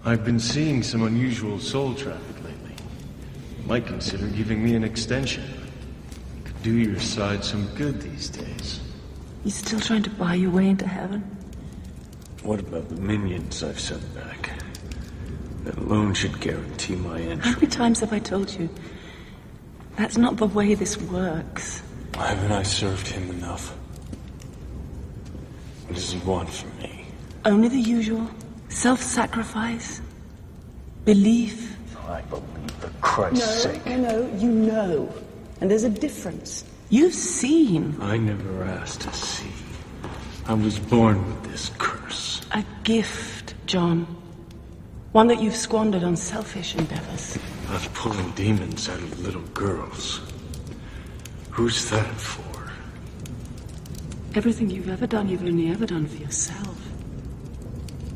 I've been seeing some unusual soul traffic lately. Might consider giving me an extension. Could do your side some good these days. You still trying to buy your way into heaven? What about the minions I've sent back? That alone should guarantee my entry. How many times have I told you? That's not the way this works. Haven't I served him enough? What does he want from me? Only the usual. Self-sacrifice. Belief. I believe for Christ's sake. No, you know. And there's a difference. You've seen. I never asked to see. I was born with this curse. A gift, John. One that you've squandered on selfish endeavors. Of pulling demons out of little girls. Who's that for? Everything you've ever done, you've only ever done for yourself.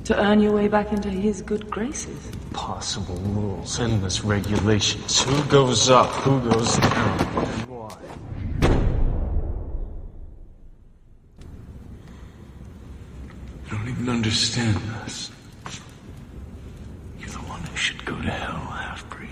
To earn your way back into his good graces. Possible rules, endless regulations. Who goes up, who goes down, and why? I don't even understand this. You're the one who should go to hell, half-breed.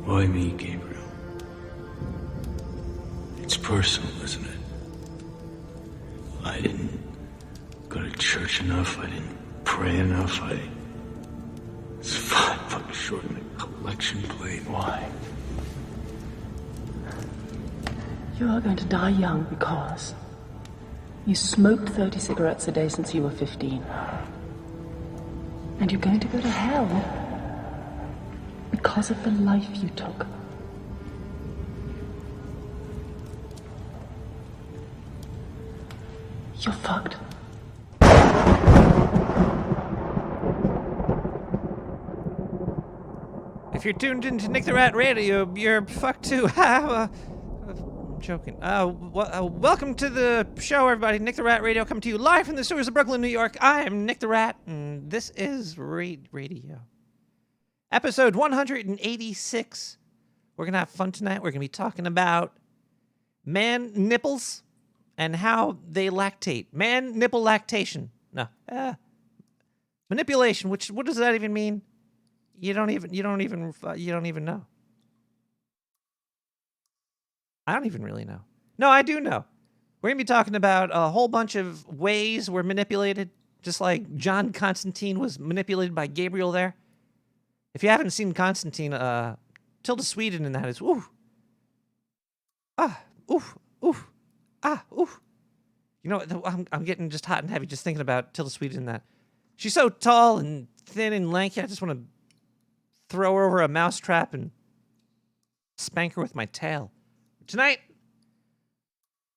Why me, Gabriel? It's personal, isn't it? I didn't go to church enough, I didn't pray enough, I was $5 short in a collection plate. Why? You are going to die young because you smoked 30 cigarettes a day since you were 15. And you're going to go to hell because of the life you took. You're fucked. If you're tuned into Nick the Rat Radio, you're fucked too. I'm joking. Welcome to the show, everybody. Nick the Rat Radio coming to you live from the sewers of Brooklyn, New York. I am Nick the Rat, and this is Radio. Episode 186. We're going to have fun tonight. We're going to be talking about man nipples and how they lactate. Man nipple lactation. No. Manipulation, what does that even mean? You don't even know. I don't even really know. No, I do know. We're going to be talking about a whole bunch of ways we're manipulated, just like John Constantine was manipulated by Gabriel there. If you haven't seen Constantine, Tilda Sweden in that is, ooh. Ah, oof, oof, ah, oof. You know, I'm getting just hot and heavy just thinking about Tilda Sweden in that. She's so tall and thin and lanky, I just want to throw her over a mousetrap and spank her with my tail. Tonight,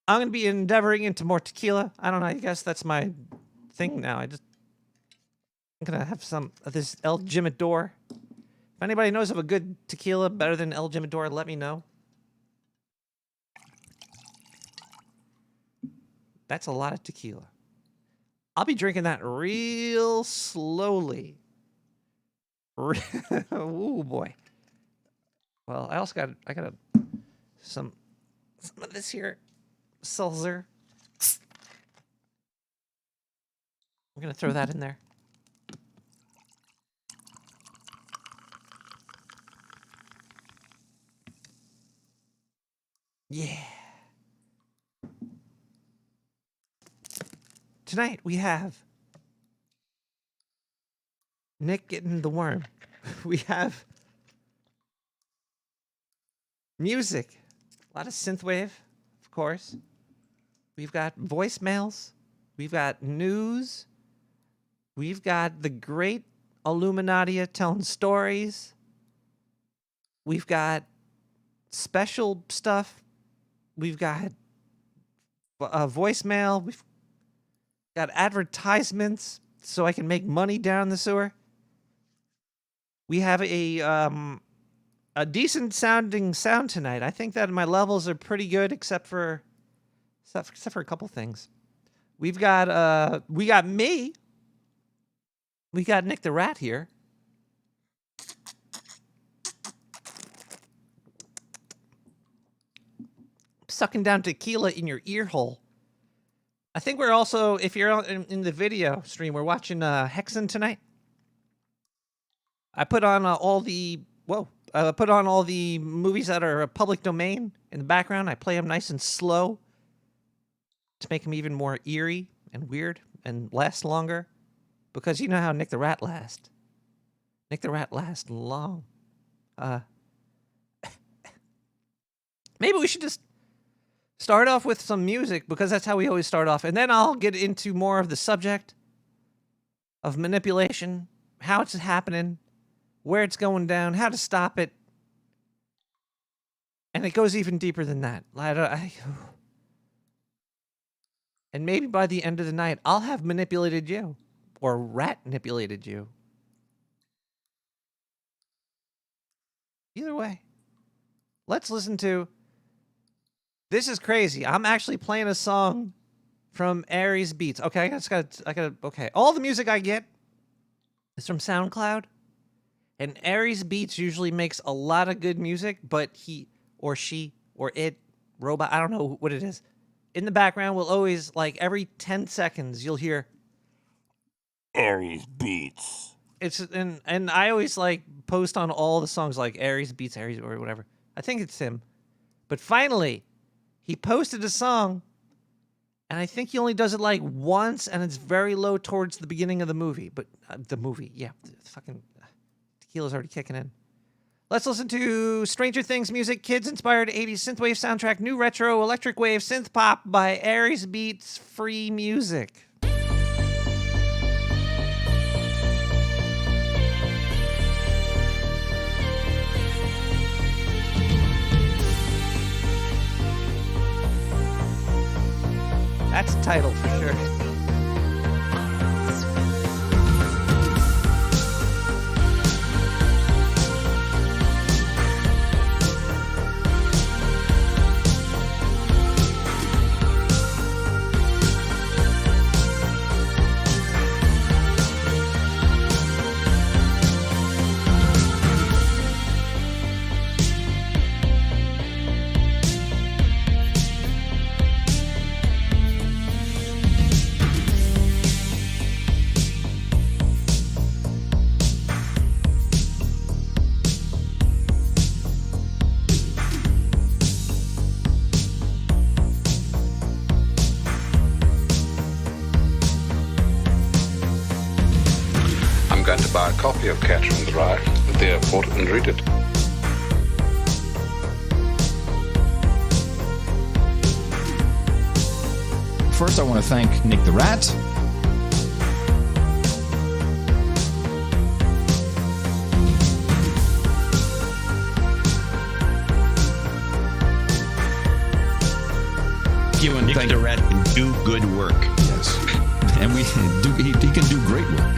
I'm going to be endeavoring into more tequila. I don't know, I guess that's my thing now. I'm going to have some of this El Jimador. If anybody knows of a good tequila better than El Jimador, let me know. That's a lot of tequila. I'll be drinking that real slowly. Ooh, boy. Well, I got some of this here seltzer. I'm going to throw that in there. Yeah. Tonight we have Nick getting the worm. We have music. A lot of synthwave, of course. We've got voicemails. We've got news. We've got the great Illuminati telling stories. We've got special stuff. We've got voicemail. We've got advertisements so I can make money down the sewer. We have a decent sounding sound tonight. I think that my levels are pretty good, except for a couple things. We got me. We got Nick the Rat here. sucking down tequila in your ear hole. I think we're also, if you're in the video stream, we're watching Hexen tonight. I put on all the movies that are public domain in the background. I play them nice and slow to make them even more eerie and weird and last longer. Because you know how Nick the Rat lasts. Nick the Rat lasts long. Maybe we should just start off with some music, because that's how we always start off. And then I'll get into more of the subject of manipulation, how it's happening, where it's going down, how to stop it. And it goes even deeper than that. And maybe by the end of the night, I'll have manipulated you. Or rat manipulated you. Either way. Let's listen to... This is crazy. I'm actually playing a song from Aries Beats. Okay, okay. All the music I get is from SoundCloud. And Aries Beats usually makes a lot of good music, but he or she or it, robot, I don't know what it is. In the background will always, like every 10 seconds, you'll hear Aries Beats. And I always like post on all the songs like Aries Beats, Aries or whatever. I think it's him. But finally, he posted a song, and I think he only does it like once, and it's very low towards the beginning of the movie. But the fucking tequila's already kicking in. Let's listen to Stranger Things music, kids-inspired 80s synthwave soundtrack, new retro electric wave synth pop by Aries Beats Free Music. That's the title for sure. Buy a copy of Catcher in the Rye at the airport and read it. First, I want to thank Nick the Rat. Nick the Rat can do good work. Yes. And he can do great work.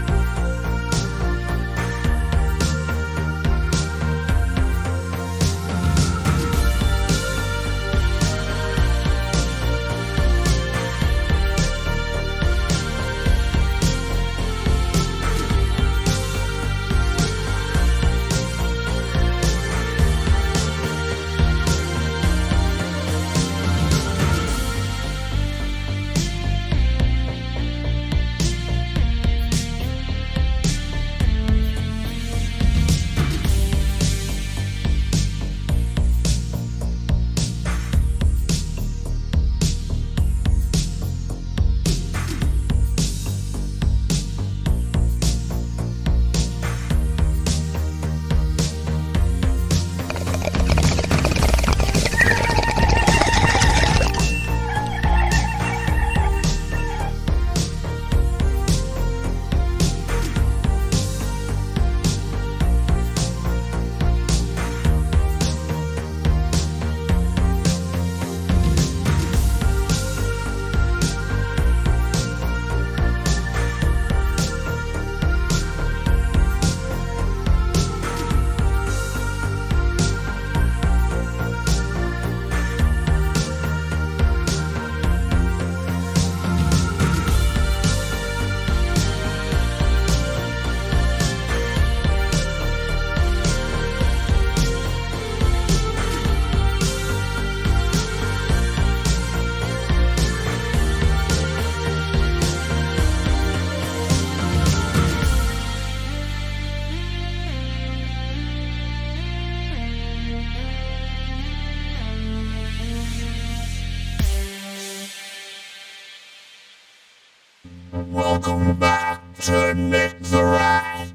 Welcome back to Nick the Rat.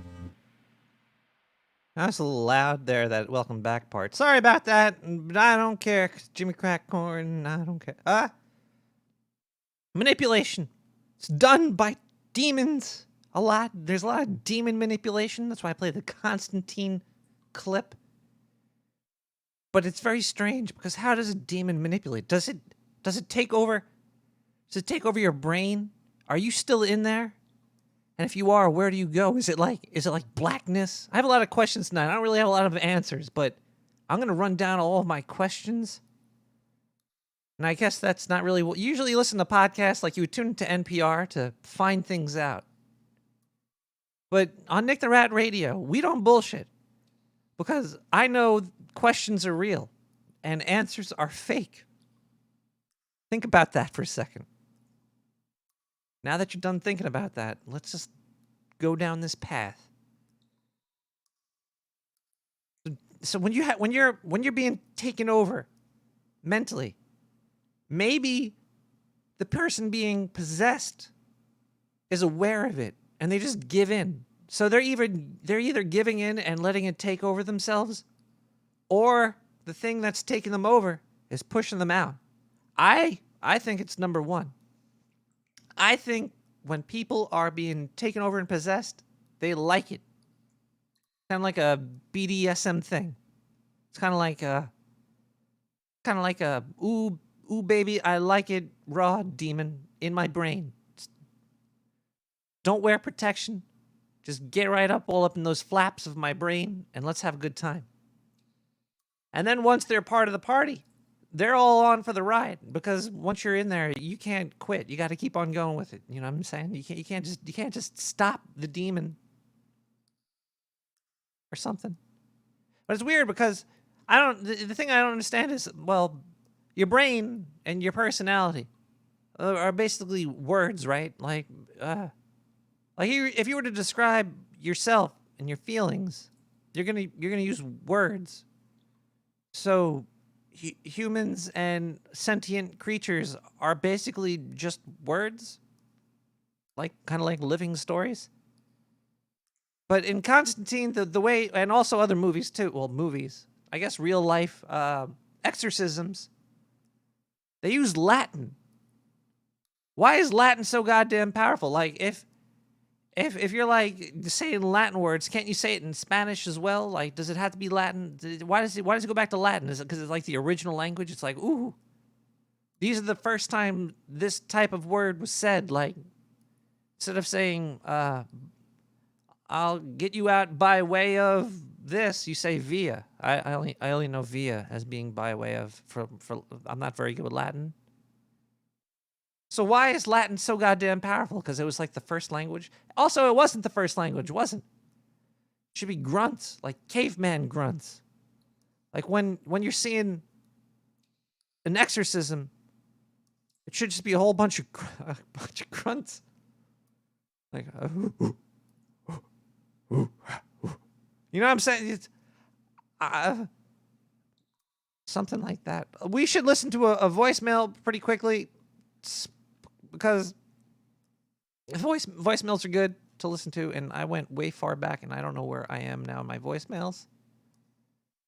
That was a little loud there, that welcome back part. Sorry about that, but I don't care. 'Cause Jimmy Crackcorn, I don't care. Manipulation. It's done by demons a lot. There's a lot of demon manipulation. That's why I play the Constantine clip. But it's very strange, because how does a demon manipulate? Does it take over? Does it take over your brain? Are you still in there? And if you are, where do you go? Is it like blackness? I have a lot of questions tonight. I don't really have a lot of answers, but I'm going to run down all of my questions. And I guess that's not really what... Usually you listen to podcasts like you would tune into NPR to find things out. But on Nick the Rat Radio, we don't bullshit. Because I know questions are real and answers are fake. Think about that for a second. Now that you're done thinking about that, let's just go down this path. So when you're being taken over mentally, maybe the person being possessed is aware of it and they just give in. So they're either giving in and letting it take over themselves, or the thing that's taking them over is pushing them out. I think it's number one. I think when people are being taken over and possessed, they like it. Kind of like a BDSM thing. It's kind of like a ooh baby, I like it raw demon in my brain. Don't wear protection. Just get right up, all up in those flaps of my brain, and let's have a good time. And then once they're part of the party, they're all on for the ride, because once you're in there, you can't quit. You got to keep on going with it. You know what I'm saying? You can't just stop the demon or something. But it's weird because the thing I don't understand is, well, your brain and your personality are basically words, right? Like if you were to describe yourself and your feelings, you're gonna use words. So humans and sentient creatures are basically just words, kind of like living stories. But in Constantine, the way, and also other movies too. Well, movies, I guess, real life exorcisms. They use Latin. Why is Latin so goddamn powerful? Like, if you're like saying Latin words, can't you say it in Spanish as well? Like, does it have to be Latin? Why does it go back to Latin? Is it because it's like the original language? It's like, ooh, these are the first time this type of word was said. Like, instead of saying, I'll get you out by way of this, you say via. I only know via as being by way of. For I'm not very good with Latin. So why is Latin so goddamn powerful? Because it was like the first language. Also, it wasn't the first language, wasn't it? It should be grunts, like caveman grunts. Like when you're seeing an exorcism, it should just be a whole bunch of grunts. Like, you know what I'm saying? It's, something like that. We should listen to a voicemail pretty quickly, because voicemails are good to listen to, and I went way far back, and I don't know where I am now in my voicemails.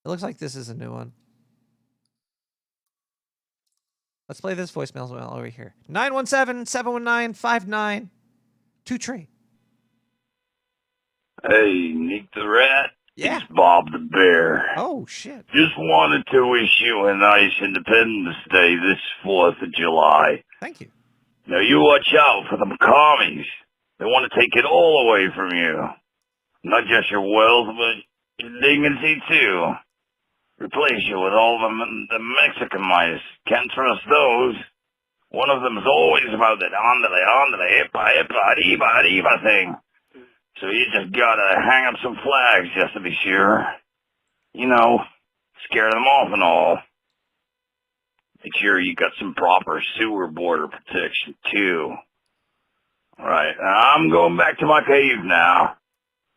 It looks like this is a new one. Let's play this voicemail over here. 917-719-5923. Hey, Nick the Rat. Yeah. It's Bob the Bear. Oh, shit. Just wanted to wish you a nice Independence Day this 4th of July. Thank you. Now, you watch out for them commies. They want to take it all away from you. Not just your wealth, but your dignity, too. Replace you with all the Mexican mice. Can't trust those. One of them is always about that andale, hippa, arriba thing. So you just gotta hang up some flags just to be sure. You know, scare them off and all. Make sure you got some proper sewer border protection, too. Alright, I'm going back to my cave now.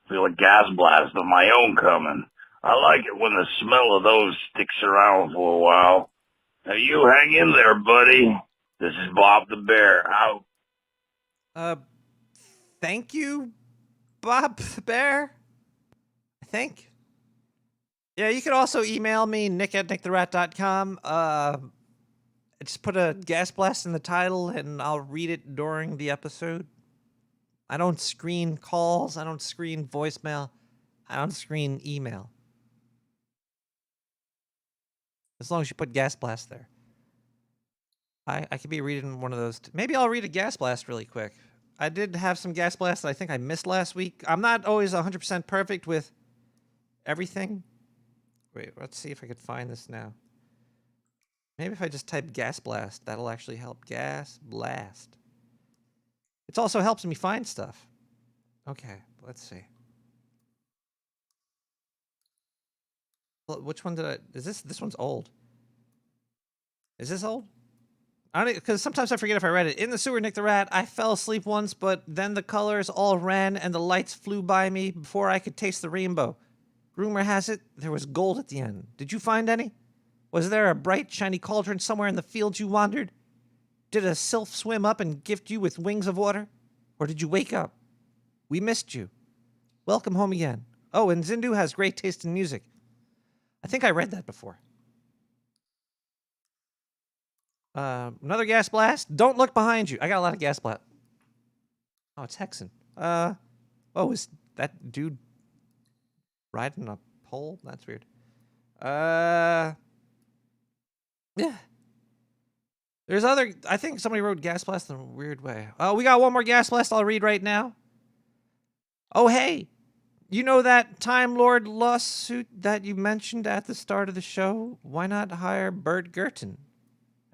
Feel a gas blast of my own coming. I like it when the smell of those sticks around for a while. Now you hang in there, buddy. This is Bob the Bear, out. Thank you, Bob the Bear. I think. Yeah, you can also email me, nick@nicktherat.com. Just put a gas blast in the title, and I'll read it during the episode. I don't screen calls. I don't screen voicemail. I don't screen email. As long as you put gas blast there. I could be reading one of those. Maybe I'll read a gas blast really quick. I did have some gas blasts that I think I missed last week. I'm not always 100% perfect with everything. Wait, let's see if I could find this now. Maybe if I just type gas blast, that'll actually help. Gas blast. It also helps me find stuff. Okay, let's see. Well, which one did I... Is this one's old. Is this old? I don't, because sometimes I forget if I read it. In the sewer, Nick the Rat, I fell asleep once, but then the colors all ran and the lights flew by me before I could taste the rainbow. Rumor has it, there was gold at the end. Did you find any? Was there a bright, shiny cauldron somewhere in the fields you wandered? Did a sylph swim up and gift you with wings of water? Or did you wake up? We missed you. Welcome home again. Oh, and Zindu has great taste in music. I think I read that before. Another gas blast. Don't look behind you. I got a lot of gas blast. Oh, it's Hexen. Oh, is that dude riding a pole? That's weird. Yeah. There's other... I think somebody wrote gas blast in a weird way. Oh, we got one more gas blast I'll read right now. Oh, hey. You know that Time Lord lawsuit that you mentioned at the start of the show? Why not hire Bert Gurton?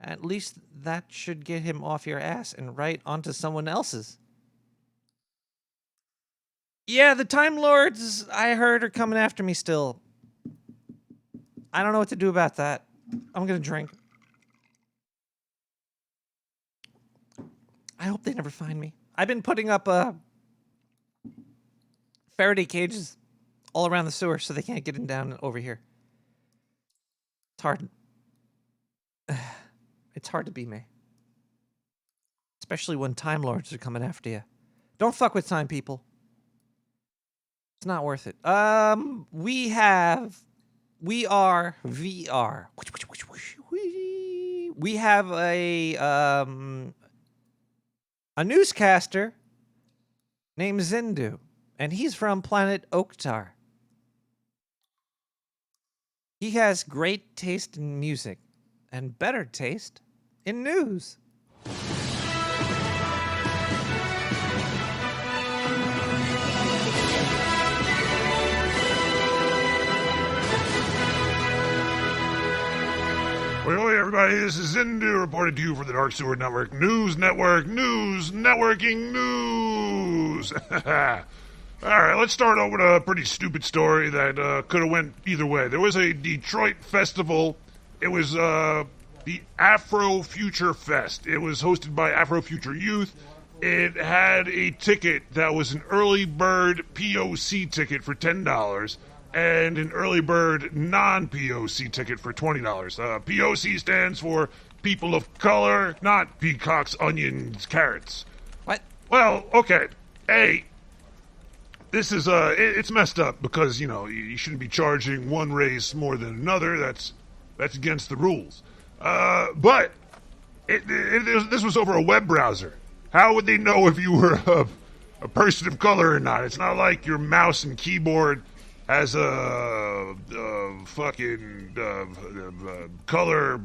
At least that should get him off your ass and right onto someone else's. Yeah, the Time Lords, I heard, are coming after me still. I don't know what to do about that. I'm gonna drink. I hope they never find me. I've been putting up Faraday cages all around the sewer so they can't get in down over here. It's hard. It's hard to be me. Especially when Time Lords are coming after you. Don't fuck with time, people. It's not worth it. We are VR. We have a newscaster named Zindu, and he's from planet Oktar. He has great taste in music and better taste in news. Well, hey everybody, this is Zindu reported to you for the Dark Sewer Network News Network News Networking News. Alright, let's start out with a pretty stupid story that could have went either way. There was a Detroit festival. It was the Afro Future Fest. It was hosted by Afro Future Youth. It had a ticket that was an early bird POC ticket for $10 and an early bird non-POC ticket for $20. POC stands for people of color, not peacocks, onions, carrots. What? Well, okay. A, this is it's messed up because, you know, you shouldn't be charging one race more than another. That's against the rules. But this was over a web browser. How would they know if you were a person of color or not? It's not like your mouse and keyboard has a fucking color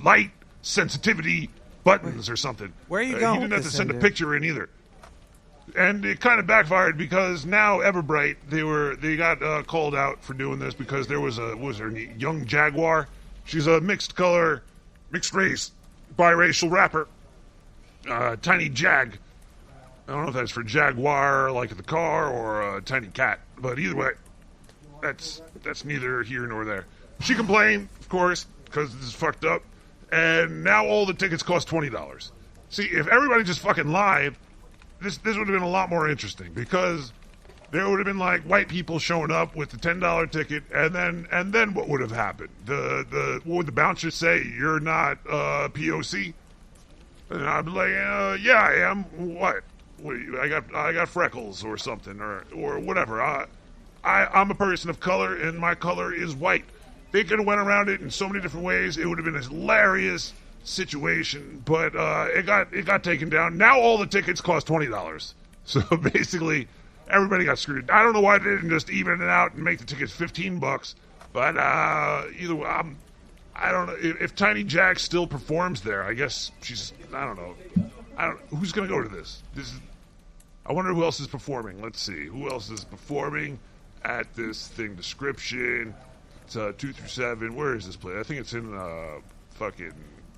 light sensitivity buttons or something. Where are you going? You didn't have to send a Zindu? picture in either. And it kind of backfired because now Everbright, they got called out for doing this because there was her young Jaguar. She's a mixed race, biracial rapper. Tiny Jag. I don't know if that's for Jaguar, like the car, or a tiny cat. But either way, that's neither here nor there. She complained, of course, because this is fucked up. And now all the tickets cost $20. See, if everybody just fucking lied, this would have been a lot more interesting because there would have been like white people showing up with the $10 ticket, and then what would have happened? What would the bouncer say? You're not POC? And I'd be like, yeah, I am. What? I got freckles or something or whatever. I'm a person of color, and my color is white. They could have went around it in so many different ways. It would have been a hilarious situation, but it got taken down. Now all the tickets cost $20. So basically, everybody got screwed. I don't know why they didn't just even it out and make the tickets $15. But either way, I don't know if Tiny Jack still performs there. I guess she's. I don't know. Who's gonna go to this? I wonder who else is performing. Let's see. Who else is performing at this thing? Description. It's 2 through 7. Where is this place? I think it's in fucking.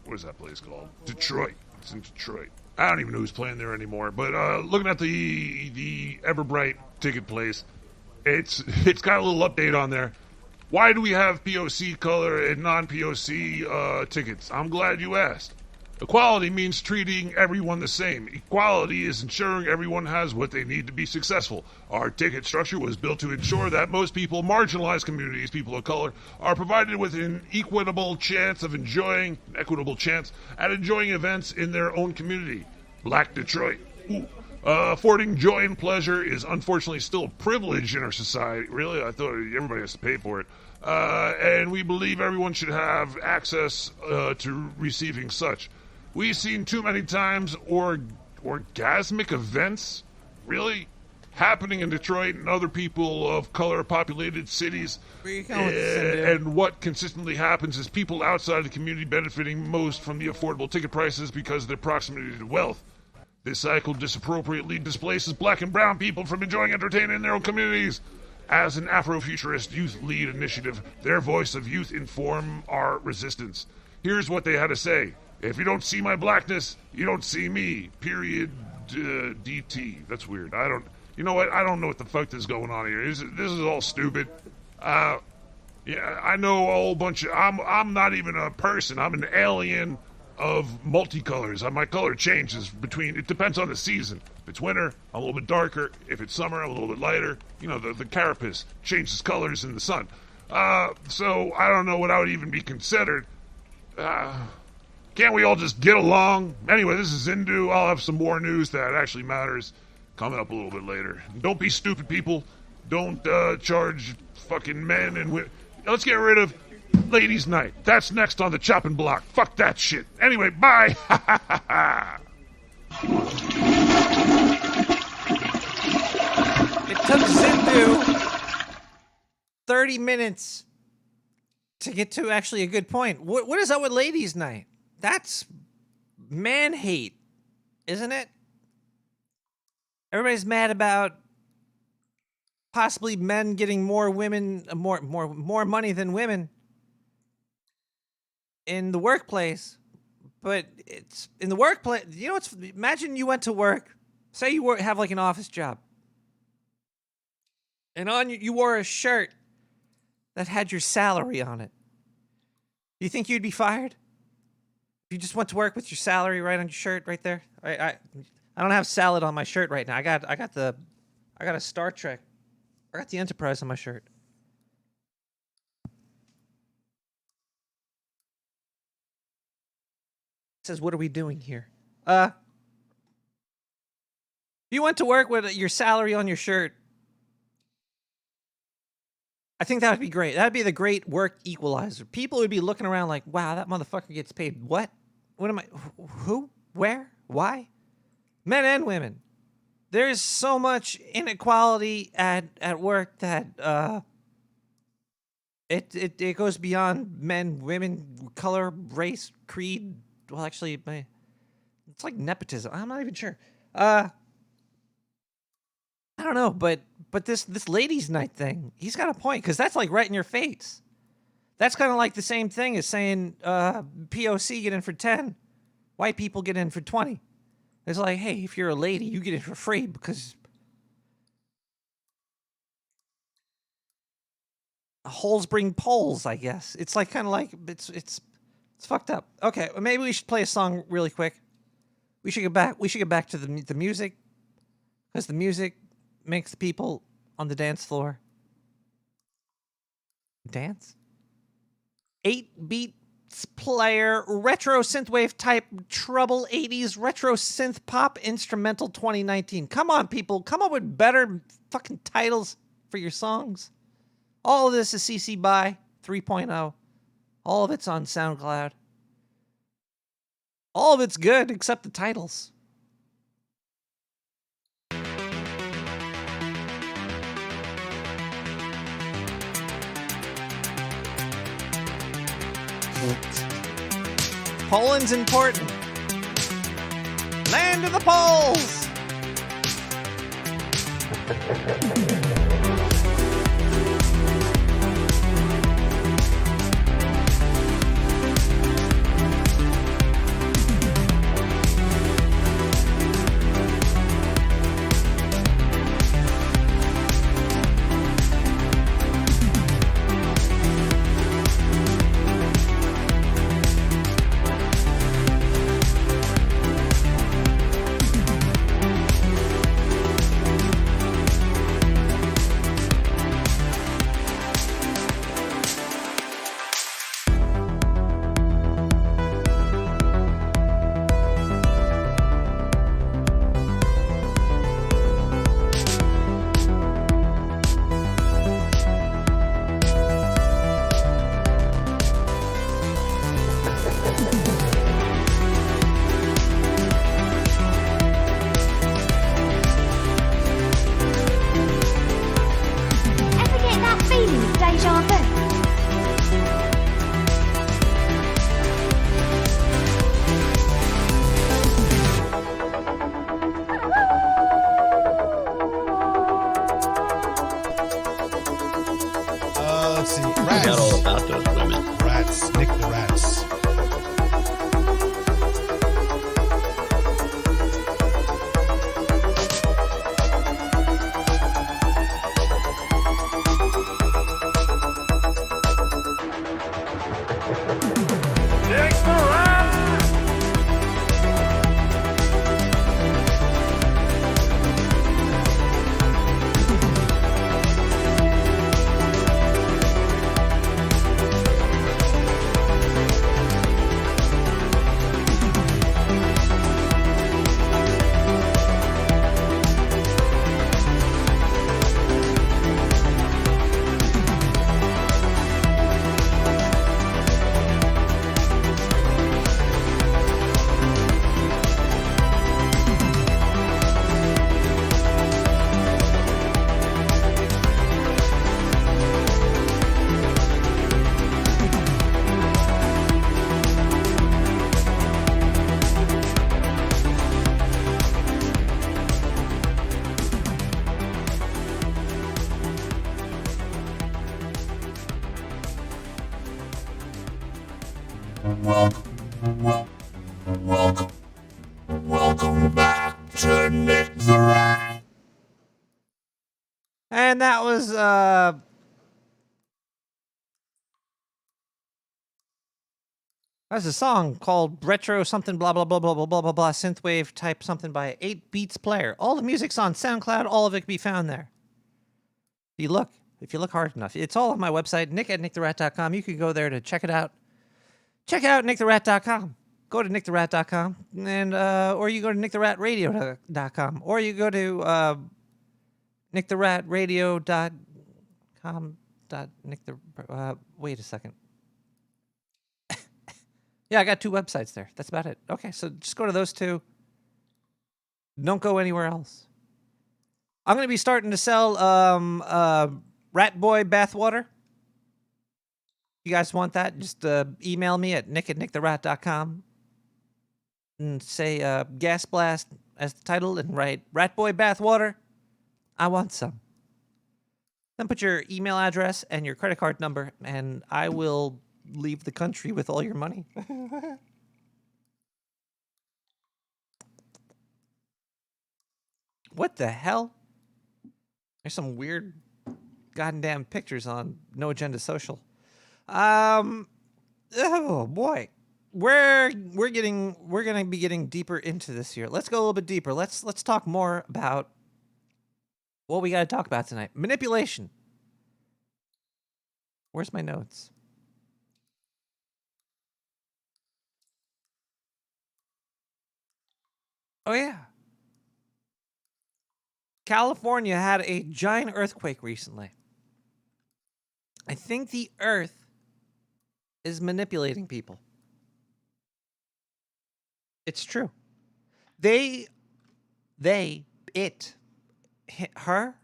What is that place called? Detroit. It's in Detroit. I don't even know who's playing there anymore. But looking at the Everbright ticket place, it's got a little update on there. Why do we have POC color and non-POC tickets? I'm glad you asked. Equality means treating everyone the same. Equality is ensuring everyone has what they need to be successful. Our ticket structure was built to ensure that most people, marginalized communities, people of color, are provided with an equitable chance at enjoying events in their own community. Black Detroit. Affording joy and pleasure is unfortunately still a privilege in our society. Really? I thought everybody has to pay for it. And we believe everyone should have access to receiving such. We've seen too many times orgasmic events, really, happening in Detroit and other people of color populated cities. And what consistently happens is people outside the community benefiting most from the affordable ticket prices because of their proximity to wealth. This cycle disappropriately displaces black and brown people from enjoying entertainment in their own communities. As an Afrofuturist youth lead initiative, their voice of youth inform our resistance. Here's what they had to say. If you don't see my blackness, you don't see me. Period. DT. That's weird. You know what? I don't know what the fuck is going on here. This is all stupid. Yeah, I know a whole bunch of... I'm not even a person. I'm an alien of multicolors. My color changes it depends on the season. If it's winter, I'm a little bit darker. If it's summer, I'm a little bit lighter. You know, the carapace changes colors in the sun. So I don't know what I would even be considered. Can't we all just get along? Anyway, this is Zindu. I'll have some more news that actually matters coming up a little bit later. Don't be stupid, people. Don't charge fucking men and women. Let's get rid of Ladies' Night. That's next on the chopping block. Fuck that shit. Anyway, bye. It took Zindu 30 minutes to get to actually a good point. What is up with Ladies' Night? That's man hate, isn't it? Everybody's mad about possibly men getting more money than women in the workplace. But it's in the workplace. You know, imagine you went to work. Say you have like an office job, and you wore a shirt that had your salary on it. Do you think you'd be fired? If you just went to work with your salary right on your shirt right there? I don't have salad on my shirt right now. I got a Star Trek. I got the Enterprise on my shirt. It says, what are we doing here? If you went to work with your salary on your shirt, I think that would be great. That would be the great work equalizer. People would be looking around like, wow, that motherfucker gets paid what? What am I? Who? Where? Why? Men and women. There's so much inequality at work that it goes beyond men, women, color, race, creed. Well, actually, it's like nepotism. I'm not even sure. I don't know, but this ladies' night thing, he's got a point, because that's like right in your face. That's kind of like the same thing as saying POC get in for 10, white people get in for 20. It's like, hey, if you're a lady, you get in for free because holes bring poles, I guess. It's like kind of like it's fucked up. Okay, well, maybe we should play a song really quick. We should get back to the music, because the music makes the people on the dance floor dance. 8-beat player, retro synthwave type, trouble 80s, retro synth pop instrumental 2019. Come on, people. Come up with better fucking titles for your songs. All of this is CC BY 3.0. All of it's on SoundCloud. All of it's good except the titles. Poland's important. Land of the Poles. Let's see. I Rats. forgot all about those women. Rats. Nick the Rats. Welcome back to Nick the Rat. And that was that's a song called Retro something blah blah blah blah blah blah blah blah synthwave type something by 8 Beats Player. All the music's on SoundCloud, all of it can be found there. If you look hard enough. It's all on my website, nick@nicktherat.com. You can go there to check it out. Check out nicktherat.com. Go to nicktherat.com and or you go to nicktheratradio.com or you go to nicktheratradio.com. Wait a second. Yeah, I got 2 websites there. That's about it. Okay, so just go to those 2. Don't go anywhere else. I'm going to be starting to sell Rat Boy bathwater. You guys want that? Just email me at nick@nicktherat.com and say Gas Blast as the title and write Rat Boy bathwater. I want some. Then put your email address and your credit card number, and I will leave the country with all your money. What the hell? There's some weird goddamn pictures on No Agenda Social. Oh boy. We're gonna be getting deeper into this here. Let's go a little bit deeper. Let's talk more about what we gotta talk about tonight. Manipulation. Where's my notes? Oh, yeah. California had a giant earthquake recently. I think the Earth is manipulating people. It's true. Her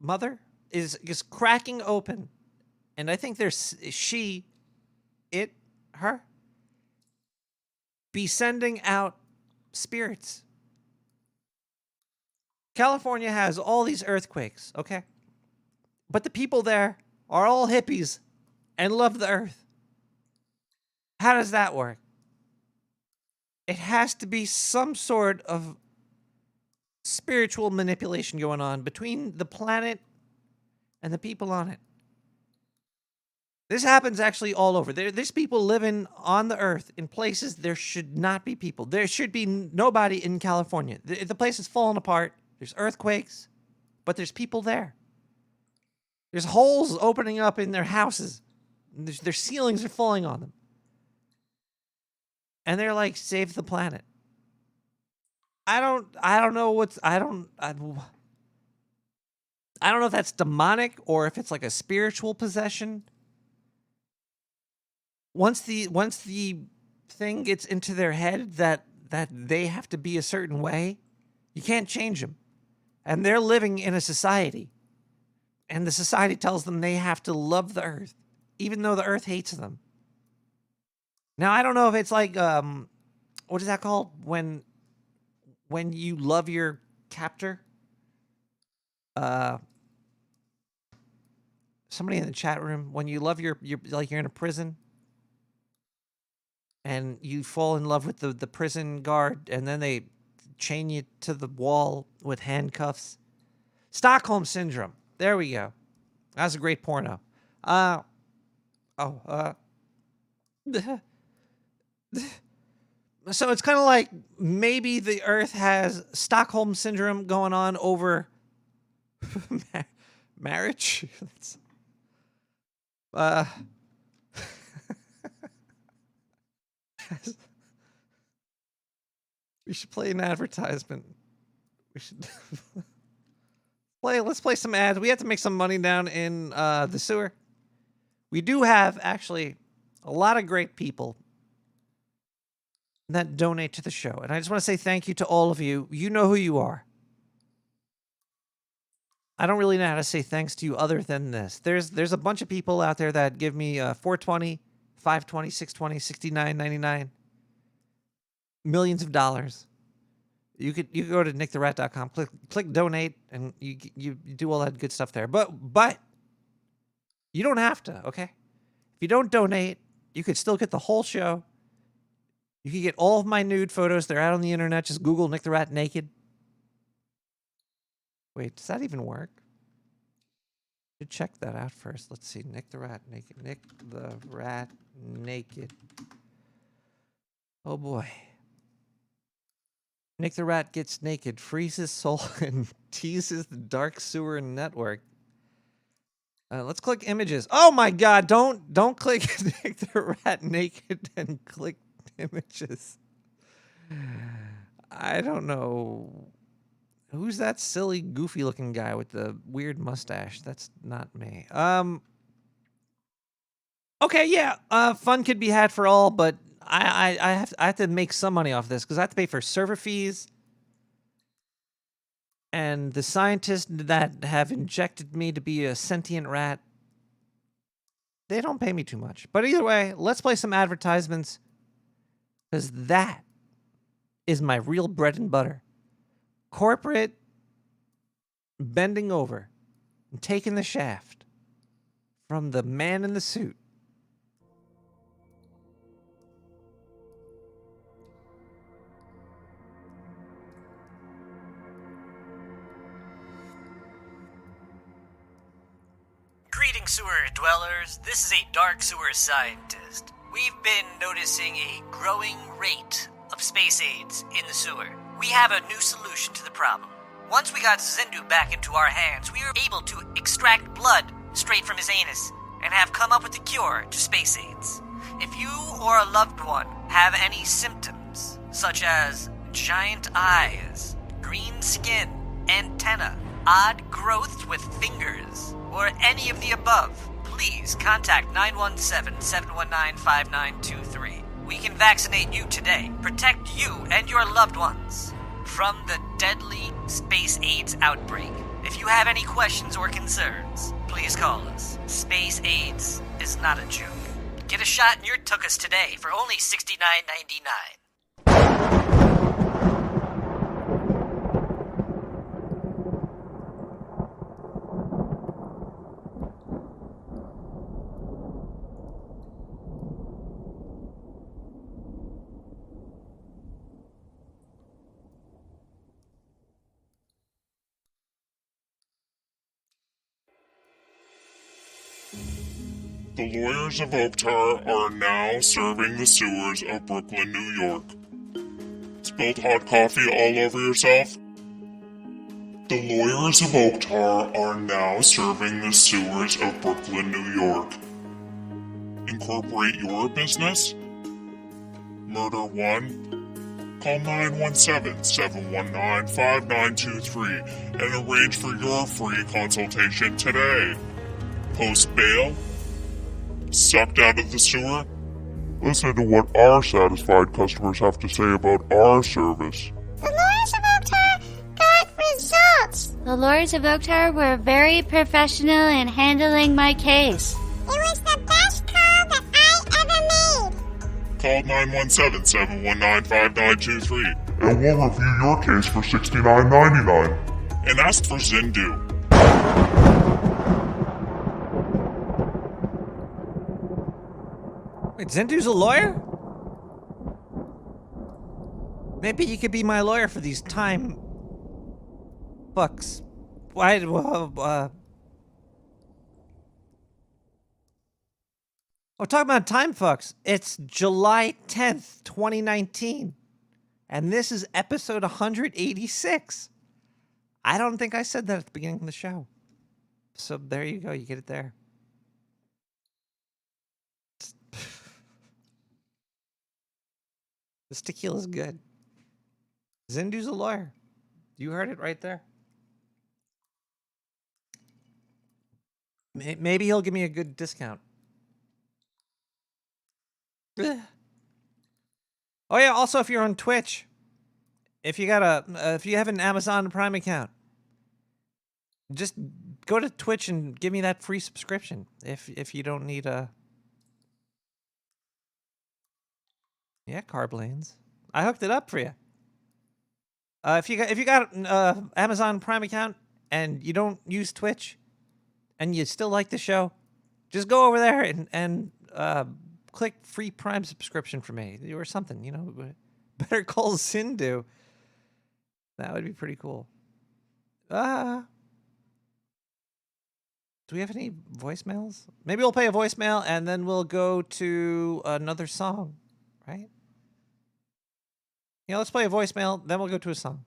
mother is cracking open, and I think there's her, be sending out spirits. California has all these earthquakes, okay? But the people there are all hippies and love the earth. How does that work? It has to be some sort of spiritual manipulation going on between the planet and the people on it. This happens actually all over. There's people living on the earth in places there should not be people. There should be nobody in California. The place is falling apart. There's earthquakes, but there's people there. There's holes opening up in their houses. Their ceilings are falling on them. And they're like, save the planet. I don't know if that's demonic or if it's like a spiritual possession. Once the thing gets into their head that they have to be a certain way, you can't change them. And they're living in a society. And the society tells them they have to love the earth, even though the earth hates them. Now, I don't know if it's like, what is that called? When you love your captor? Somebody in the chat room, when you love you're in a prison and you fall in love with the prison guard and then they chain you to the wall with handcuffs. Stockholm Syndrome. There we go. That's a great porno. So it's kind of like maybe the Earth has Stockholm Syndrome going on over marriage. We should play an advertisement. We should let's play some ads. We have to make some money down in the sewer. We do have actually a lot of great people that donate to the show. And I just want to say thank you to all of you. You know who you are. I don't really know how to say thanks to you other than this. There's a bunch of people out there that give me $420, $520, $620, $69.99, millions of dollars. You could go to nicktherat.com, click donate, and you do all that good stuff there. But you don't have to, okay? If you don't donate, you could still get the whole show. You can get all of my nude photos. They're out on the internet. Just Google Nick the Rat naked. Wait, does that even work? Should check that out first. Let's see. Nick the Rat naked. Nick the Rat naked. Oh boy. Nick the Rat gets naked, frees his soul, and teases the dark sewer network. Let's click images. Oh my God! Don't click Nick the Rat naked and click images. I don't know. Who's that silly, goofy-looking guy with the weird mustache? That's not me. Okay, yeah. Fun could be had for all, but I have to make some money off this because I have to pay for server fees. And the scientists that have injected me to be a sentient rat, they don't pay me too much. But either way, let's play some advertisements because that is my real bread and butter. Corporate bending over and taking the shaft from the man in the suit. Greetings, sewer dwellers. This is a dark sewer scientist. We've been noticing a growing rate of space aids in the sewer. We have a new solution to the problem. Once we got Zendu back into our hands, we were able to extract blood straight from his anus and have come up with a cure to space aids. If you or a loved one have any symptoms, such as giant eyes, green skin, antenna, odd growths with fingers, or any of the above, please contact 917-719-5923. We can vaccinate you today, protect you and your loved ones from the deadly space AIDS outbreak. If you have any questions or concerns, please call us. Space AIDS is not a joke. Get a shot in your tuchus today for only $69.99. The lawyers of Oaktar are now serving the sewers of Brooklyn, New York. Spilled hot coffee all over yourself? The lawyers of Oaktar are now serving the sewers of Brooklyn, New York. Incorporate your business? Murder 1? Call 917-719-5923 and arrange for your free consultation today. Post bail? Sucked out of the sewer? Listen to what our satisfied customers have to say about our service. The lawyers of Oaktar got results. The lawyers of Oaktar were very professional in handling my case. It was the best call that I ever made. Call 917-719-5923 and we'll review your case for $69.99. And ask for Zindu. Wait, Zendu's a lawyer? Maybe you could be my lawyer for these time fucks. Why? Talking about time fucks. It's July 10th, 2019. And this is episode 186. I don't think I said that at the beginning of the show. So there you go. You get it there. This tequila's good. Zindu's a lawyer. You heard it right there. Maybe he'll give me a good discount. Oh yeah, also if you're on Twitch, if you have an Amazon Prime account, just go to Twitch and give me that free subscription if you don't need a carb lanes. I hooked it up for you. If you got Amazon Prime account and you don't use Twitch and you still like the show, just go over there and click free Prime subscription for me or something. You know, better call Zindu. That would be pretty cool. Do we have any voicemails? Maybe we'll play a voicemail and then we'll go to another song, right? Yeah, let's play a voicemail, then we'll go to a song.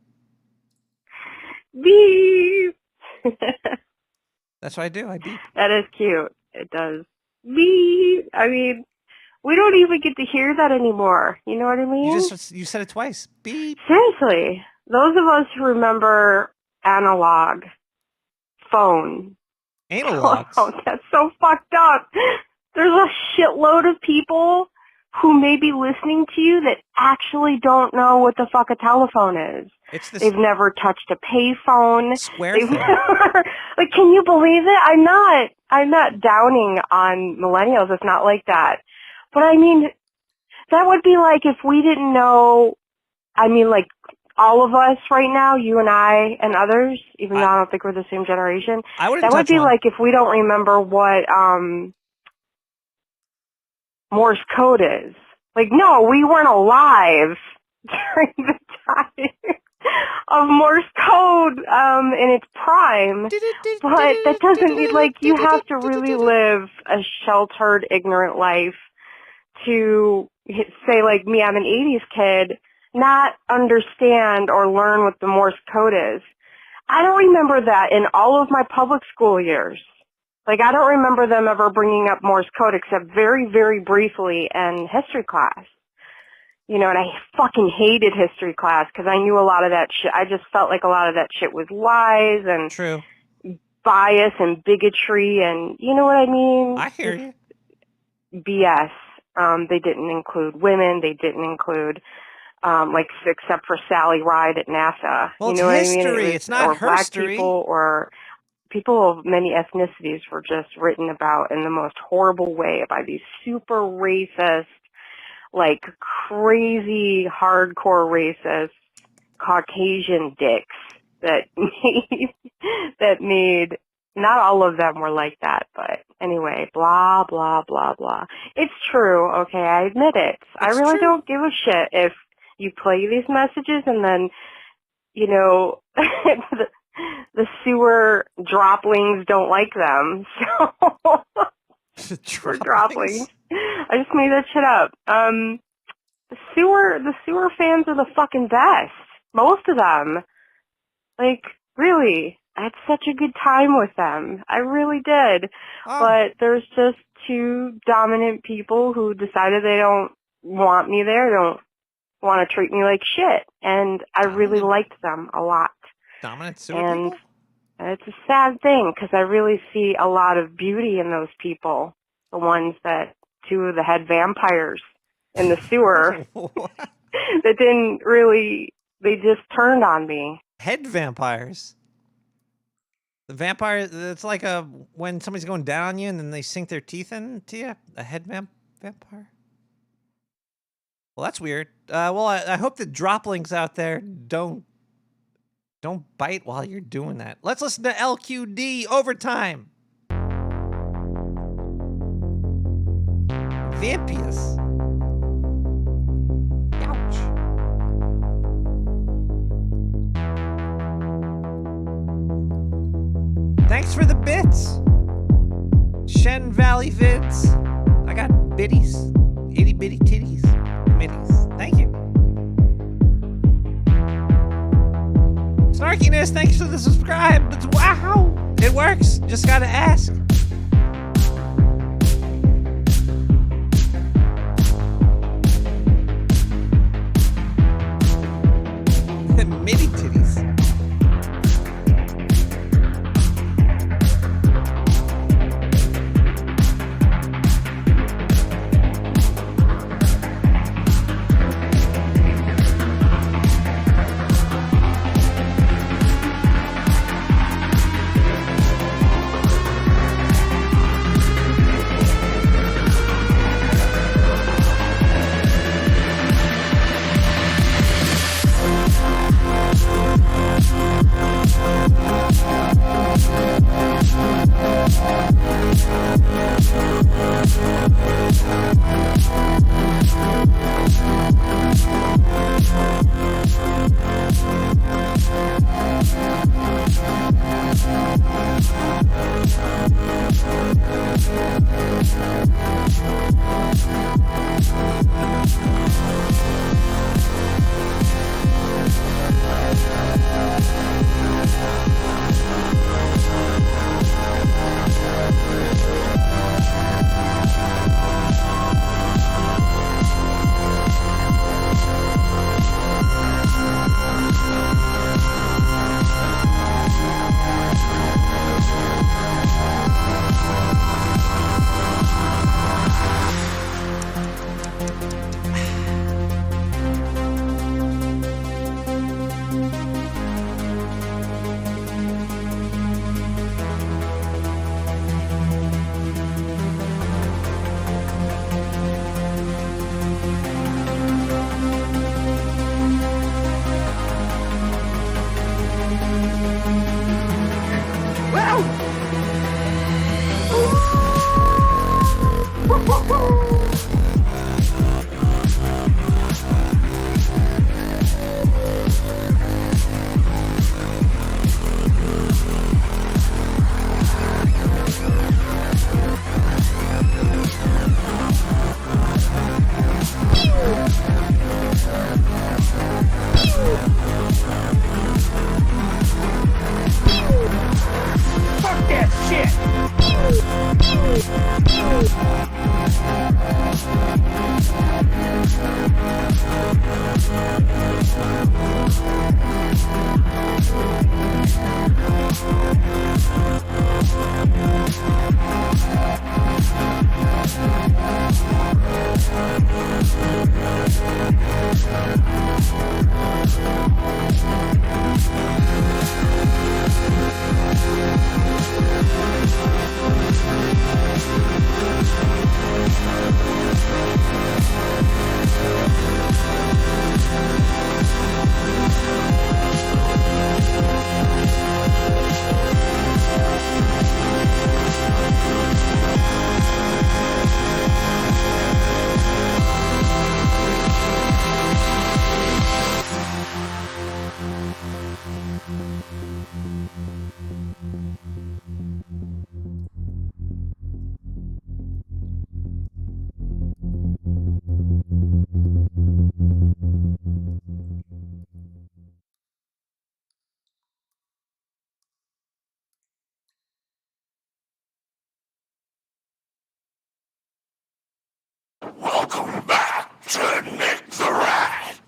Beep. That's what I do. I beep. That is cute. It does. Beep. I mean, we don't even get to hear that anymore. You know what I mean? You said it twice. Beep. Seriously. Those of us who remember analog phone. Analogs? Oh, that's so fucked up. There's a shitload of people who may be listening to you that actually don't know what the fuck a telephone is. They've never touched a payphone. Square phone. Like, can you believe it? I'm not downing on millennials. It's not like that. But I mean, that would be like if we didn't know, I mean, like, all of us right now, you and I and others, even though I don't think we're the same generation, that would be like if we don't remember what Morse code is. Like, no, we weren't alive during the time of Morse code in its prime, but that doesn't mean, like, you have to really live a sheltered, ignorant life to say, like, me, I'm an 80s kid, not understand or learn what the Morse code is. I don't remember that in all of my public school years. Like, I don't remember them ever bringing up Morse code except very, very briefly in history class. and I fucking hated history class because I knew a lot of that shit. I just felt like a lot of that shit was lies and True. bias and bigotry and, you know what I mean? I hear you. BS. They didn't include women. They didn't include, except for Sally Ride at NASA. Well, you know it's what I mean? history. It's not or black herstory. people or people of many ethnicities were just written about in the most horrible way by these super racist, like crazy, hardcore racist Caucasian dicks that made, not all of them were like that, but anyway, blah, blah, blah, blah. It's true, okay, I admit it. I really don't give a shit if you play these messages and then, the sewer droplings don't like them, so... droplings. I just made that shit up. The sewer fans are the fucking best. Most of them. Like, really. I had such a good time with them. I really did. But there's just two dominant people who decided they don't want me there, don't want to treat me like shit. And I really liked them a lot. Dominant sewer people? It's a sad thing because I really see a lot of beauty in those people. The ones two of the head vampires in the sewer that didn't really, they just turned on me. Head vampires? The vampire, it's like when somebody's going down on you and then they sink their teeth into you? A head vampire? Well, that's weird. I hope the droplings out there don't bite while you're doing that. Let's listen to LQD Overtime. Vampius. Ouch. Thanks for the bits. Shen Valley Vids. I got bitties. Itty bitty titties. Minis. Thank you. Snarkiness, thanks for the subscribe. Wow, it works. Just gotta ask. Mini titties. Welcome back to Nick the Rat.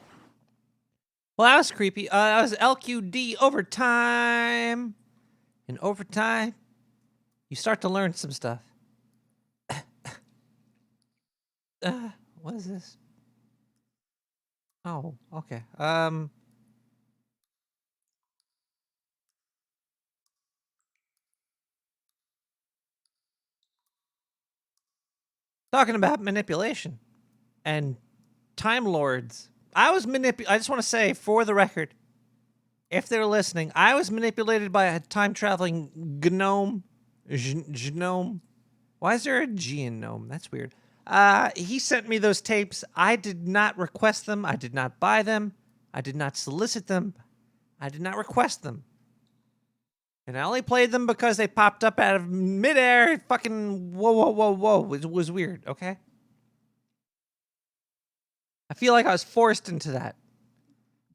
Well, that was creepy. That was LQD overtime. In overtime, you start to learn some stuff. What is this? Oh, okay. Talking about manipulation and Time Lords. I just want to say, for the record, if they're listening, I was manipulated by a time-traveling gnome. Gnome. Why is there a G in gnome? That's weird. He sent me those tapes. I did not request them. I did not buy them. I did not solicit them. I did not request them. And I only played them because they popped up out of midair. Fucking whoa. It was weird, okay? I feel like I was forced into that.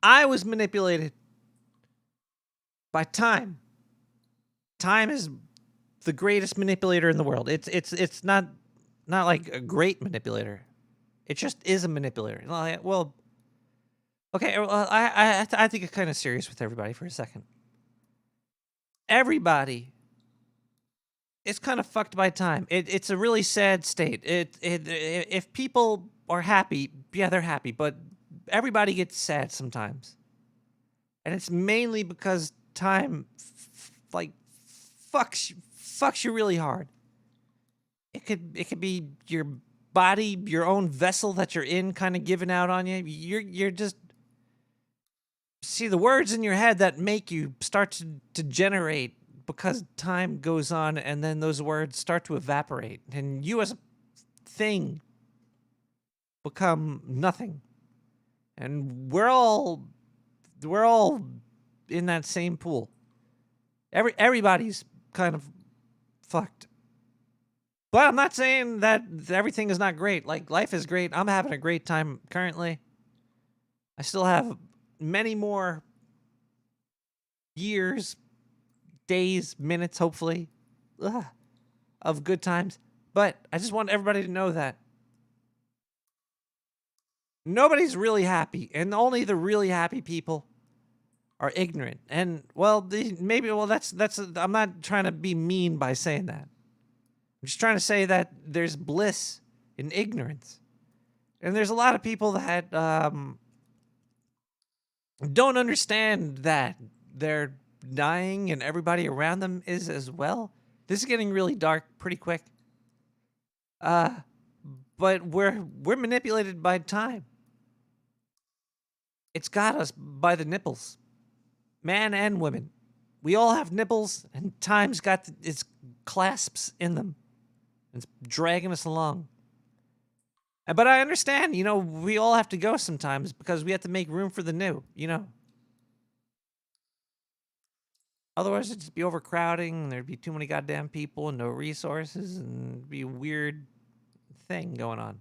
I was manipulated by time. Time is the greatest manipulator in the world. It's not like a great manipulator. It just is a manipulator. Well, okay. Well, I think it's kind of serious with everybody for a second. Everybody is kind of fucked by time. It's a really sad state. If people are happy, yeah, they're happy, but everybody gets sad sometimes, and it's mainly because time, fucks you really hard. It could be your body, your own vessel that you're in, kind of giving out on you. You're just see the words in your head that make you start to generate because time goes on, and then those words start to evaporate, and you as a thing become nothing. And we're all in that same pool. Everybody's kind of fucked. But I'm not saying that everything is not great. Like, life is great. I'm having a great time currently. I still have many more years, days, minutes, hopefully, of good times. But I just want everybody to know that nobody's really happy, and only the really happy people are ignorant. And that's I'm not trying to be mean by saying that. I'm just trying to say that there's bliss in ignorance. And there's a lot of people that don't understand that they're dying and everybody around them is as well. This is getting really dark pretty quick. But we're manipulated by time. It's got us by the nipples. Man and women. We all have nipples, and time's got its clasps in them. It's dragging us along. But I understand, we all have to go sometimes because we have to make room for the new, Otherwise, it'd just be overcrowding, and there'd be too many goddamn people and no resources, and it'd be a weird thing going on.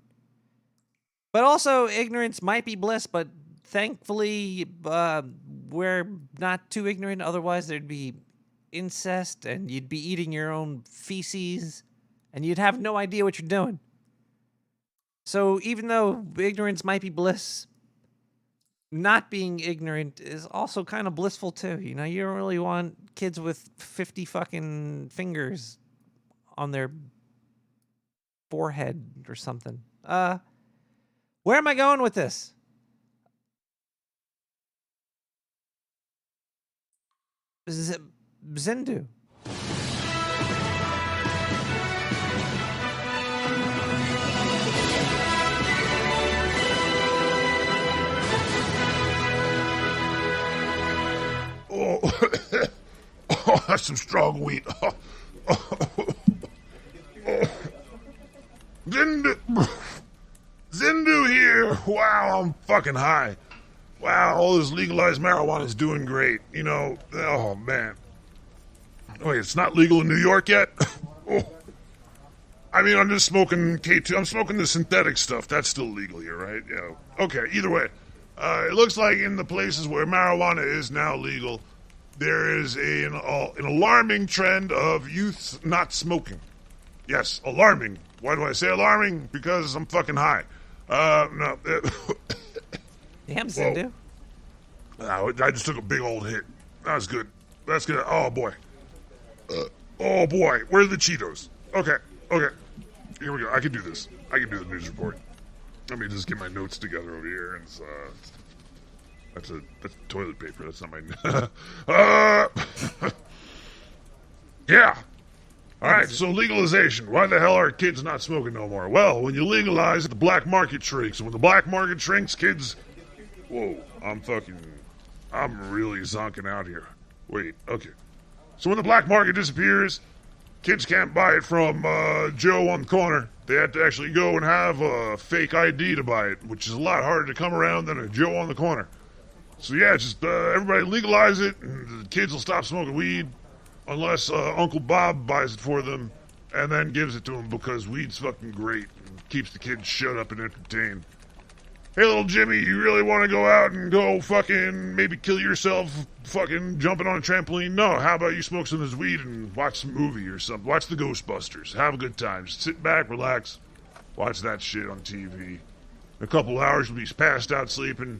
But also, ignorance might be bliss, but thankfully, we're not too ignorant. Otherwise, there'd be incest, and you'd be eating your own feces, and you'd have no idea what you're doing. So even though ignorance might be bliss, not being ignorant is also kind of blissful too. You don't really want kids with 50 fucking fingers on their forehead or something. Where am I going with this? Zindu. Oh, that's some strong wheat. Zindu here. Wow, I'm fucking high. wow, all this legalized marijuana is doing great. You know, oh man. Wait, it's not legal in New York yet? Oh. I mean, I'm just smoking K2. I'm smoking the synthetic stuff. That's still legal here, right? Yeah. Okay, either way. It looks like in the places where marijuana is now legal, there is an alarming trend of youth not smoking. Yes, alarming. Why do I say alarming? Because I'm fucking high. No. Damn, Zindu. I just took a big old hit. That's good. That's good. Oh, boy. Oh, boy. Where are the Cheetos? Okay. Here we go. I can do this. I can do the news report. Let me just get my notes together over here. And that's toilet paper. That's not my... Yeah. All right, so legalization. Why the hell are kids not smoking no more? Well, when you legalize it, the black market shrinks. And when the black market shrinks, kids... Whoa, I'm really zonking out here. Wait, okay. So when the black market disappears, kids can't buy it from Joe on the corner. They have to actually go and have a fake ID to buy it, which is a lot harder to come around than a Joe on the corner. So yeah, just everybody legalize it, and the kids will stop smoking weed. Unless Uncle Bob buys it for them and then gives it to them because weed's fucking great and keeps the kids shut up and entertained. Hey, little Jimmy, you really want to go out and go fucking maybe kill yourself fucking jumping on a trampoline? No, how about you smoke some of this weed and watch some movie or something? Watch the Ghostbusters. Have a good time. Just sit back, relax, watch that shit on TV. In a couple hours, you'll be passed out sleeping.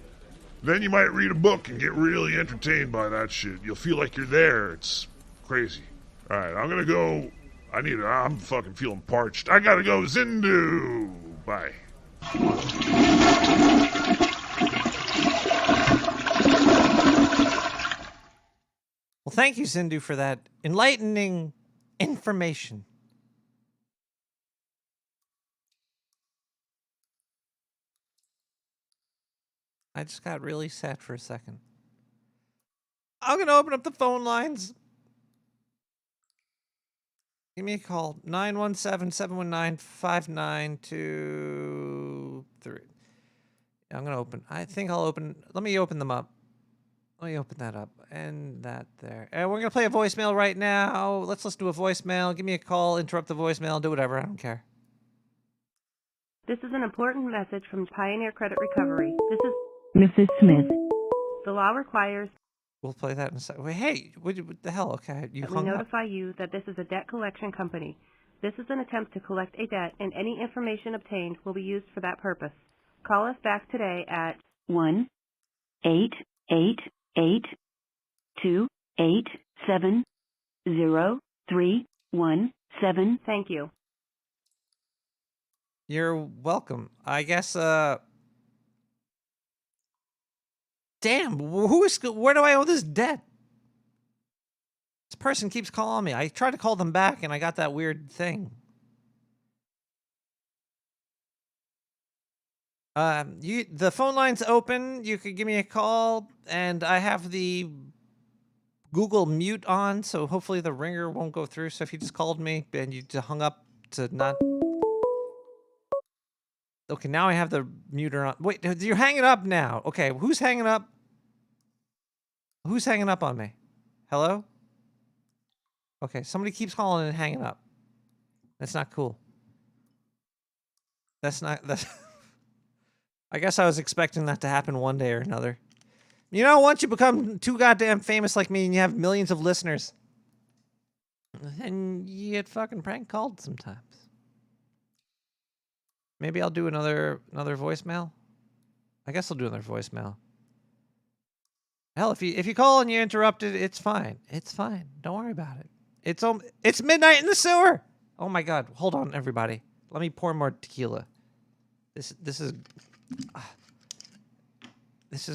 Then you might read a book and get really entertained by that shit. You'll feel like you're there. It's... crazy. All right, I'm gonna go. I'm fucking feeling parched. I gotta go. Zindu. Bye. Well, thank you, Zindu, for that enlightening information. I just got really sad for a second. I'm gonna open up the phone lines. Give me a call, 917-719-5923. I'm going to open. I think I'll open. Let me open them up. Let me open that up. And that there. And we're going to play a voicemail right now. Let's listen to a voicemail. Give me a call, interrupt the voicemail, do whatever. I don't care. This is an important message from Pioneer Credit Recovery. This is Mrs. Smith. the law requires We'll play that in a second. Wait, hey, what the hell? Okay, you that we hung up. notify you that this is a debt collection company. This is an attempt to collect a debt, and any information obtained will be used for that purpose. Call us back today at 1-888-287-0317. Thank you. You're welcome. I guess, damn, where do I owe this debt? This person keeps calling me. I tried to call them back and I got that weird thing. The phone line's open. You could give me a call, and I have the Google mute on, so hopefully the ringer won't go through. So if you just called me and you hung up to not... Okay, now I have the muter on. Wait, you're hanging up now. Okay, who's hanging up? Who's hanging up on me? Hello? Okay, somebody keeps calling and hanging up. That's not cool. That's... I guess I was expecting that to happen one day or another. You know, once you become too goddamn famous like me and you have millions of listeners, then you get fucking prank called sometimes. Maybe I'll do another voicemail. I guess I'll do another voicemail. Hell, if you call and you interrupted, it's fine. It's fine. Don't worry about it. It's midnight in the sewer. Oh my god! Hold on, everybody. Let me pour more tequila. This is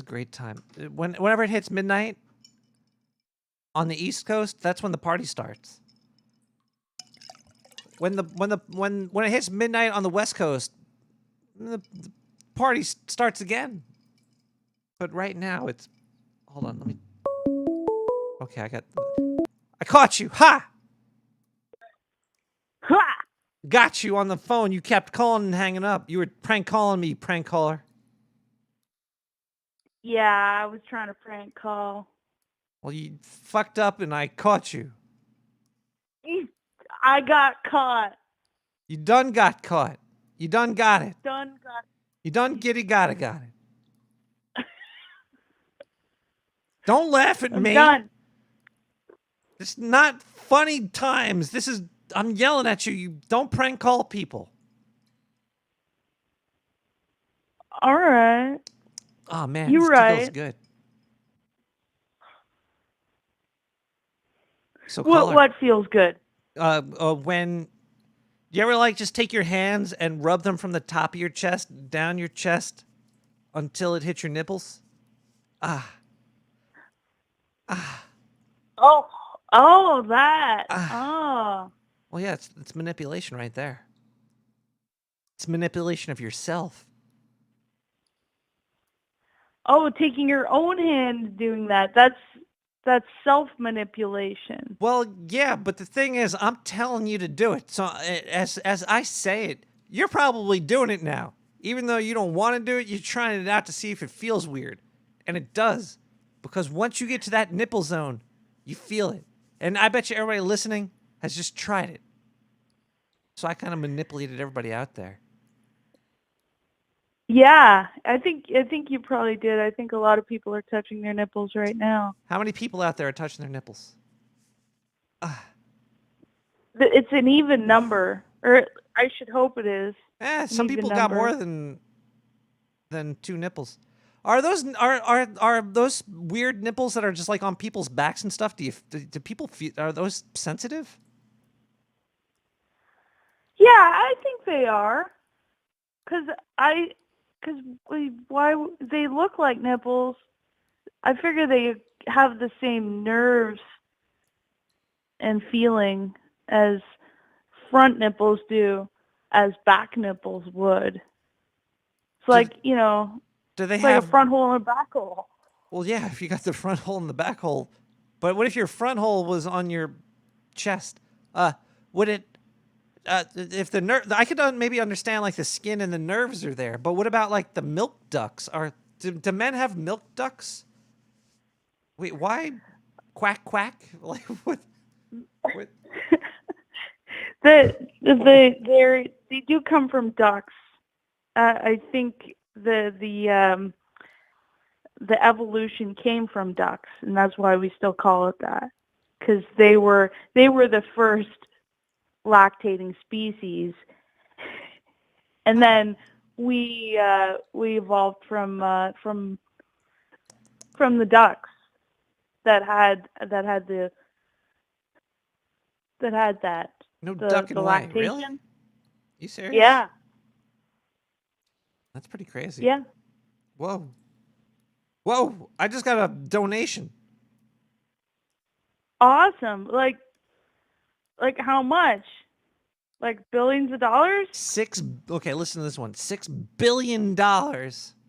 great time. Whenever it hits midnight on the East Coast, that's when the party starts. When it hits midnight on the West Coast, the party starts again. But right now it's... Hold on, let me... Okay, I caught you! Ha! Ha! Got you on the phone. You kept calling and hanging up. You were prank calling me, prank caller. Yeah, I was trying to prank call. Well, you fucked up and I caught you. I got caught. You done got caught. You done got it. Done got. You done got it. Don't laugh at I'm me. done. It's not funny times. I'm yelling at you. You don't prank call people. All right. Oh, man. You're this right. feels good. So What feels good? When you ever like just take your hands and rub them from the top of your chest down your chest until it hits your nipples? Oh, that. Oh. Well, yeah, it's manipulation right there. It's manipulation of yourself. Oh, taking your own hand doing that. That's self-manipulation. Well, yeah, but the thing is, I'm telling you to do it. So as I say it, you're probably doing it now. Even though you don't want to do it, you're trying it out to see if it feels weird. And it does. Because once you get to that nipple zone, you feel it. And I bet you everybody listening has just tried it. So I kind of manipulated everybody out there. Yeah, I think you probably did. I think a lot of people are touching their nipples right now. How many people out there are touching their nipples? It's an even number, or I should hope it is. Some people got more than 2 nipples. Are those weird nipples that are just like on people's backs and stuff? Do people feel, are those sensitive? Yeah, I think they are. Why they look like nipples? I figure they have the same nerves and feeling as front nipples do, as back nipples would. It's like, do they it's have like a front hole and a back hole. Well, yeah, if you got the front hole and the back hole, but what if your front hole was on your chest? Would it? If the nerve, I could maybe understand like the skin and the nerves are there, but what about like the milk ducts? Do men have milk ducts? Wait, why? Quack quack? Like what? They do come from ducks. I think the evolution came from ducks, and that's why we still call it that, because they were the first lactating species, and then we evolved from the ducks that had that. No the, duck and the white, lactation. really? You serious? Yeah. That's pretty crazy. Yeah. Whoa. I just got a donation. Awesome. Like how much? Like billions of dollars? Okay, listen to this one. $6 billion.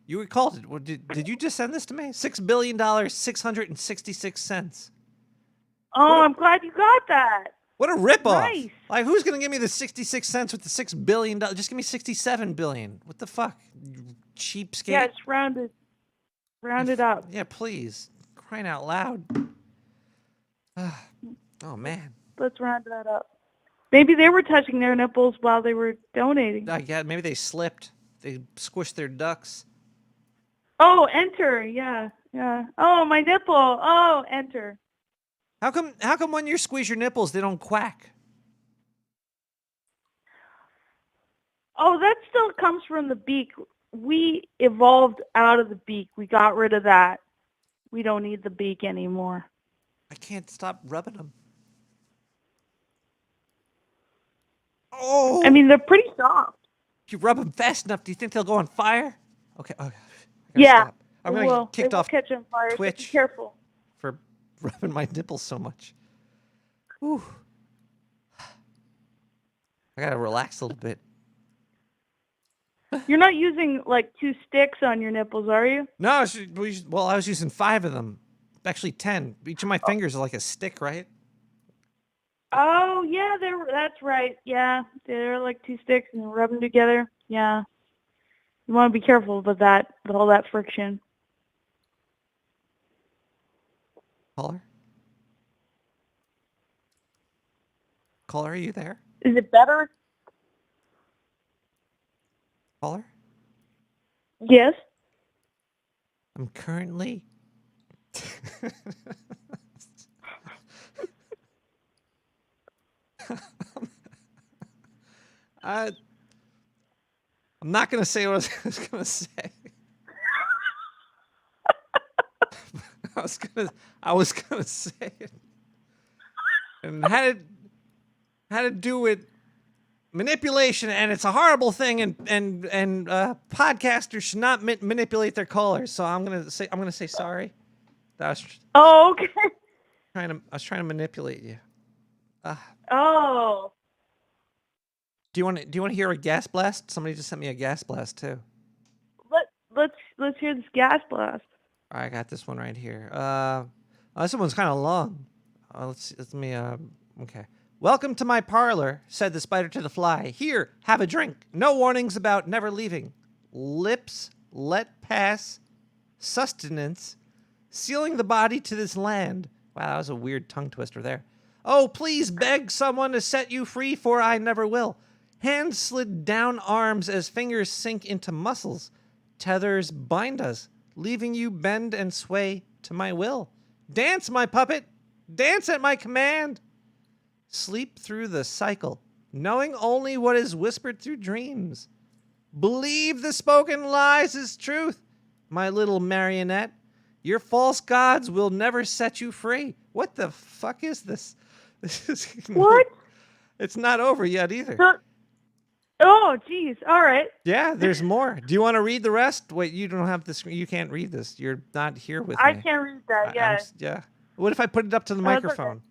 You recalled it. Did you just send this to me? $6 billion, 666 cents. Oh, I'm glad you got that. What a ripoff. Nice. Like, who's going to give me the 66 cents with the $6 billion? Just give me 67 billion. What the fuck? You cheapskate. Yeah, it's rounded up. Yeah, please. Crying out loud. Oh, man. Let's round that up. Maybe they were touching their nipples while they were donating. Yeah, maybe they slipped. They squished their ducks. Oh, enter. Yeah. Oh, my nipple. Oh, enter. How come when you squeeze your nipples, they don't quack? Oh, that still comes from the beak. We evolved out of the beak. We got rid of that. We don't need the beak anymore. I can't stop rubbing them. Oh! I mean, they're pretty soft. If you rub them fast enough, do you think they'll go on fire? Okay. Yeah. Stop. I'm going to get kicked off catch on fire, Twitch. So be careful. For rubbing my nipples so much. Ooh. I gotta relax a little bit. You're not using like 2 sticks on your nipples, are you? No, I was using 5 of them. Actually 10. Each of my fingers is like a stick, right? Oh, yeah, that's right. Yeah, they're like 2 sticks and rub them together. Yeah. You want to be careful with that, with all that friction. Caller? Caller, are you there? Is it better? Caller? Yes. I'm currently... I'm not going to say what I was going to say. I was gonna say it, and had to do with manipulation, and it's a horrible thing, and podcasters should not manipulate their callers. So I'm gonna say sorry. Oh, okay. I was trying to manipulate you. Oh. Do you want to hear a gas blast? Somebody just sent me a gas blast too. Let's hear this gas blast. All right, I got this one right here. This one's kind of long. Okay. Welcome to my parlor, said the spider to the fly. Here, have a drink. No warnings about never leaving. Lips let pass. Sustenance. Sealing the body to this land. Wow, that was a weird tongue twister there. Oh, please beg someone to set you free, for I never will. Hands slid down arms as fingers sink into muscles. Tethers bind us, leaving you bend and sway to my will. Dance, my puppet. Dance at my command. Sleep through the cycle, knowing only what is whispered through dreams. Believe the spoken lies is truth, my little marionette. Your false gods will never set you free. What the fuck is this? This is what? It's not over yet either. Oh, geez. All right. Yeah, there's more. Do you want to read the rest? Wait, you don't have this. You can't read this. You're not here with me. I can't read that. Yeah. Yeah. What if I put it up to the microphone? Okay.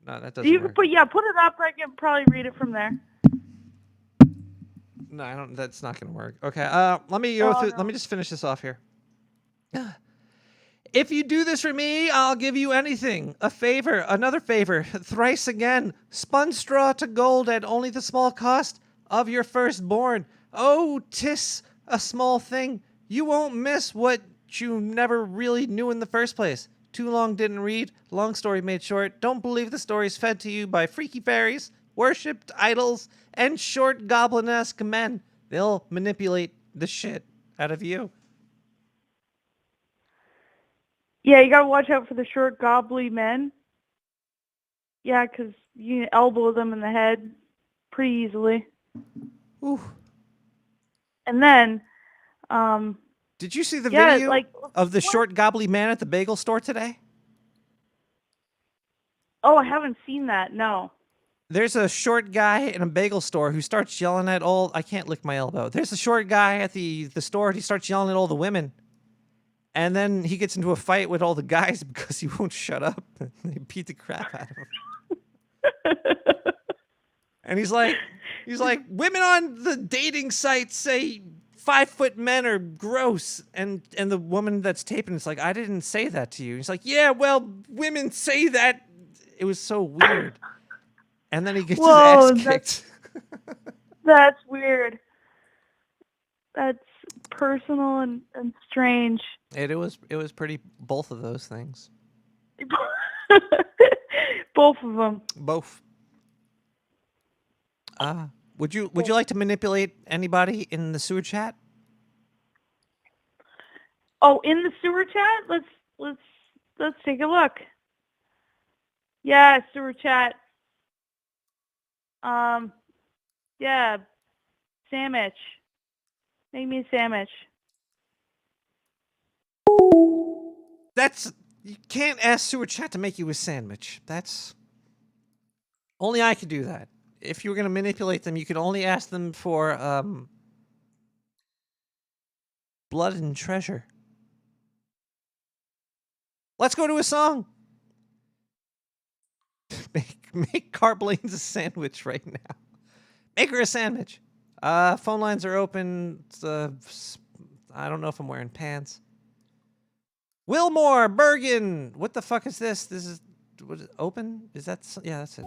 No, that doesn't You work. can put it up. I can probably read it from there. No, I don't. That's not going to work. Okay. Let me go through. No. Let me just finish this off here. If you do this for me, I'll give you anything. A favor, another favor, thrice again. Spun straw to gold at only the small cost of your firstborn. Oh, 'tis a small thing. You won't miss what you never really knew in the first place. Too long didn't read. Long story made short. Don't believe the stories fed to you by freaky fairies, worshipped idols, and short goblin-esque men. They'll manipulate the shit out of you. Yeah, you gotta watch out for the short, gobbly men. Yeah, 'cause you can elbow them in the head pretty easily. Ooh. And then, did you see the video like, of the short, gobbly man at the bagel store today? Oh, I haven't seen that. No. There's a short guy in a bagel store who starts yelling at all... I can't lick my elbow. There's a short guy at the store, and he starts yelling at all the women. And then he gets into a fight with all the guys because he won't shut up. They beat the crap out of him. And he's like, women on the dating sites say 5-foot men are gross. And the woman that's taping is like, I didn't say that to you. He's like, yeah, well, women say that. It was so weird. And then he gets his ass kicked. That's weird. That's personal and strange. It was pretty, both of those things. Both of them. Both. Would you like to manipulate anybody in the sewer chat? Oh, in the sewer chat? Let's take a look. Yeah, sewer chat. Yeah, sandwich. Make me a sandwich. You can't ask sewer chat to make you a sandwich. That's only I could do that. If you were going to manipulate them, you could only ask them for blood and treasure. Let's go to a song. Make Carblaine's a sandwich right now. Make her a sandwich. Phone lines are open. I don't know if I'm wearing pants. Wilmore, Bergen. What the fuck is this? This is open? Is that? Yeah, that's it.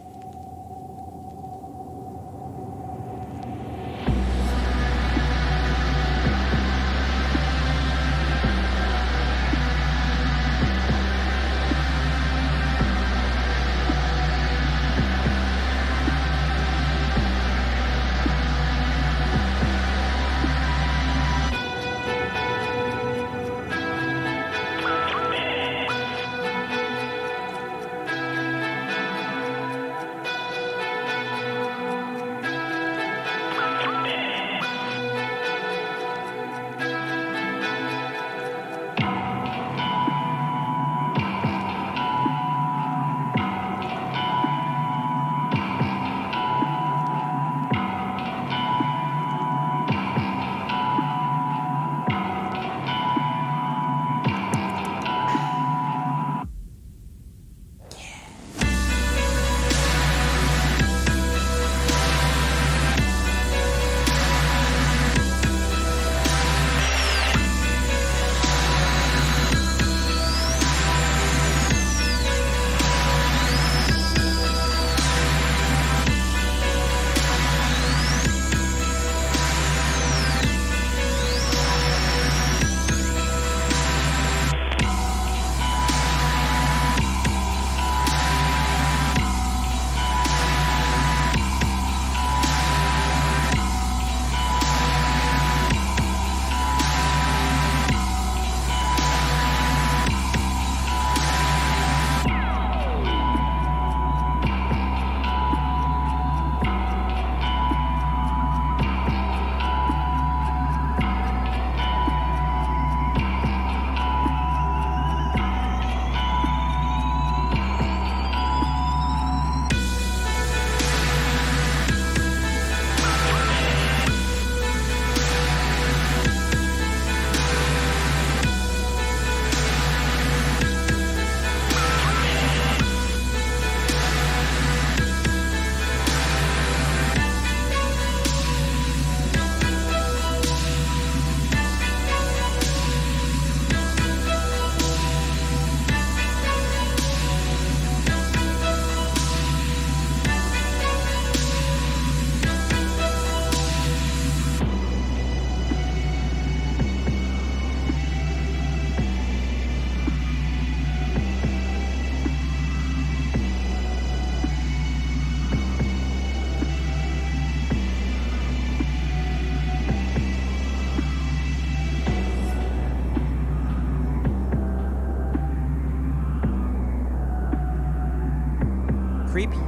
Creepy.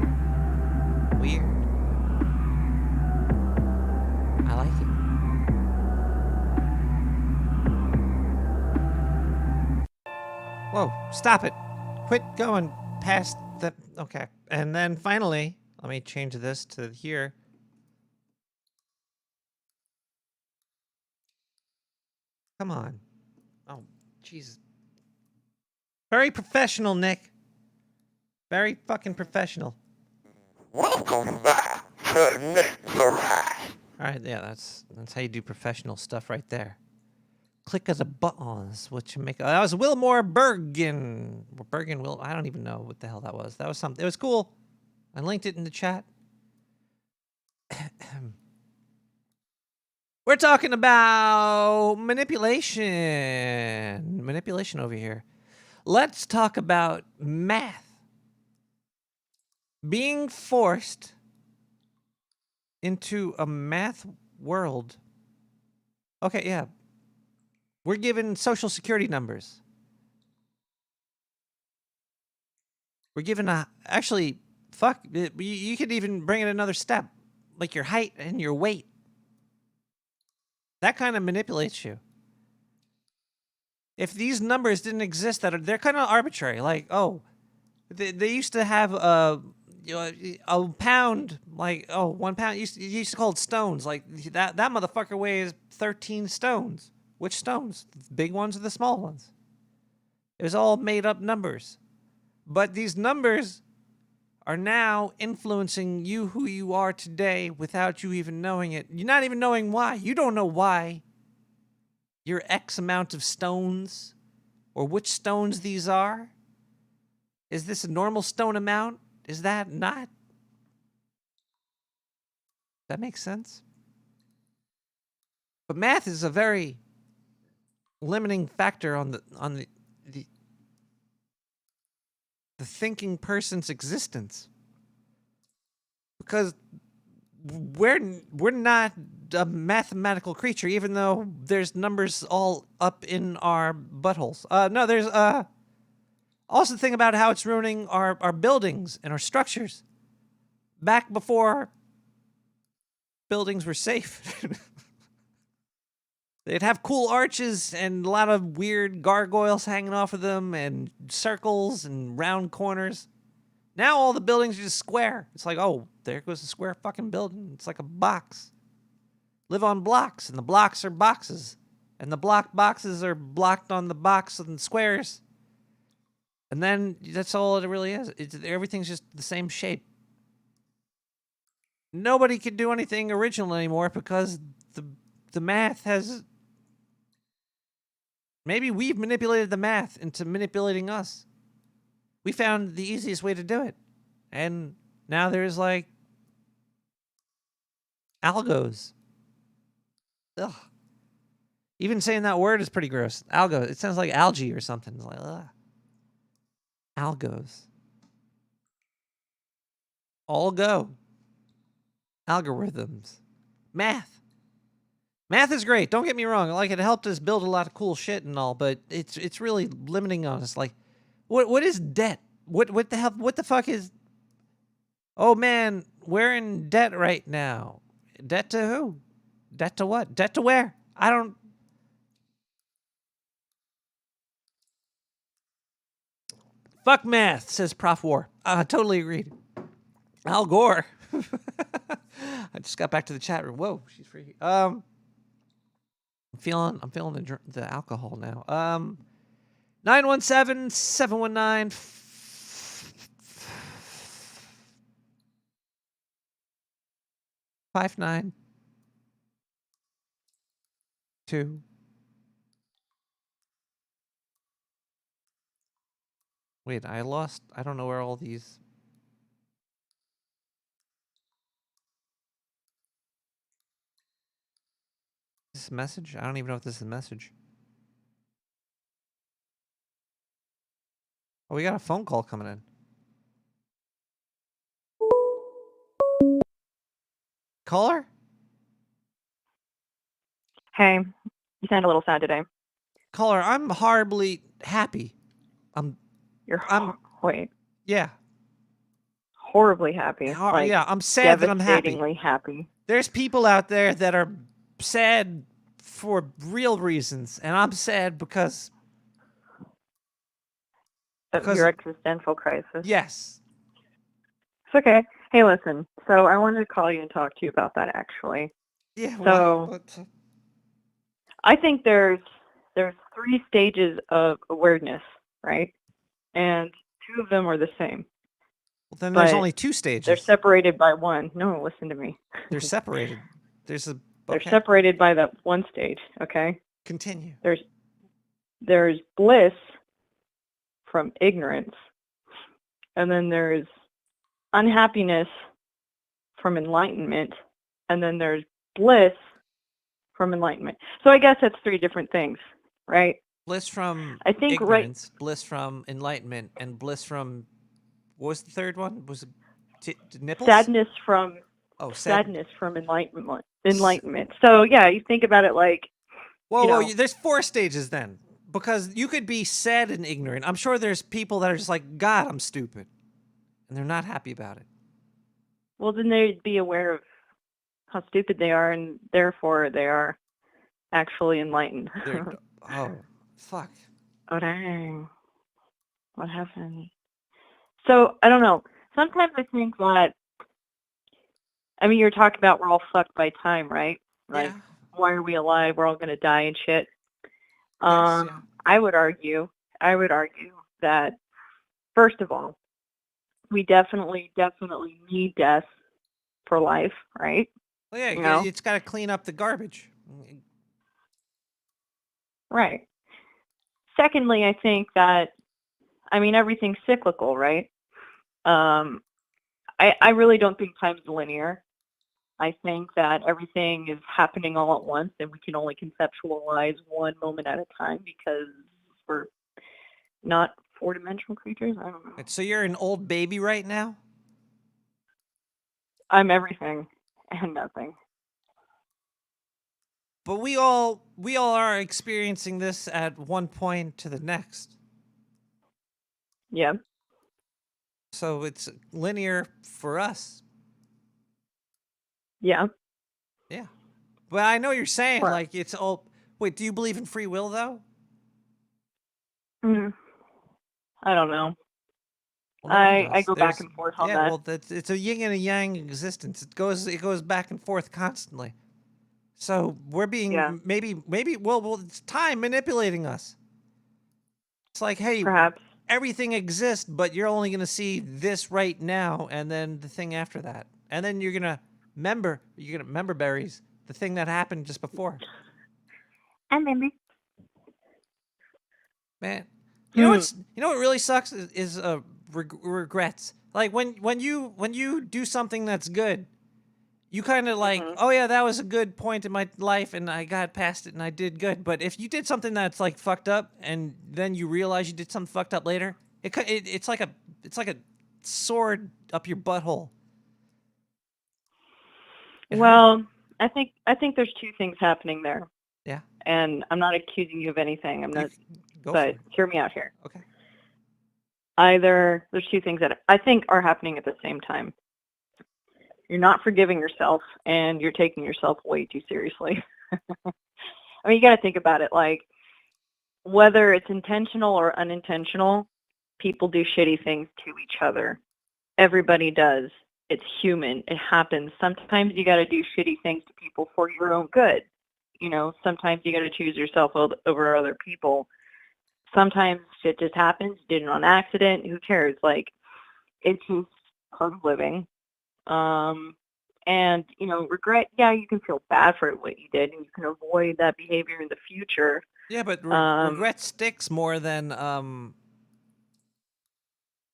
Weird. I like it. Whoa, stop it. Quit going past the... Okay. And then finally, let me change this to here. Come on. Oh, Jesus. Very professional, Nick. Very fucking professional. Welcome back to Nick the Rat. All right, yeah, that's how you do professional stuff right there. Click of the buttons, which make... that was Wilmore Bergen. I don't even know what the hell that was. That was something. It was cool. I linked it in the chat. We're talking about manipulation. Manipulation over here. Let's talk about math. Being forced into a math world. Okay, yeah. We're given social security numbers. We're given actually, fuck, you could even bring it another step. Like your height and your weight. That kind of manipulates you. If these numbers didn't exist, they're kind of arbitrary. Like, oh, they used to have a pound, like, oh, 1 pound. You used to call it stones. Like that motherfucker weighs 13 stones. Which stones? The big ones or the small ones? It was all made up numbers. But these numbers are now influencing you who you are today without you even knowing it. You're not even knowing why. You don't know why you're X amount of stones or which stones these are. Is this a normal stone amount? Is that not? That makes sense. But math is a very limiting factor on the thinking person's existence, because we're not a mathematical creature, even though there's numbers all up in our buttholes. No, there's also the thing about how it's ruining our buildings and our structures. Back before buildings were safe. They'd have cool arches and a lot of weird gargoyles hanging off of them and circles and round corners. Now all the buildings are just square. It's like, oh, there goes a square fucking building. It's like a box. Live on blocks, and the blocks are boxes. And the boxes are blocked on the box and squares. And then that's all it really is. Everything's just the same shape. Nobody can do anything original anymore because the math has... Maybe we've manipulated the math into manipulating us. We found the easiest way to do it. And now there's like algos. Ugh. Even saying that word is pretty gross. Algo. It sounds like algae or something. It's like, ugh. Algos. All go. Algorithms. Math. Math is great. Don't get me wrong. Like, it helped us build a lot of cool shit and all, but it's really limiting on us. Like, what is debt? What the hell? What the fuck is? Oh man, we're in debt right now. Debt to who? Debt to what? Debt to where? I don't. Fuck math, says Prof War. Totally agreed. Al Gore. I just got back to the chat room. Whoa, she's free. I'm feeling the alcohol now. 917-719 592. Wait, I don't know where all these... Is this a message? I don't even know if this is a message. Oh, we got a phone call coming in. Caller? Hey, you sound a little sad today. Caller, I'm horribly happy. Wait. Yeah. horribly happy. Like, yeah, I'm sad that I'm happy. devastatingly happy. There's people out there that are sad for real reasons, and I'm sad because Of your existential crisis. Yes. It's okay. Hey, listen. So I wanted to call you and talk to you about that, actually. Yeah. So I think there's 3 stages of awareness, right? And 2 of them are the same. Well, then there's But only 2 stages. They're separated by one. No, listen to me. They're separated. There's a. They're Okay. separated by that one stage. Okay. Continue. There's bliss from ignorance, and then there's unhappiness from enlightenment, and then there's bliss from enlightenment. So I guess that's 3 different things, right? Bliss from I think ignorance, bliss from enlightenment, and bliss from what was the third one? Was it nipples? Sadness from sadness from enlightenment. So yeah, you think about it like. Whoa, there's 4 stages then, because you could be sad and ignorant. I'm sure there's people that are just like, God, I'm stupid, and they're not happy about it. Well, then they'd be aware of how stupid they are, and therefore they are actually enlightened. Oh, fuck. Oh, dang. What happened? So, I don't know. Sometimes I think that, I mean, you're talking about we're all fucked by time, right? Like, why are we alive? We're all going to die and shit. I would argue that, first of all, we definitely need death for life, right? Well, yeah, it's got to clean up the garbage. Right. Secondly, I think that, I mean, everything's cyclical, right? I really don't think time's linear. I think that everything is happening all at once, and we can only conceptualize one moment at a time because we're not 4-dimensional creatures. I don't know. So you're an old baby right now? I'm everything and nothing. But we all are experiencing this at one point to the next. Yeah. So it's linear for us. Yeah. Yeah. But I know you're saying, What? like, it's all... Wait, do you believe in free will, though? I don't know. Well, no one I does. go back and forth on that. Yeah, well, it's a yin and a yang existence. It goes back and forth constantly. So we're being maybe well it's time manipulating us. It's like, hey, perhaps everything exists, but you're only gonna see this right now, and then the thing after that, and then you're gonna remember berries, the thing that happened just before. I remember. Man, you know what really sucks is regrets. Like when you do something that's good, you kind of like, oh yeah, that was a good point in my life, and I got past it, and I did good. But if you did something that's like fucked up, and then you realize you did something fucked up later, it's like a sword up your butthole. Well, I think there's 2 things happening there. Yeah. And I'm not accusing you of anything. I'm not. Go but for it. Hear me out here. Okay. Either there's 2 things that I think are happening at the same time. You're not forgiving yourself, and you're taking yourself way too seriously. I mean, you got to think about it. Like, whether it's intentional or unintentional, people do shitty things to each other. Everybody does. It's human. It happens. Sometimes you got to do shitty things to people for your own good. You know, sometimes you got to choose yourself over other people. Sometimes shit just happens. You did it on accident. Who cares? Like, it's just part of living. And, you know, regret, yeah, you can feel bad for what you did, and you can avoid that behavior in the future. Yeah, but regret sticks more than,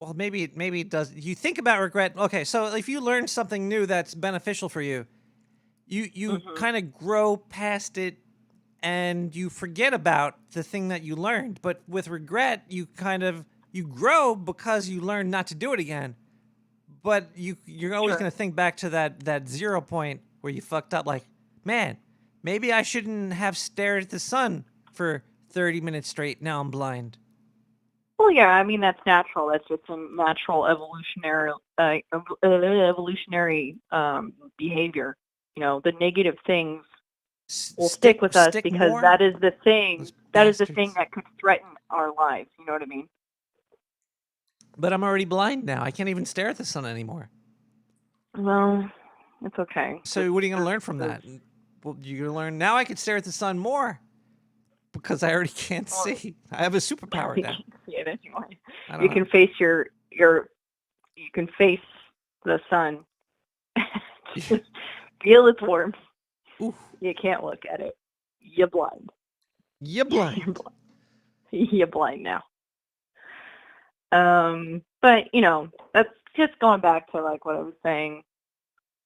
well, maybe it does. You think about regret. Okay, so if you learn something new that's beneficial for you, you kind of grow past it, and you forget about the thing that you learned. But with regret, you grow because you learn not to do it again. But you're always going to think back to that 0 point where you fucked up. Like, man, maybe I shouldn't have stared at the sun for 30 minutes straight. Now I'm blind. Well, yeah, I mean that's natural. That's just a natural evolutionary behavior. The negative things will stick with us because more? that is the thing. Those That is the thing bastards. that could threaten our lives. You know what I mean? But I'm already blind now. I can't even stare at the sun anymore. Well, it's okay. So what are you going to learn from that? Well, you're going to learn now I can stare at the sun more because I already can't see. I have a superpower You now. can't see it anyway. I don't You know. can face you can face the sun. Just feel its warmth. Ooh. You can't look at it. You're blind. You're blind. You're blind now. But that's just going back to like what I was saying.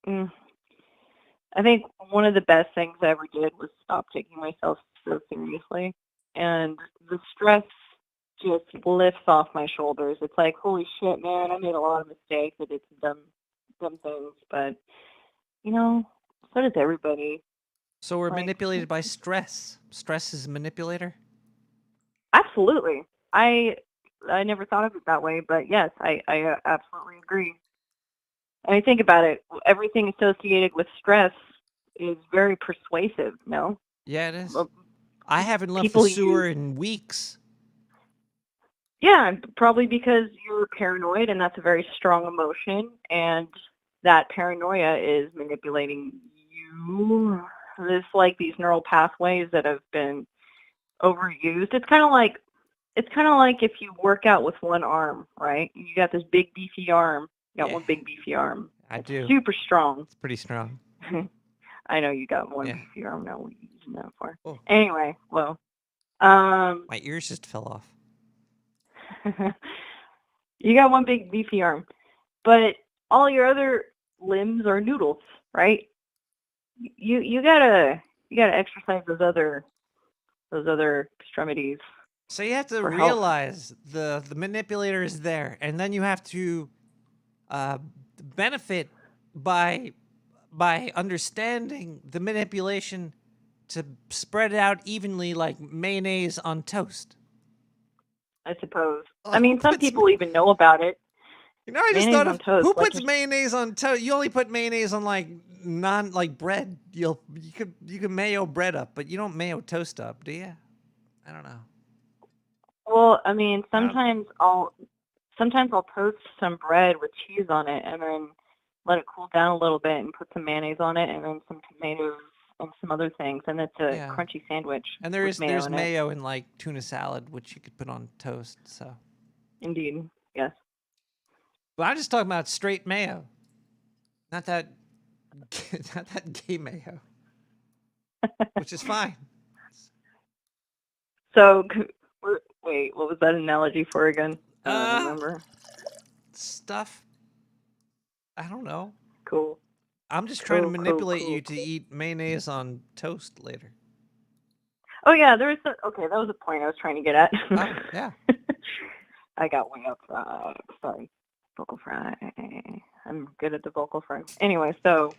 I think one of the best things I ever did was stop taking myself so seriously, and the stress just lifts off my shoulders. It's like, holy shit, man! I made a lot of mistakes. I did some dumb things, but so does everybody. So we're manipulated by stress. Stress is a manipulator? Absolutely. I never thought of it that way, but yes, I absolutely agree. I think about it. Everything associated with stress is very persuasive. No. Yeah, it is. Well, I haven't left the people sewer in weeks. Yeah, probably because you're paranoid, and that's a very strong emotion, and that paranoia is manipulating you. There's like these neural pathways that have been overused. It's kind of like if you work out with one arm, right? You got this big beefy arm. You got one big beefy arm. I do. Super strong. It's pretty strong. I know you got one beefy arm. Now what are you using that for? Oh. Anyway, well, my ears just fell off. you got one big beefy arm, but all your other limbs are noodles, right? You gotta exercise those other extremities. So you have to for health. realize the manipulator is there, and then you have to benefit by understanding the manipulation to spread it out evenly like mayonnaise on toast. I suppose. I mean, some people even know about it. I just Mayonnaise thought on of toast, who like puts mayonnaise on toast. You only put mayonnaise on like bread. You could mayo bread up, but you don't mayo toast up, do you? I don't know. Well, I mean, sometimes I'll toast some bread with cheese on it, and then let it cool down a little bit, and put some mayonnaise on it, and then some tomatoes and some other things, and it's a crunchy sandwich. And with there's in mayo in like tuna salad, which you could put on toast. So. Indeed, yes. But I'm just talking about straight mayo, not that gay mayo, which is fine. So, wait, what was that analogy for again? I don't remember. Stuff. I don't know. Cool. I'm just trying to manipulate you to eat mayonnaise on toast later. Oh yeah, that was a point I was trying to get at. Oh, yeah. I got way up. Sorry, vocal fry. I'm good at the vocal fry. Anyway, so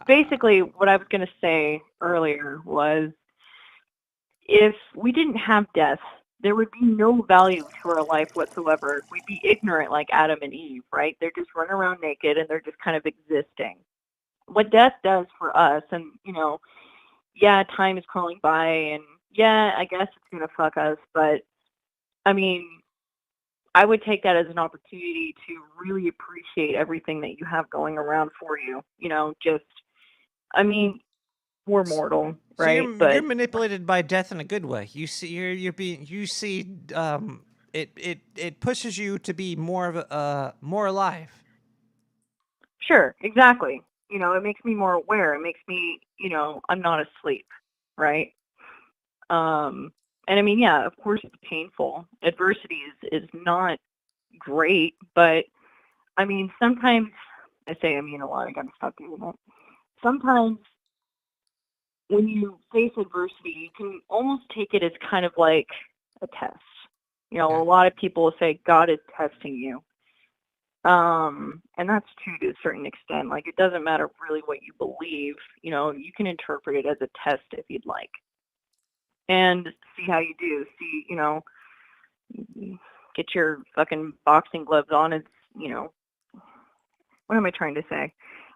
basically, what I was going to say earlier was, if we didn't have death, there would be no value to our life whatsoever. We'd be ignorant like Adam and Eve, right? They're just running around naked, and they're just kind of existing. What death does for us, and time is crawling by, and I guess it's going to fuck us, but I mean, I would take that as an opportunity to really appreciate everything that you have going around for you. We're mortal, right? So you're manipulated by death in a good way. You see, it pushes you to be more alive. Sure, exactly. It makes me more aware. It makes me, I'm not asleep, right? And I mean, yeah, of course it's painful. Adversity is not great, but I mean, sometimes I mean a lot. I gotta stop doing that. Sometimes when you face adversity, you can almost take it as kind of like a test. A lot of people will say God is testing you. And that's true to a certain extent. Like, it doesn't matter really what you believe. You can interpret it as a test if you'd like. And see how you do. See, get your fucking boxing gloves on. It's, you know, what am I trying to say?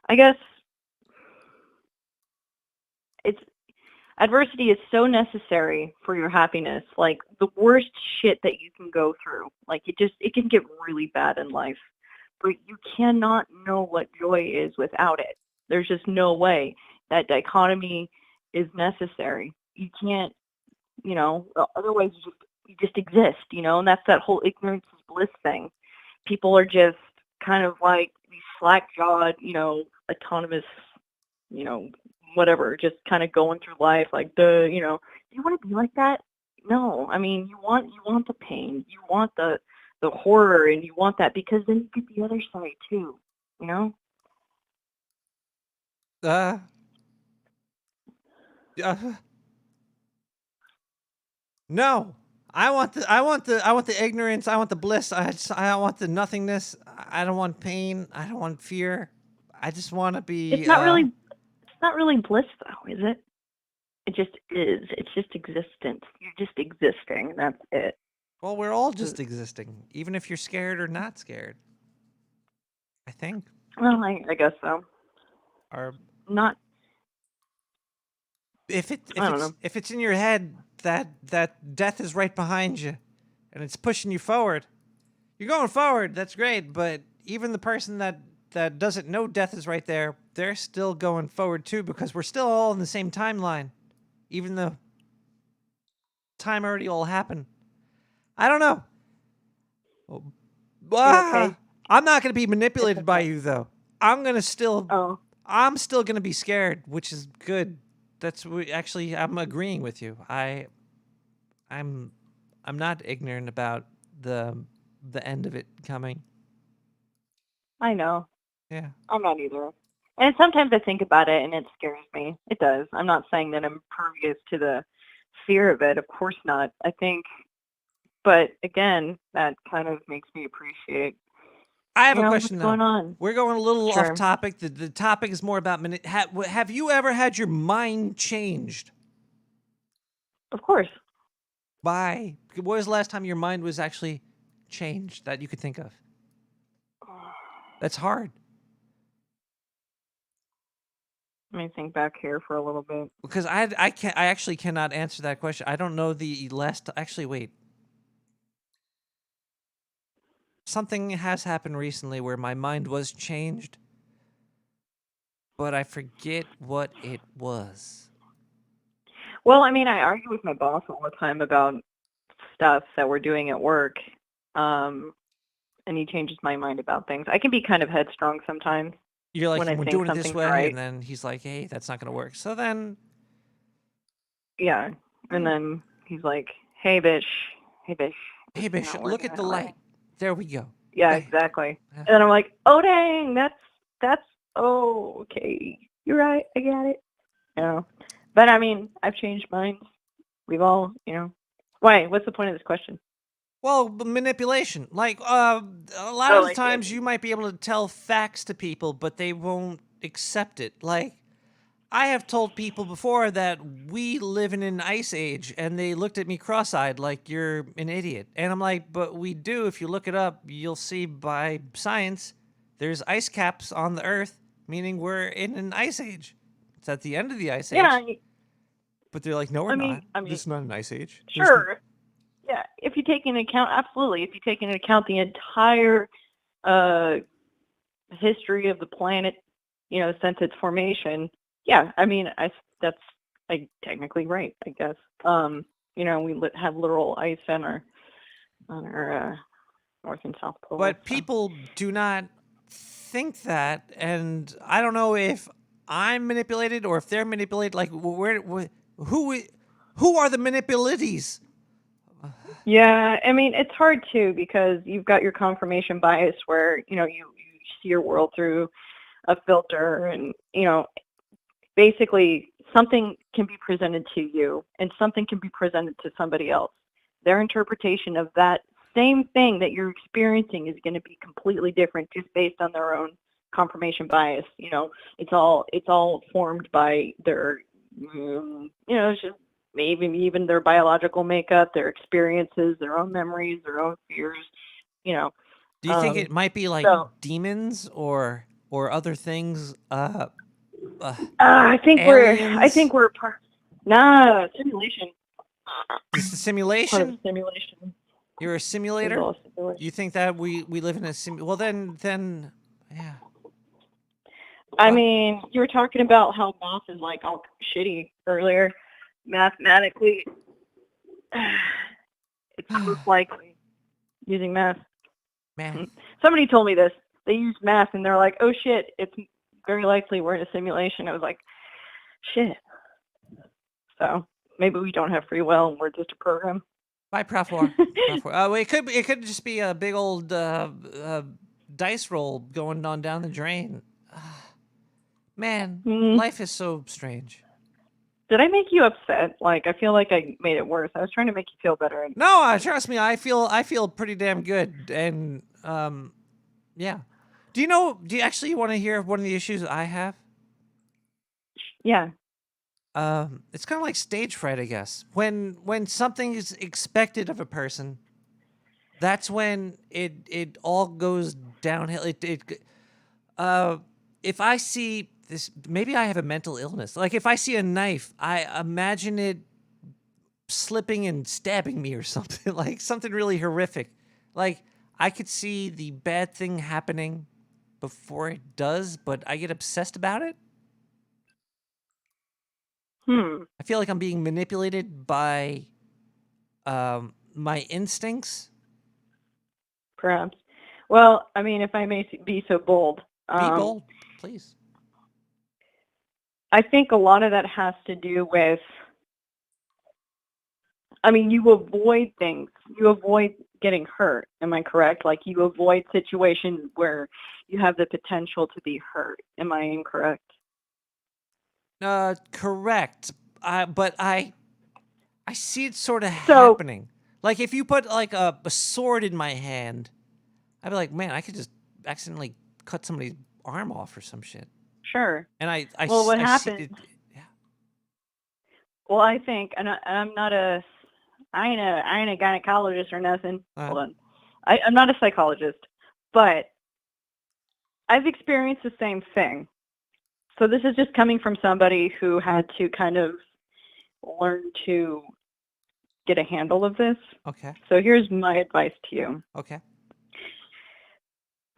I guess it's adversity is so necessary for your happiness. Like the worst shit that you can go through, like it can get really bad in life, but you cannot know what joy is without it. There's just no way. That dichotomy is necessary. You can't, you know, otherwise you just exist, you know, and that's that whole ignorance is bliss thing. People are just kind of like these slack-jawed, you know, autonomous, you know, whatever, just kind of going through life like you know, do you want to be like that? No, I mean, you want the pain, you want the horror, and you want that because then you get the other side too, you know. No. I want the ignorance. I want the bliss. I want the nothingness. I don't want pain. I don't want fear. I just want to be. It's not really bliss though, is it? It just is. It's just existence. You're just existing. That's it. Well, we're all just existing, even if you're scared or not scared. I think. Well, I guess so. Or not. If it's in your head that death is right behind you, and it's pushing you forward, you're going forward. That's great. But even the person that doesn't know death is right there, they're still going forward too, because we're still all in the same timeline, even though time already all happened. I don't know. Okay? I'm not going to be manipulated by you though. I'm still going to be scared, which is good. Actually, I'm agreeing with you. I'm not ignorant about the end of it coming. I know. Yeah. I'm not either. And sometimes I think about it and it scares me. It does. I'm not saying that I'm impervious to the fear of it. Of course not. I think, but again, that kind of makes me appreciate. I have a question what's now. going on? We're going a little Sure. off topic. The topic is more about have you ever had your mind changed? Of course. By what was the last time your mind was actually changed that you could think of? That's hard. Let me think back here for a little bit. Because I actually cannot answer that question. I don't know the last. Actually, wait. Something has happened recently where my mind was changed, but I forget what it was. Well, I mean, I argue with my boss all the time about stuff that we're doing at work, and he changes my mind about things. I can be kind of headstrong sometimes. You're like, when we're I think doing it this way, right. and then he's like, hey, that's not going to work. So then... Yeah, and then he's like, hey, bitch. Hey, bitch, look at the light. There we go. Yeah, exactly. And I'm like, oh, dang, that's, oh, okay. You're right, I got it. You know, but I mean, I've changed minds. We've all, you know. Why? What's the point of this question? Well, manipulation. Like, a lot of the times you might be able to tell facts to people, but they won't accept it. Like, I have told people before that we live in an ice age, and they looked at me cross-eyed like you're an idiot. And I'm like, but we do. If you look it up, you'll see by science, there's ice caps on the Earth, meaning we're in an ice age. It's at the end of the ice age. Yeah. But they're like, no, we're not. This is not an ice age. Sure. Yeah, if you take into account, absolutely. If you take into account the entire history of the planet, you know, since its formation, yeah, I mean, that's technically right, I guess. You know, we have literal ice on our North and South Pole. But people do not think that, and I don't know if I'm manipulated or if they're manipulated. Like, who are the manipulatees? Yeah, I mean, it's hard too because you've got your confirmation bias where, you know, you see your world through a filter, and, you know, basically something can be presented to you and something can be presented to somebody else. Their interpretation of that same thing that you're experiencing is going to be completely different just based on their own confirmation bias. You know, it's all formed by their, you know, it's just maybe even their biological makeup, their experiences, their own memories, their own fears, you know. Do you think it might be like So demons or other things? I think aliens? we're part. Nah, simulation. It's the Part of a simulation. simulation. You're a It's simulator. all a simulation. You think that we live in a sim? Well, then, yeah. I mean, you were talking about how math is like all shitty earlier. Mathematically, it's most likely using math. Man, Somebody told me this. They used math and they're like, oh shit, it's very likely we're in a simulation. I was like, shit. So maybe we don't have free will and we're just a program. Bye, Prof. War. Well, it could just be a big old dice roll going on down the drain. Man, life is so strange. Did I make you upset? Like, I feel like I made it worse. I was trying to make you feel better. No, trust me, I feel pretty damn good, and yeah. Do you actually want to hear one of the issues I have? Yeah. It's kind of like stage fright, I guess. When something is expected of a person, that's when it all goes downhill. If I see this, maybe I have a mental illness. Like if I see a knife, I imagine it slipping and stabbing me or something, like something really horrific. Like I could see the bad thing happening before it does, but I get obsessed about it. I feel like I'm being manipulated by my instincts. Perhaps. Well, I mean, if I may be so bold. Be bold, please. I think a lot of that has to do with, I mean, you avoid things. You avoid getting hurt. Am I correct? Like you avoid situations where you have the potential to be hurt. Am I incorrect? Correct. But I see it sort of happening. Like if you put like a sword in my hand, I'd be like, man, I could just accidentally cut somebody's arm off or some shit. Sure. And well, what I happens? Well, I think, and I'm not I ain't a gynecologist or nothing. Hold on. I'm not a psychologist, but I've experienced the same thing. So this is just coming from somebody who had to kind of learn to get a handle of this. Okay. So here's my advice to you. Okay.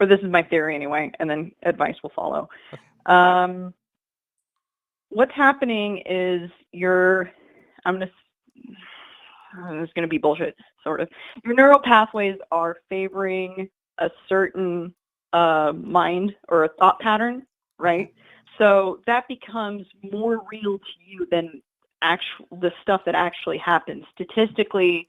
Or this is my theory anyway, and then advice will follow. Okay. What's happening is it's going to be bullshit, sort of. Your neural pathways are favoring a certain mind or a thought pattern, right? So that becomes more real to you than the stuff that actually happens. Statistically,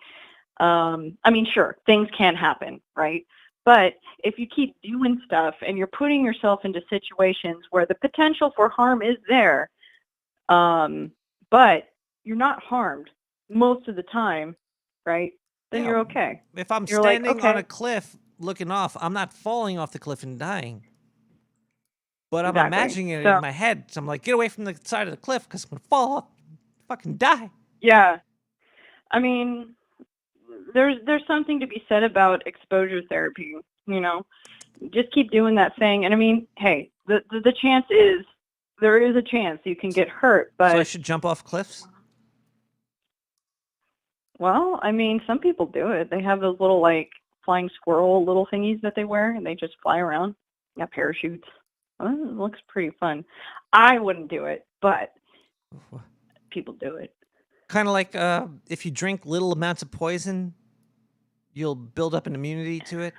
I mean, sure, things can happen, right? But if you keep doing stuff and you're putting yourself into situations where the potential for harm is there, but you're not harmed most of the time, right? Then you're okay. If I'm you're standing like, okay. on a cliff looking off, I'm not falling off the cliff and dying. But I'm imagining it in my head. So I'm like, get away from the side of the cliff because I'm going to fall off, fucking die. Yeah. I mean, there's something to be said about exposure therapy, you know? Just keep doing that thing. And I mean, hey, the chance is, there is a chance you can get hurt, but... So I should jump off cliffs? Well, I mean, some people do it. They have those little, like, flying squirrel little thingies that they wear, and they just fly around. Yeah, parachutes. Well, it looks pretty fun. I wouldn't do it, but people do it. Kind of like if you drink little amounts of poison, you'll build up an immunity to it?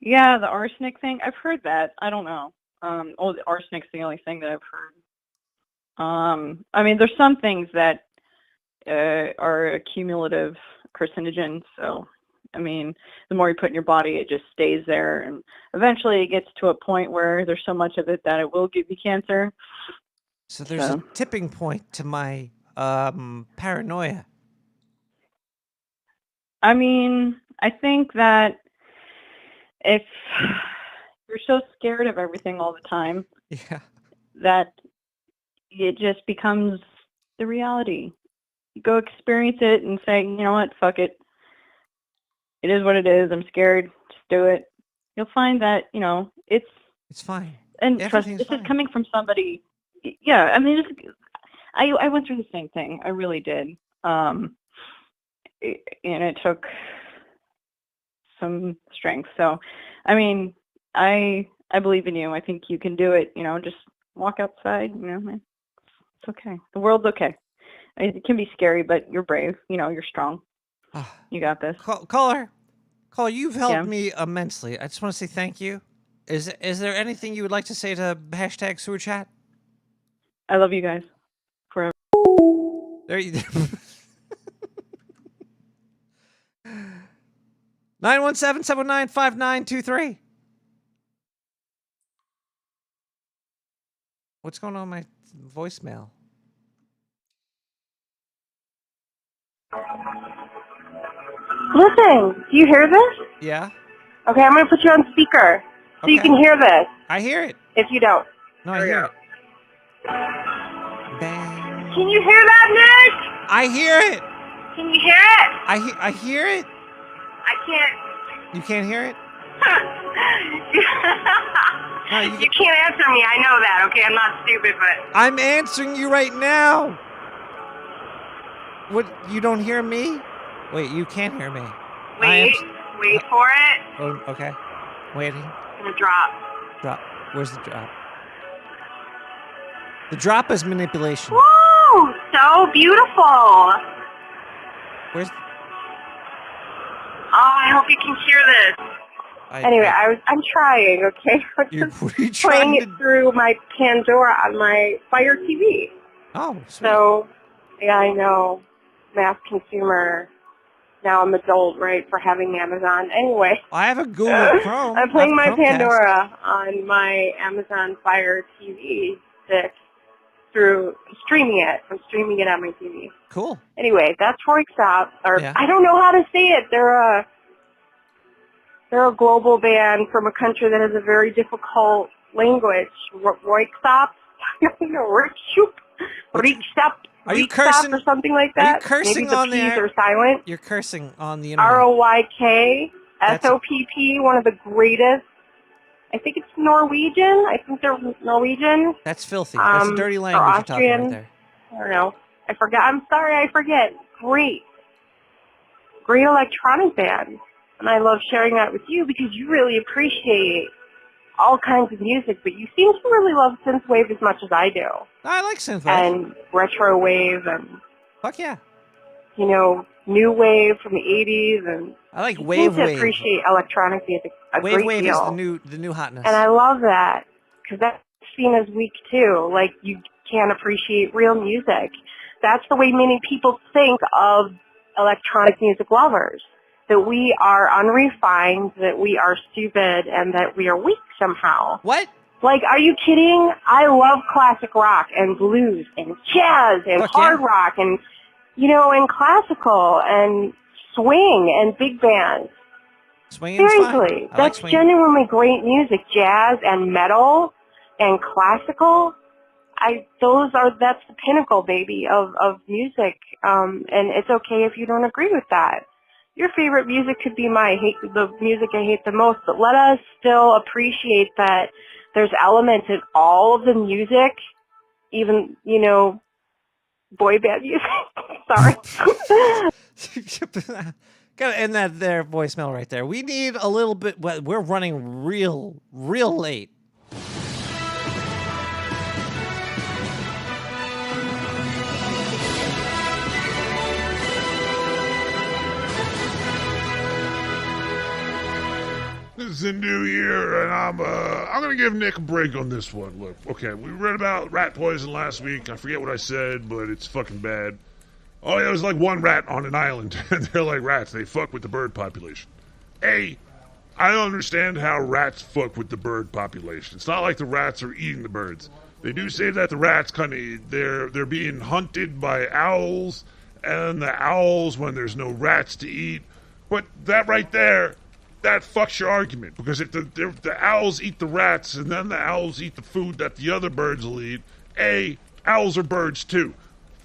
Yeah, the arsenic thing. I've heard that. I don't know. The arsenic's the only thing that I've heard. I mean, there's some things that are a cumulative carcinogen. So, I mean, the more you put in your body, it just stays there. And eventually it gets to a point where there's so much of it that it will give you cancer. So there's a tipping point to my paranoia. I mean, I think that if you're so scared of everything all the time, yeah, that it just becomes the reality. go experience it and say, you know what, fuck it. It is what it is. I'm scared. Just do it. You'll find that, it's fine. And trust, Everything's this fine. is coming from somebody. Yeah, I mean, I went through the same thing. I really did. And it took some strength. So, I mean, I believe in you. I think you can do it. Just walk outside. It's okay. The world's okay. It can be scary, but you're brave. You're strong. You got this. Caller, you've helped me immensely. I just want to say thank you. Is there anything you would like to say to hashtag sewer chat? I love you guys. Forever. There you 917-719-5923. What's going on with my voicemail? Listen, do you hear this? Yeah. Okay, I'm going to put you on speaker so you can hear this. I hear it. If you don't. No, I hear it. Can you hear that, Nick? I hear it. Can you hear it? I hear it. I can't. You can't hear it? No, you can't answer me. I know that, okay? I'm not stupid, but... I'm answering you right now. What? You don't hear me? Wait, you can't hear me. Wait for it. Oh, okay. Waiting. It's going to drop. Drop. Where's the drop? The drop is manipulation. Woo! So beautiful. Where's... Oh, I hope you can hear this. Anyway, I'm trying, okay? I'm just playing it through my Pandora on my Fire TV. Oh, sweet. So, yeah, I know. Mass consumer. Now I'm adult, right, for having Amazon. Anyway. I have a Google Chrome. I'm playing my Pandora on my Amazon Fire TV stick through streaming it. I'm streaming it on my TV. Cool. Anyway, that's Roy Stop. Or Yeah. I don't know how to say it. They're a global band from a country that has a very difficult language. Roy Stop. I don't know. Rikstop. Are you cursing or something like that? Are you cursing Maybe the on P's there? are silent. You're cursing on the internet. ROYKSOPP, one of the greatest. I think it's Norwegian. I think they're Norwegian. That's filthy. That's a dirty language you're talking Austrian. right there. I don't know. I forgot. I'm sorry. I forget. Great electronic band. And I love sharing that with you because you really appreciate all kinds of music, but you seem to really love synthwave as much as I do. I like synthwave. And retro wave and... Fuck yeah. New wave from the 80s. And I like you wave seem to wave. appreciate electronic music a Wave great wave deal. is the new hotness. And I love that because that's seen as weak too. Like, you can't appreciate real music. That's the way many people think of electronic music lovers. That we are unrefined, that we are stupid, and that we are weak somehow. What? Like, are you kidding? I love classic rock and blues and jazz and hard rock and, and classical and swing and big bands. Swinging's fine. Seriously, I like that's swinging. genuinely great music. Jazz and metal and classical. That's the pinnacle, baby, of music. And it's okay if you don't agree with that. Your favorite music could be the music I hate the most, but let us still appreciate that there's elements in all of the music, even, boy band music. Sorry. Gotta end that there voicemail right there. We need a little bit. We're running real late. It's a new year, and I'm gonna give Nick a break on this one. Look, okay, we read about rat poison last week. I forget what I said, but it's fucking bad. Oh yeah, it was like one rat on an island, and they're like rats. They fuck with the bird population. I don't understand how rats fuck with the bird population. It's not like the rats are eating the birds. They do say that the rats they're being hunted by owls, and the owls when there's no rats to eat. But that right there, that fucks your argument, because if the owls eat the rats and then the owls eat the food that the other birds will eat, owls are birds too.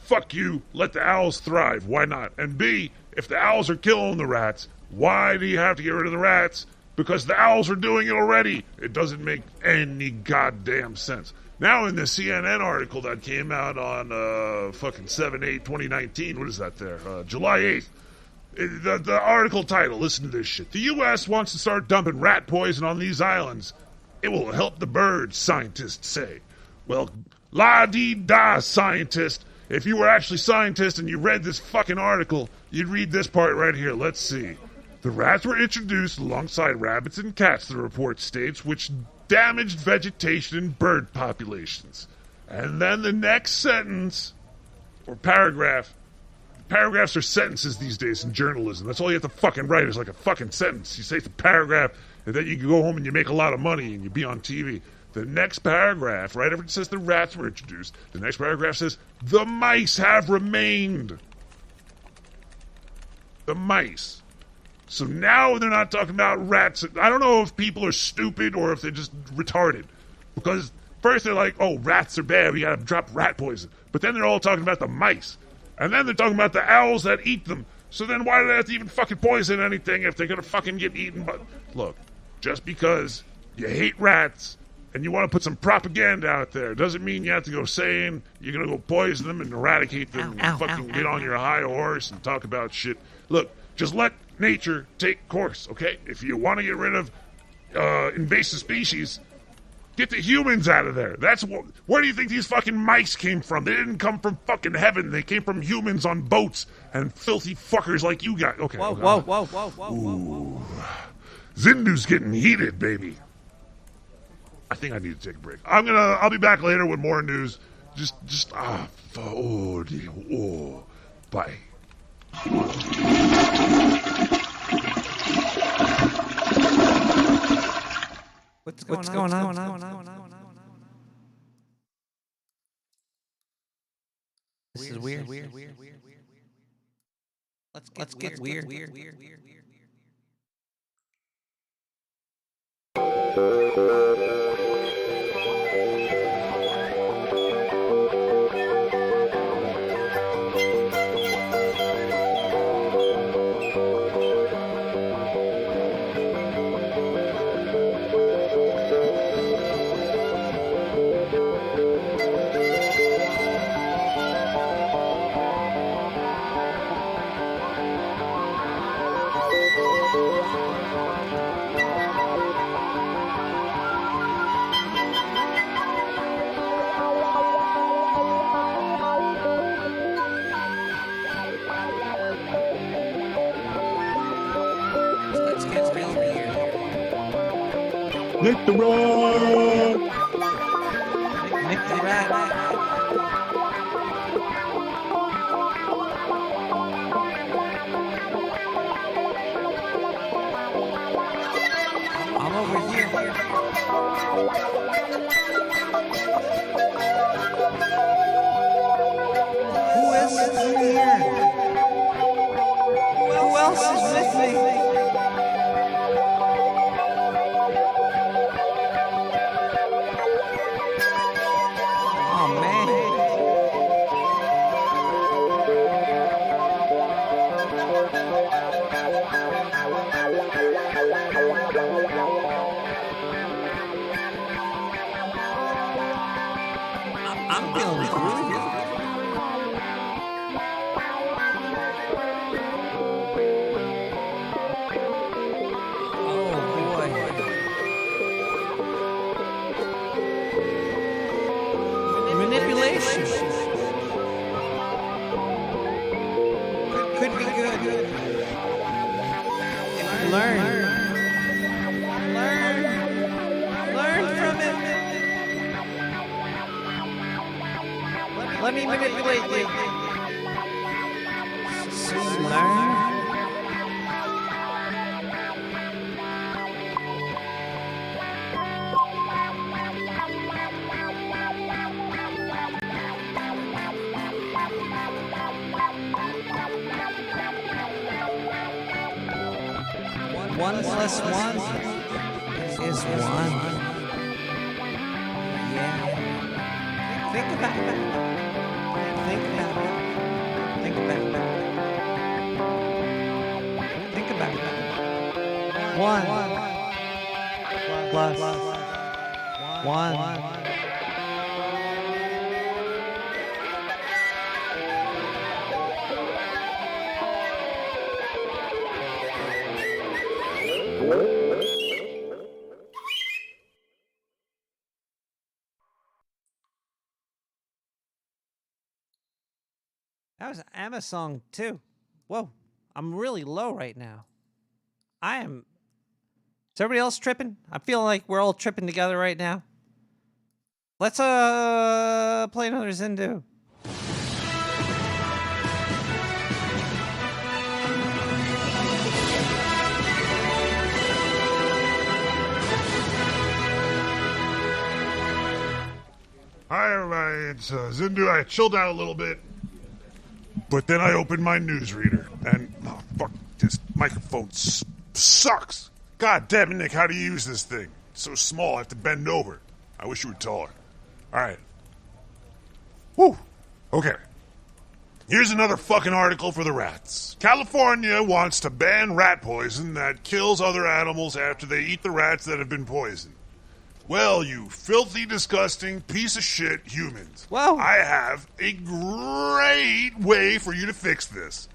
fuck you, let the owls thrive. Why not? And B, if the owls are killing the rats, why do you have to get rid of the rats? Because the owls are doing it already. It doesn't make any goddamn sense. Now in the CNN article that came out on fucking 7/8/2019, what is that there? July 8th. The article title, listen to this shit. The U.S. wants to start dumping rat poison on these islands. It will help the birds, scientists say. Well, la-dee-da, scientist. If you were actually scientist and you read this fucking article, you'd read this part right here. Let's see. The rats were introduced alongside rabbits and cats, the report states, which damaged vegetation and bird populations. And then the next sentence, or paragraph. Paragraphs are sentences these days in journalism. That's all you have to fucking write is like a fucking sentence. You say it's a paragraph, and then you can go home and you make a lot of money and you be on TV. The next paragraph, right after it says the rats were introduced, the next paragraph says, the mice have remained. The mice. So now they're not talking about rats. I don't know if people are stupid or if they're just retarded. Because first they're like, oh, rats are bad, we gotta drop rat poison. But then they're all talking about the mice. And then they're talking about the owls that eat them. So then why do they have to even fucking poison anything if they're gonna fucking get eaten? But look, just because you hate rats and you want to put some propaganda out there doesn't mean you have to go saying you're gonna go poison them and eradicate them and fucking get on your high horse and talk about shit. Look, just let nature take course, okay? If you want to get rid of invasive species, get the humans out of there. That's where do you think these fucking mice came from? They didn't come from fucking heaven. They came from humans on boats and filthy fuckers like you guys. Okay. Whoa. Zindu's getting heated, baby. I think I need to take a break. I'll be back later with more news. Bye. What's going on? This is weird. Let's get weird. Nick the Rat! Nick the Rat. I'm over here. Who else is here? Who else is with me? I'm feeling groovy. Oh boy. Manipulation. Could be good. Learn from it. Let me manipulate you. Learn. One plus one is one. Yeah. Think about it. Think about it. plus 1. That was an Anima song too. Whoa, I'm really low right now. I am. Is everybody else tripping? I feel like we're all tripping together right now. Let's play another Zindu. Hi everybody, it's Zindu. I chilled out a little bit, but then I opened my newsreader, and oh fuck, this microphone sucks. God damn it, Nick, how do you use this thing? It's so small, I have to bend over. I wish you were taller. Alright. Whew. Okay. Here's another fucking article for the rats. California wants to ban rat poison that kills other animals after they eat the rats that have been poisoned. Well, you filthy, disgusting piece of shit humans. Whoa. I have a great way for you to fix this.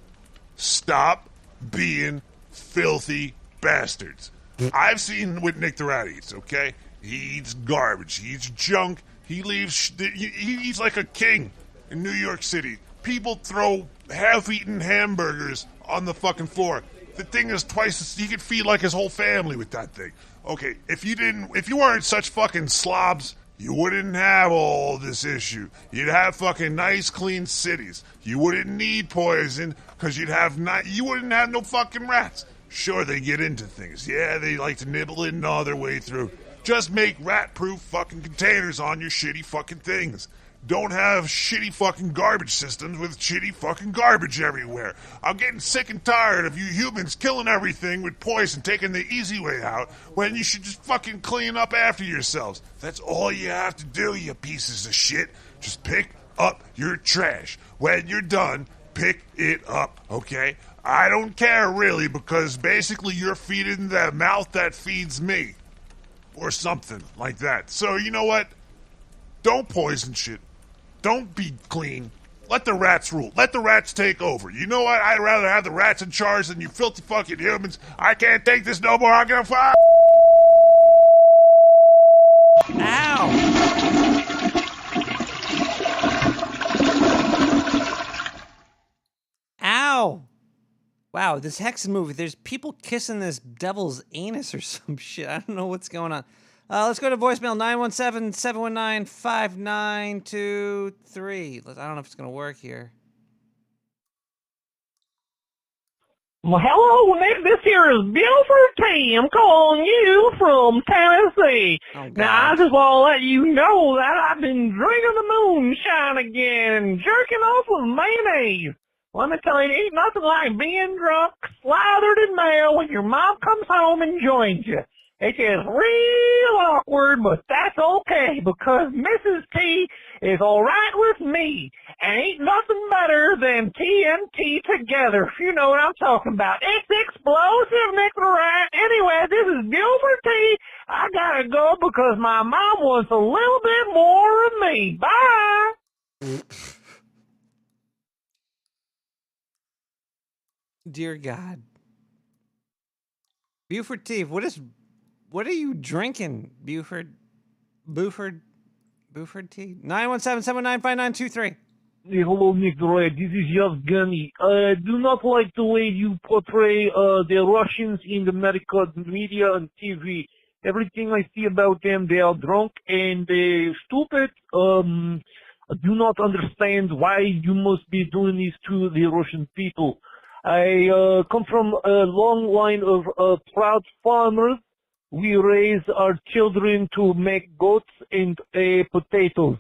Stop being filthy bastards. I've seen what Nick the Rat eats, okay? He eats garbage. He eats junk. He eats like a king in New York City. People throw half-eaten hamburgers on the fucking floor. The thing is he could feed like his whole family with that thing. Okay, if you weren't such fucking slobs, you wouldn't have all this issue. You'd have fucking nice, clean cities. You wouldn't need poison, because you wouldn't have no fucking rats. Sure, they get into things. Yeah, they like to nibble and gnaw their way through. Just make rat-proof fucking containers on your shitty fucking things. Don't have shitty fucking garbage systems with shitty fucking garbage everywhere. I'm getting sick and tired of you humans killing everything with poison, taking the easy way out, when you should just fucking clean up after yourselves. That's all you have to do, you pieces of shit. Just pick up your trash. When you're done, pick it up, okay? I don't care really, because basically you're feeding the mouth that feeds me. Or something like that. So, you know what? Don't poison shit. Don't be clean. Let the rats rule. Let the rats take over. You know what? I'd rather have the rats in charge than you filthy fucking humans. I can't take this no more. I'm gonna fire. Ow! Wow, this Hexen movie, there's people kissing this devil's anus or some shit. I don't know what's going on. Let's go to voicemail 917-719-5923. I don't know if it's going to work here. Well, hello, Nick. This here is Buford T. I'm calling you from Tennessee. Now, I just want to let you know that I've been drinking the moonshine again and jerking off with mayonnaise. Let me tell you, it ain't nothing like being drunk, slathered in mayo when your mom comes home and joins you. It's just real awkward, but that's okay because Mrs. T is alright with me. And ain't nothing better than TNT together, if you know what I'm talking about. It's explosive, Nick the Rat. Anyway, this is Gilbert T. I gotta go because my mom wants a little bit more of me. Bye! Dear God. Buford T, what are you drinking, Buford? Buford T? 917-719-5923. Hey, hello, Nick the Rat. This is Yevgeny. I do not like the way you portray the Russians in the medical media and TV. Everything I see about them, they are drunk and they stupid. I do not understand why you must be doing this to the Russian people. I come from a long line of proud farmers. We raise our children to make goats and potatoes.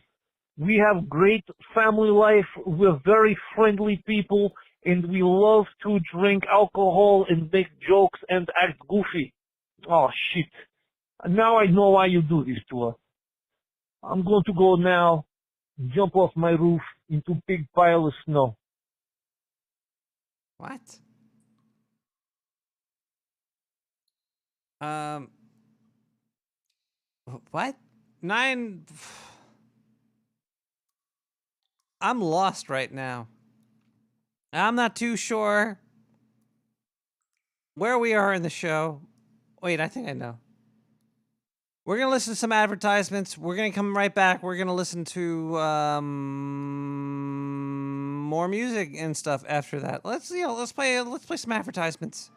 We have great family life. We're very friendly people, and we love to drink alcohol and make jokes and act goofy. Oh, shit. Now I know why you do this to us. I'm going to go now, jump off my roof into a big pile of snow. What? What? 9. I'm lost right now. I'm not too sure where we are in the show. Wait, I think I know. We're going to listen to some advertisements. We're going to come right back. We're going to listen to more music and stuff after that. Let's play some advertisements.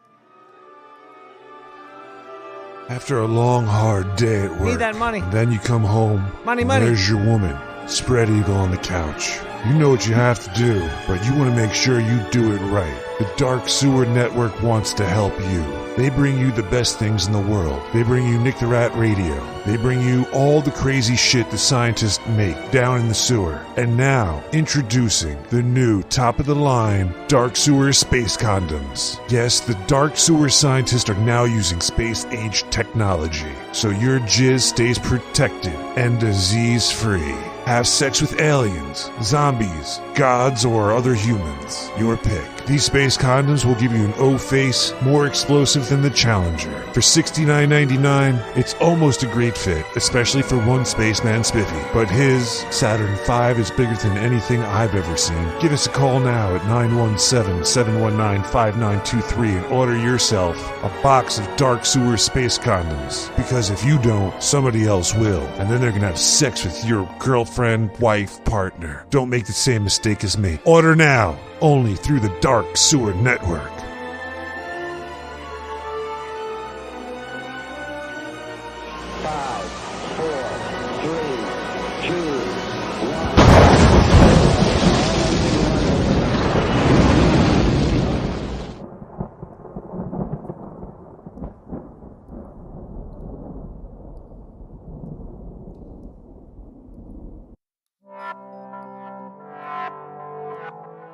After a long, hard day at work, Need that money. and then you come home, Money. there's your woman, spread eagle on the couch. You know what you have to do, but you want to make sure you do it right. The Dark Sewer Network wants to help you. They bring you the best things in the world. They bring you Nick the Rat Radio. They bring you all the crazy shit the scientists make down in the sewer. And now, introducing the new top-of-the-line Dark Sewer Space Condoms. Yes, the Dark Sewer scientists are now using space-age technology, so your jizz stays protected and disease-free. Have sex with aliens, zombies, gods, or other humans. Your pick. These space condoms will give you an O-face more explosive than the Challenger. For $69.99, it's almost a great fit, especially for one spaceman Spiffy. But his Saturn V is bigger than anything I've ever seen. Give us a call now at 917-719-5923 and order yourself a box of Dark Sewer space condoms. Because if you don't, somebody else will. And then they're gonna have sex with your girlfriend, wife, partner. Don't make the same mistake as me. Order now, only through the Dark Sewer Network.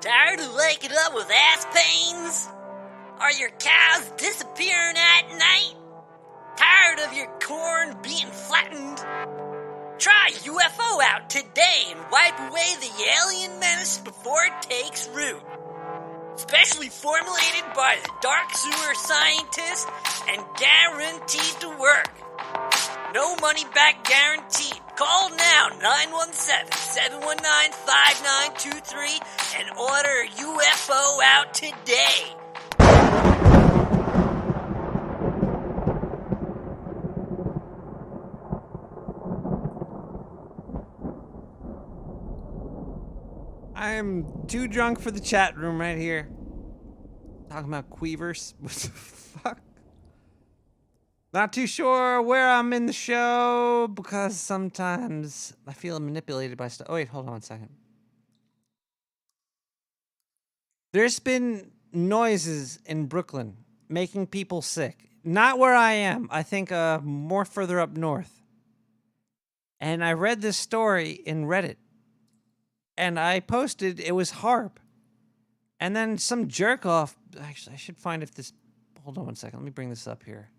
Tired of waking up with ass pains? Are your cows disappearing at night? Tired of your corn being flattened? Try UFO out today and wipe away the alien menace before it takes root. Specially formulated by the Dark Sewer scientists and guaranteed to work. No money back guaranteed. Call now, 917-719-5923 and order UFO out today. I'm too drunk for the chat room right here. Talking about queevers. What the fuck? Not too sure where I'm in the show because sometimes I feel manipulated by stuff. Oh, wait, hold on a second. There's been noises in Brooklyn making people sick. Not where I am. I think more further up north. And I read this story in Reddit. And I posted it was HARP. And then some jerk off. Actually, I should find if this. Hold on one second. Let me bring this up here.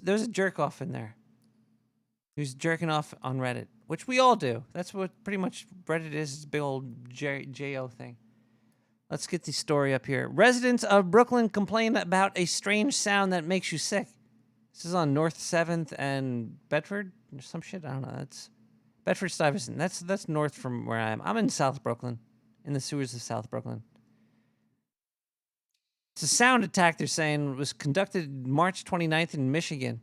There's a jerk off in there who's jerking off on Reddit, which we all do. That's what pretty much Reddit is. It's a big old J-O thing. Let's get the story up here. Residents of Brooklyn complain about a strange sound that makes you sick. This is on North 7th and Bedford or some shit. I don't know. That's Bedford-Stuyvesant. That's north from where I am. I'm in South Brooklyn, in the sewers of South Brooklyn. It's a sound attack, they're saying, was conducted March 29th in Michigan.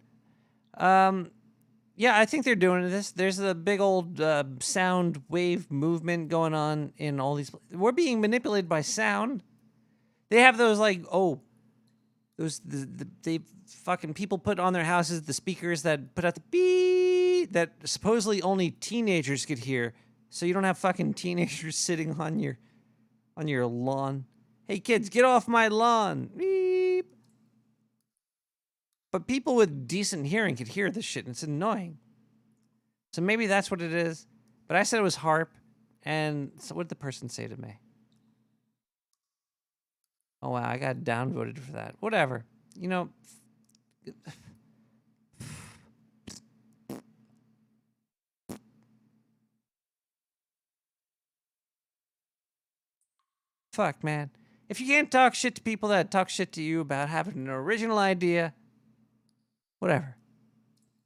Yeah, I think they're doing this. There's a big old sound wave movement going on in all these. We're being manipulated by sound. They have those they fucking people put on their houses the speakers that put out the beep that supposedly only teenagers could hear, so you don't have fucking teenagers sitting on your lawn. Hey kids, get off my lawn. Beep. But people with decent hearing could hear this shit, and it's annoying. So maybe that's what it is. But I said it was HARP, and so what did the person say to me? Oh wow, I got downvoted for that. Whatever. You know. Fuck, man. If you can't talk shit to people that talk shit to you about having an original idea, whatever.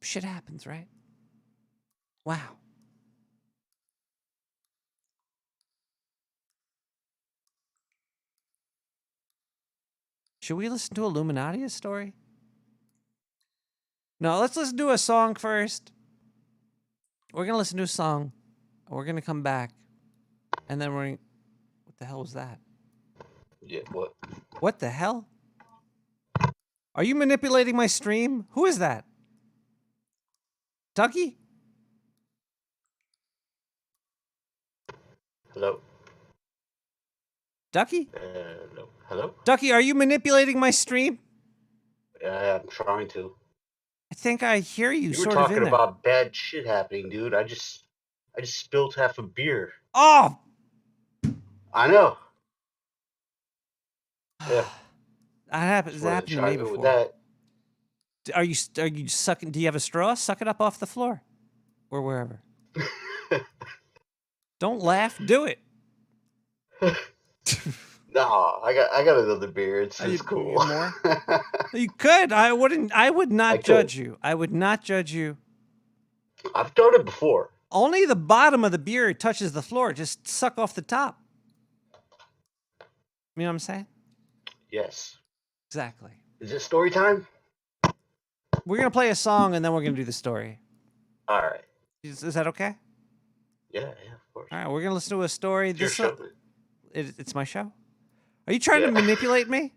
Shit happens, right? Wow. Should we listen to Illuminati's story? No, let's listen to a song first. We're going to listen to a song. We're going to come back. And then we're going to... What the hell was that? Yeah, what? What the hell? Are you manipulating my stream? Who is that? Tucky? Hello? Ducky? No. Hello? Ducky, are you manipulating my stream? I'm trying to. I think I hear you, You were sort of in talking there. about bad shit happening, dude. I just spilled half a beer. Oh! I know. Yeah. That happened to me before. That. Are you sucking? Do you have a straw? Suck it up off the floor, or wherever. Don't laugh. Do it. No, I got another beer. It's cool. More? You could. I would not judge you. I would not judge you. I've done it before. Only the bottom of the beer touches the floor. Just suck off the top. You know what I'm saying? Yes. Exactly. Is it story time? We're going to play a song and then we're going to do the story. All right. Is that okay? Yeah, of course. All right, we're going to listen to a story. It's your show. It's my show? Are you trying to manipulate me?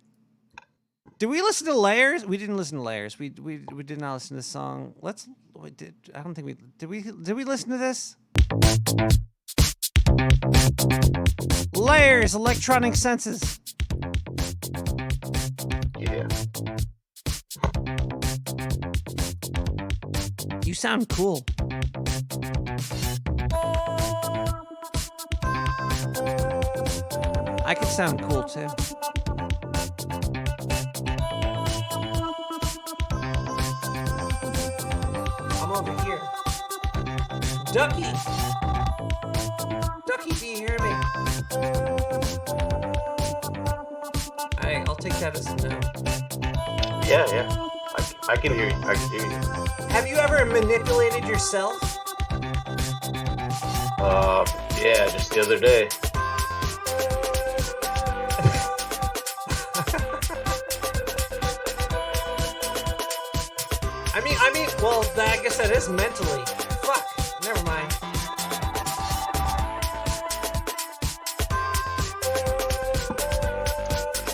Did we listen to Layers? We didn't listen to Layers. We did not listen to this song. I don't think did we listen to this? Layers, Electronic Senses. Yeah. You sound cool. I could sound cool too. I'm over here. Ducky! Ducky, do you hear me? Alright, I'll take that as a no. Yeah. I can hear you. I can hear you. Have you ever manipulated yourself? Yeah, just the other day. Well, I guess that is mentally. Fuck, never mind.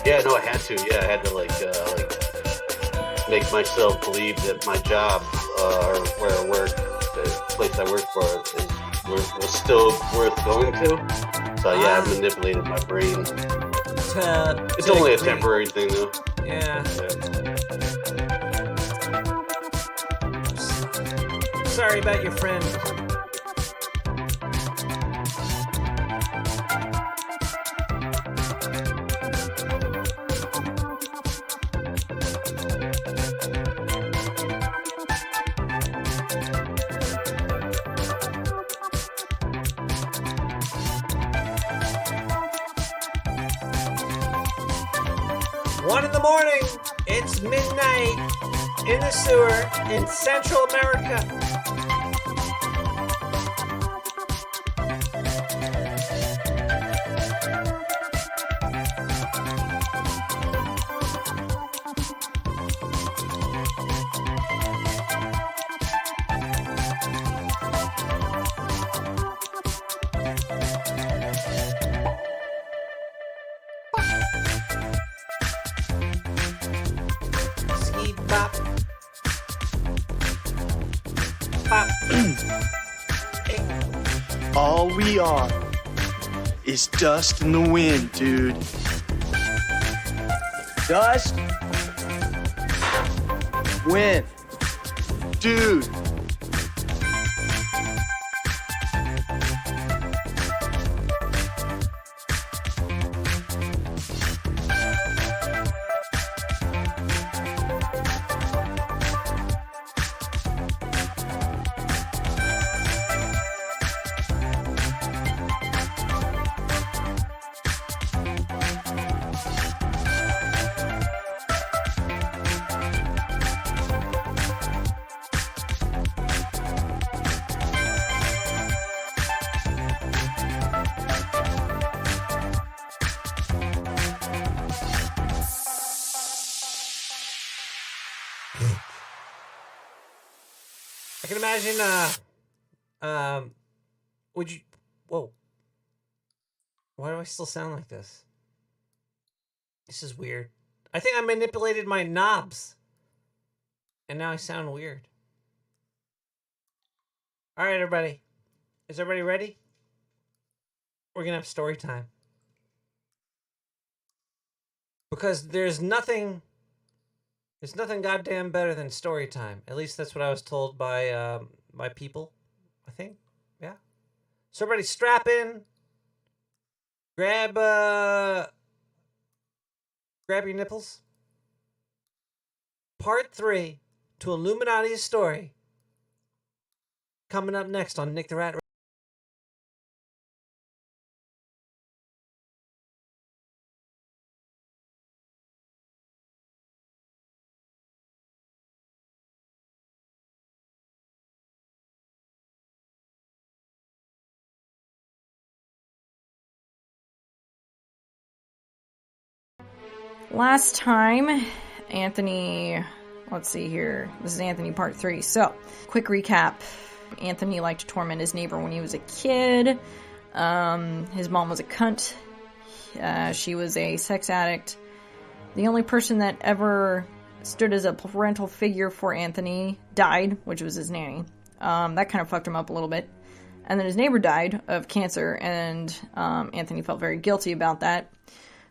Yeah, no, I had to. Yeah, I had to like make myself believe that my job or where I work, the place I work for, was still worth going to. So yeah, I manipulated my brain. It's only a temporary thing, though. Yeah. Sorry about your friend. One in the morning. It's midnight in the sewer in Central America. All we are is dust in the wind, dude. Dust, wind, dude. can imagine, would you... Whoa. Why do I still sound like this? This is weird. I think I manipulated my knobs. And now I sound weird. Alright, everybody. Is everybody ready? We're gonna have story time. Because there's nothing goddamn better than story time. At least that's what I was told by my people, I think. Yeah. So everybody strap in. Grab your nipples. Part 3 to Illuminati's story. Coming up next on Nick the Rat. Last time, Anthony, let's see here. This is Anthony part 3. So, quick recap. Anthony liked to torment his neighbor when he was a kid. His mom was a cunt. She was a sex addict. The only person that ever stood as a parental figure for Anthony died, which was his nanny. That kind of fucked him up a little bit. And then his neighbor died of cancer, and Anthony felt very guilty about that.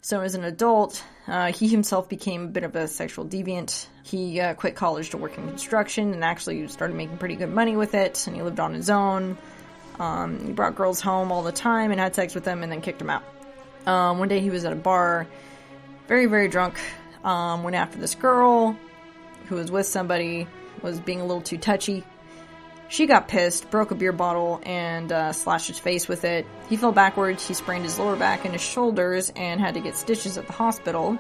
So as an adult, he himself became a bit of a sexual deviant. He quit college to work in construction and actually started making pretty good money with it, and he lived on his own. He brought girls home all the time and had sex with them and then kicked them out. One day he was at a bar, very, very drunk, went after this girl who was with somebody, was being a little too touchy. She got pissed, broke a beer bottle, and slashed his face with it. He fell backwards, he sprained his lower back and his shoulders, and had to get stitches at the hospital.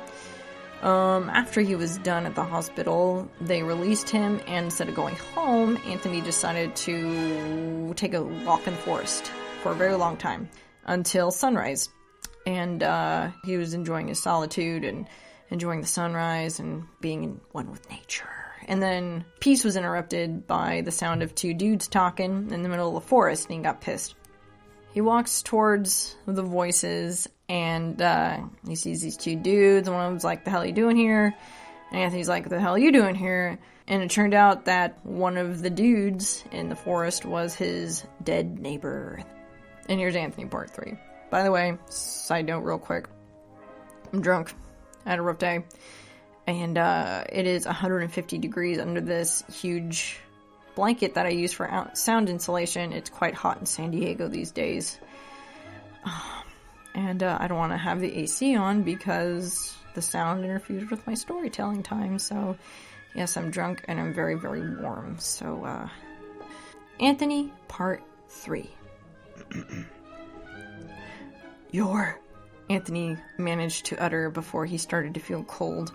After he was done at the hospital, they released him, and instead of going home, Anthony decided to take a walk in the forest for a very long time, until sunrise. And he was enjoying his solitude, and enjoying the sunrise, and being one with nature. And then peace was interrupted by the sound of two dudes talking in the middle of the forest, and he got pissed. He walks towards the voices, and he sees these two dudes. One of them's like, "The hell are you doing here?" And Anthony's like, "The hell are you doing here?" And it turned out that one of the dudes in the forest was his dead neighbor. And here's Anthony part 3. By the way, side note real quick. I'm drunk. I had a rough day. And it is 150 degrees under this huge blanket that I use for sound insulation. It's quite hot in San Diego these days. And I don't want to have the AC on because the sound interferes with my storytelling time. So, yes, I'm drunk and I'm very, very warm. So, Anthony, part 3. Anthony managed to utter before he started to feel cold.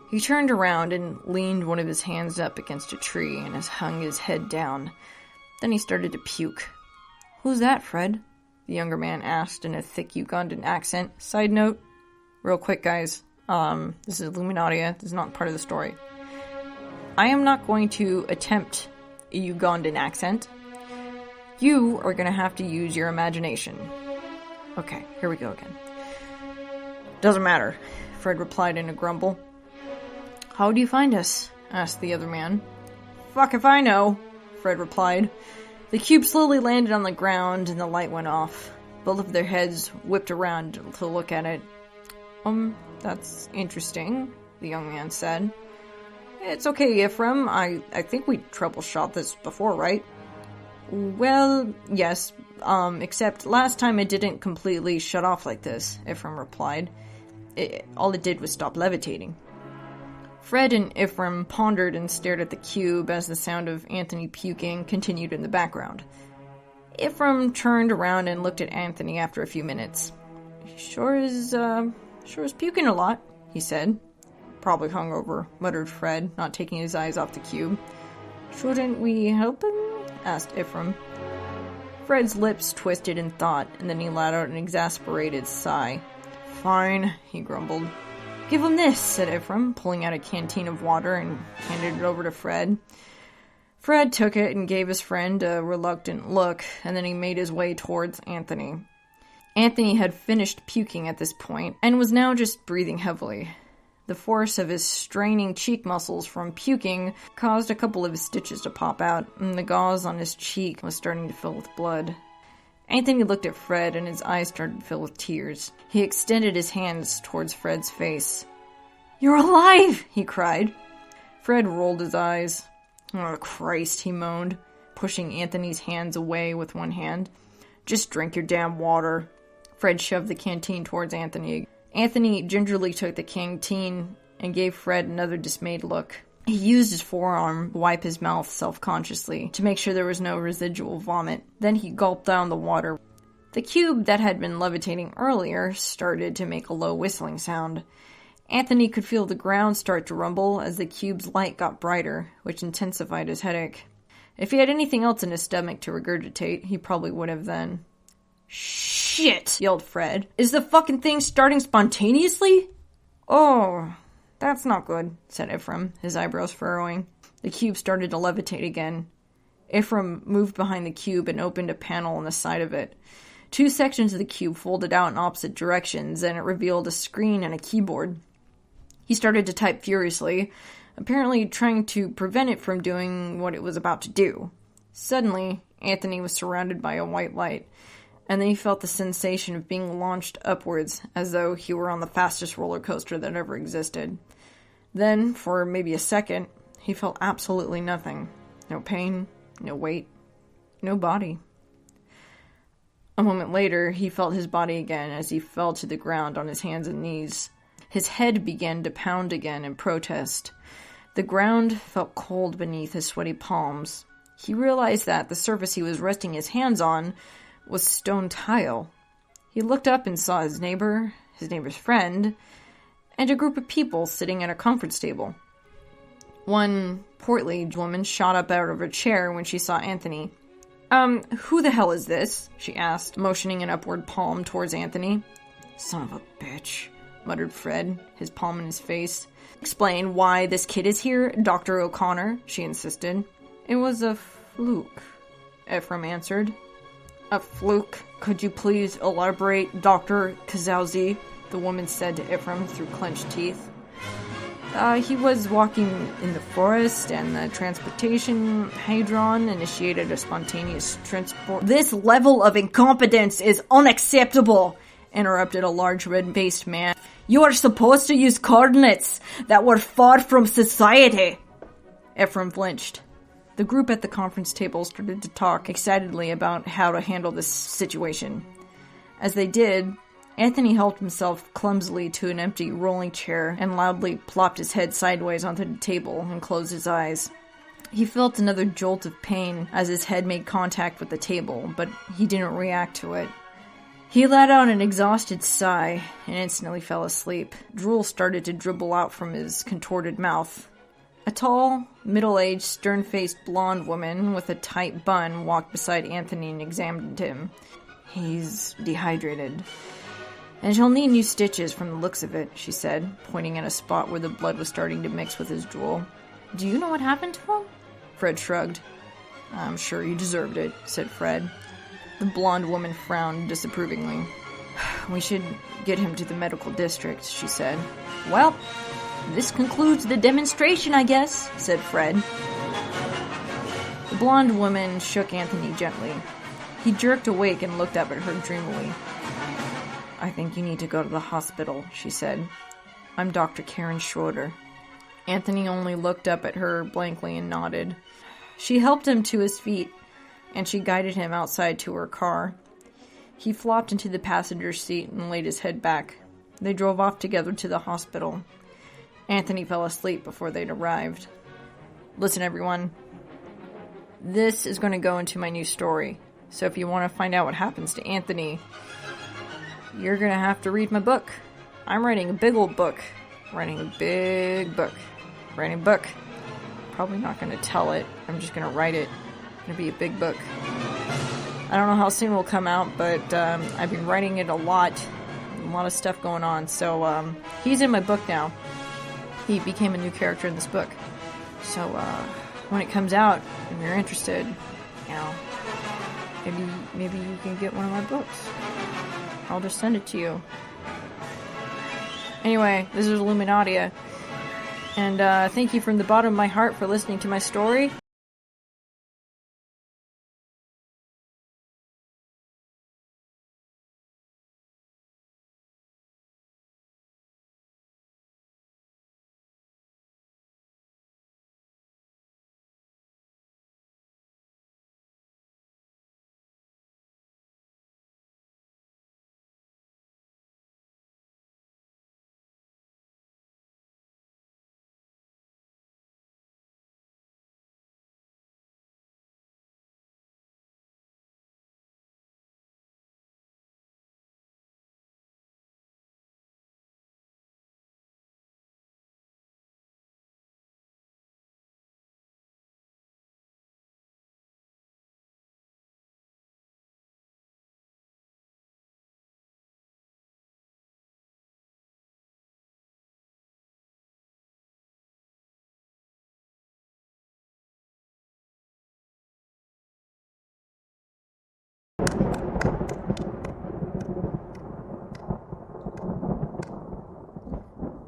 He turned around and leaned one of his hands up against a tree and hung his head down. Then he started to puke. "Who's that, Fred?" the younger man asked in a thick Ugandan accent. Side note, real quick guys, this is Illuminati, this is not part of the story. I am not going to attempt a Ugandan accent. You are going to have to use your imagination. Okay, here we go again. "Doesn't matter," Fred replied in a grumble. "How do you find us?" asked the other man. "Fuck if I know," Fred replied. The cube slowly landed on the ground and the light went off. Both of their heads whipped around to look at it. That's interesting," the young man said. "It's okay, Ephraim. I think we troubleshot this before, right?" "Well, yes, except last time it didn't completely shut off like this," Ephraim replied. All it did was stop levitating. Fred and Ephraim pondered and stared at the cube as the sound of Anthony puking continued in the background. Ephraim turned around and looked at Anthony after a few minutes. Sure is puking a lot," he said. "Probably hungover," muttered Fred, not taking his eyes off the cube. "Shouldn't we help him?" asked Ephraim. Fred's lips twisted in thought, and then he let out an exasperated sigh. "Fine," he grumbled. "Give him this," said Ephraim, pulling out a canteen of water and handed it over to Fred. Fred took it and gave his friend a reluctant look, and then he made his way towards Anthony. Anthony had finished puking at this point, and was now just breathing heavily. The force of his straining cheek muscles from puking caused a couple of his stitches to pop out, and the gauze on his cheek was starting to fill with blood. Anthony looked at Fred, and his eyes started to fill with tears. He extended his hands towards Fred's face. "You're alive!" he cried. Fred rolled his eyes. "Oh, Christ," he moaned, pushing Anthony's hands away with one hand. "Just drink your damn water." Fred shoved the canteen towards Anthony. Anthony gingerly took the canteen and gave Fred another dismayed look. He used his forearm to wipe his mouth self-consciously to make sure there was no residual vomit. Then he gulped down the water. The cube that had been levitating earlier started to make a low whistling sound. Anthony could feel the ground start to rumble as the cube's light got brighter, which intensified his headache. If he had anything else in his stomach to regurgitate, he probably would have then. "Shit!" yelled Fred. "Is the fucking thing starting spontaneously?" "Oh, that's not good," said Ephraim, his eyebrows furrowing. The cube started to levitate again. Ephraim moved behind the cube and opened a panel on the side of it. 2 sections of the cube folded out in opposite directions, and it revealed a screen and a keyboard. He started to type furiously, apparently trying to prevent it from doing what it was about to do. Suddenly, Anthony was surrounded by a white light, and then he felt the sensation of being launched upwards, as though he were on the fastest roller coaster that ever existed. Then, for maybe a second, he felt absolutely nothing. No pain, no weight, no body. A moment later, he felt his body again as he fell to the ground on his hands and knees. His head began to pound again in protest. The ground felt cold beneath his sweaty palms. He realized that the surface he was resting his hands on was stone tile. He looked up and saw his neighbor's friend, and a group of people sitting at a conference table. One portly woman shot up out of her chair when she saw Anthony. Who the hell is this?" she asked, motioning an upward palm towards Anthony. "Son of a bitch," muttered Fred, his palm in his face. "Explain why this kid is here, Dr. O'Connor," she insisted. "It was a fluke," Ephraim answered. "A fluke? Could you please elaborate, Dr. Kazowski?" the woman said to Ephraim through clenched teeth. He was walking in the forest, and the transportation hadron initiated a spontaneous transport. "This level of incompetence is unacceptable," interrupted a large red-faced man. "You are supposed to use coordinates that were far from society." Ephraim flinched. The group at the conference table started to talk excitedly about how to handle this situation. As they did, Anthony helped himself clumsily to an empty rolling chair and loudly plopped his head sideways onto the table and closed his eyes. He felt another jolt of pain as his head made contact with the table, but he didn't react to it. He let out an exhausted sigh and instantly fell asleep. Drool started to dribble out from his contorted mouth. A tall, middle-aged, stern-faced blonde woman with a tight bun walked beside Anthony and examined him. "He's dehydrated. And he'll need new stitches from the looks of it," she said, pointing at a spot where the blood was starting to mix with his drool. "Do you know what happened to him?" Fred shrugged. "I'm sure he deserved it," said Fred. The blonde woman frowned disapprovingly. "We should get him to the medical district," she said. "Well, this concludes the demonstration, I guess," said Fred. The blonde woman shook Anthony gently. He jerked awake and looked up at her dreamily. "I think you need to go to the hospital," she said. "I'm Dr. Karen Schroeder." Anthony only looked up at her blankly and nodded. She helped him to his feet, and she guided him outside to her car. He flopped into the passenger seat and laid his head back. They drove off together to the hospital. Anthony fell asleep before they'd arrived. Listen, everyone. This is going to go into my new story, so if you want to find out what happens to Anthony, you're going to have to read my book. I'm writing a big old book. Writing a big book. Writing a book. Probably not going to tell it. I'm just going to write it. It's going to be a big book. I don't know how soon it will come out, but I've been writing it a lot. A lot of stuff going on. So he's in my book now. He became a new character in this book. So when it comes out, if you're interested, you know, maybe you can get one of my books. I'll just send it to you. Anyway, this is Illuminatia, and thank you from the bottom of my heart for listening to my story.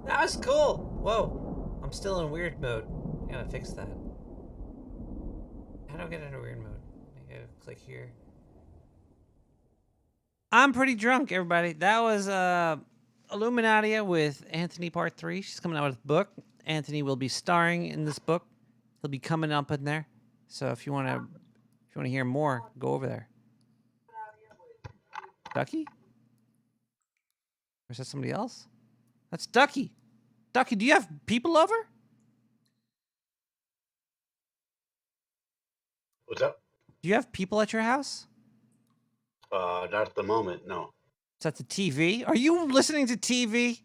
That was cool. Whoa. I'm still in weird mode. I gotta fix that. How do I get into weird mode? I gotta click here. I'm pretty drunk, everybody. That was Illuminatia with Anthony Part 3. She's coming out with a book. Anthony will be starring in this book. He'll be coming up in there. So if you wanna hear more, go over there. Ducky? Or is that somebody else? That's Ducky. Ducky, do you have people over? What's up? Do you have people at your house? Not at the moment, no. Is that the TV? Are you listening to TV?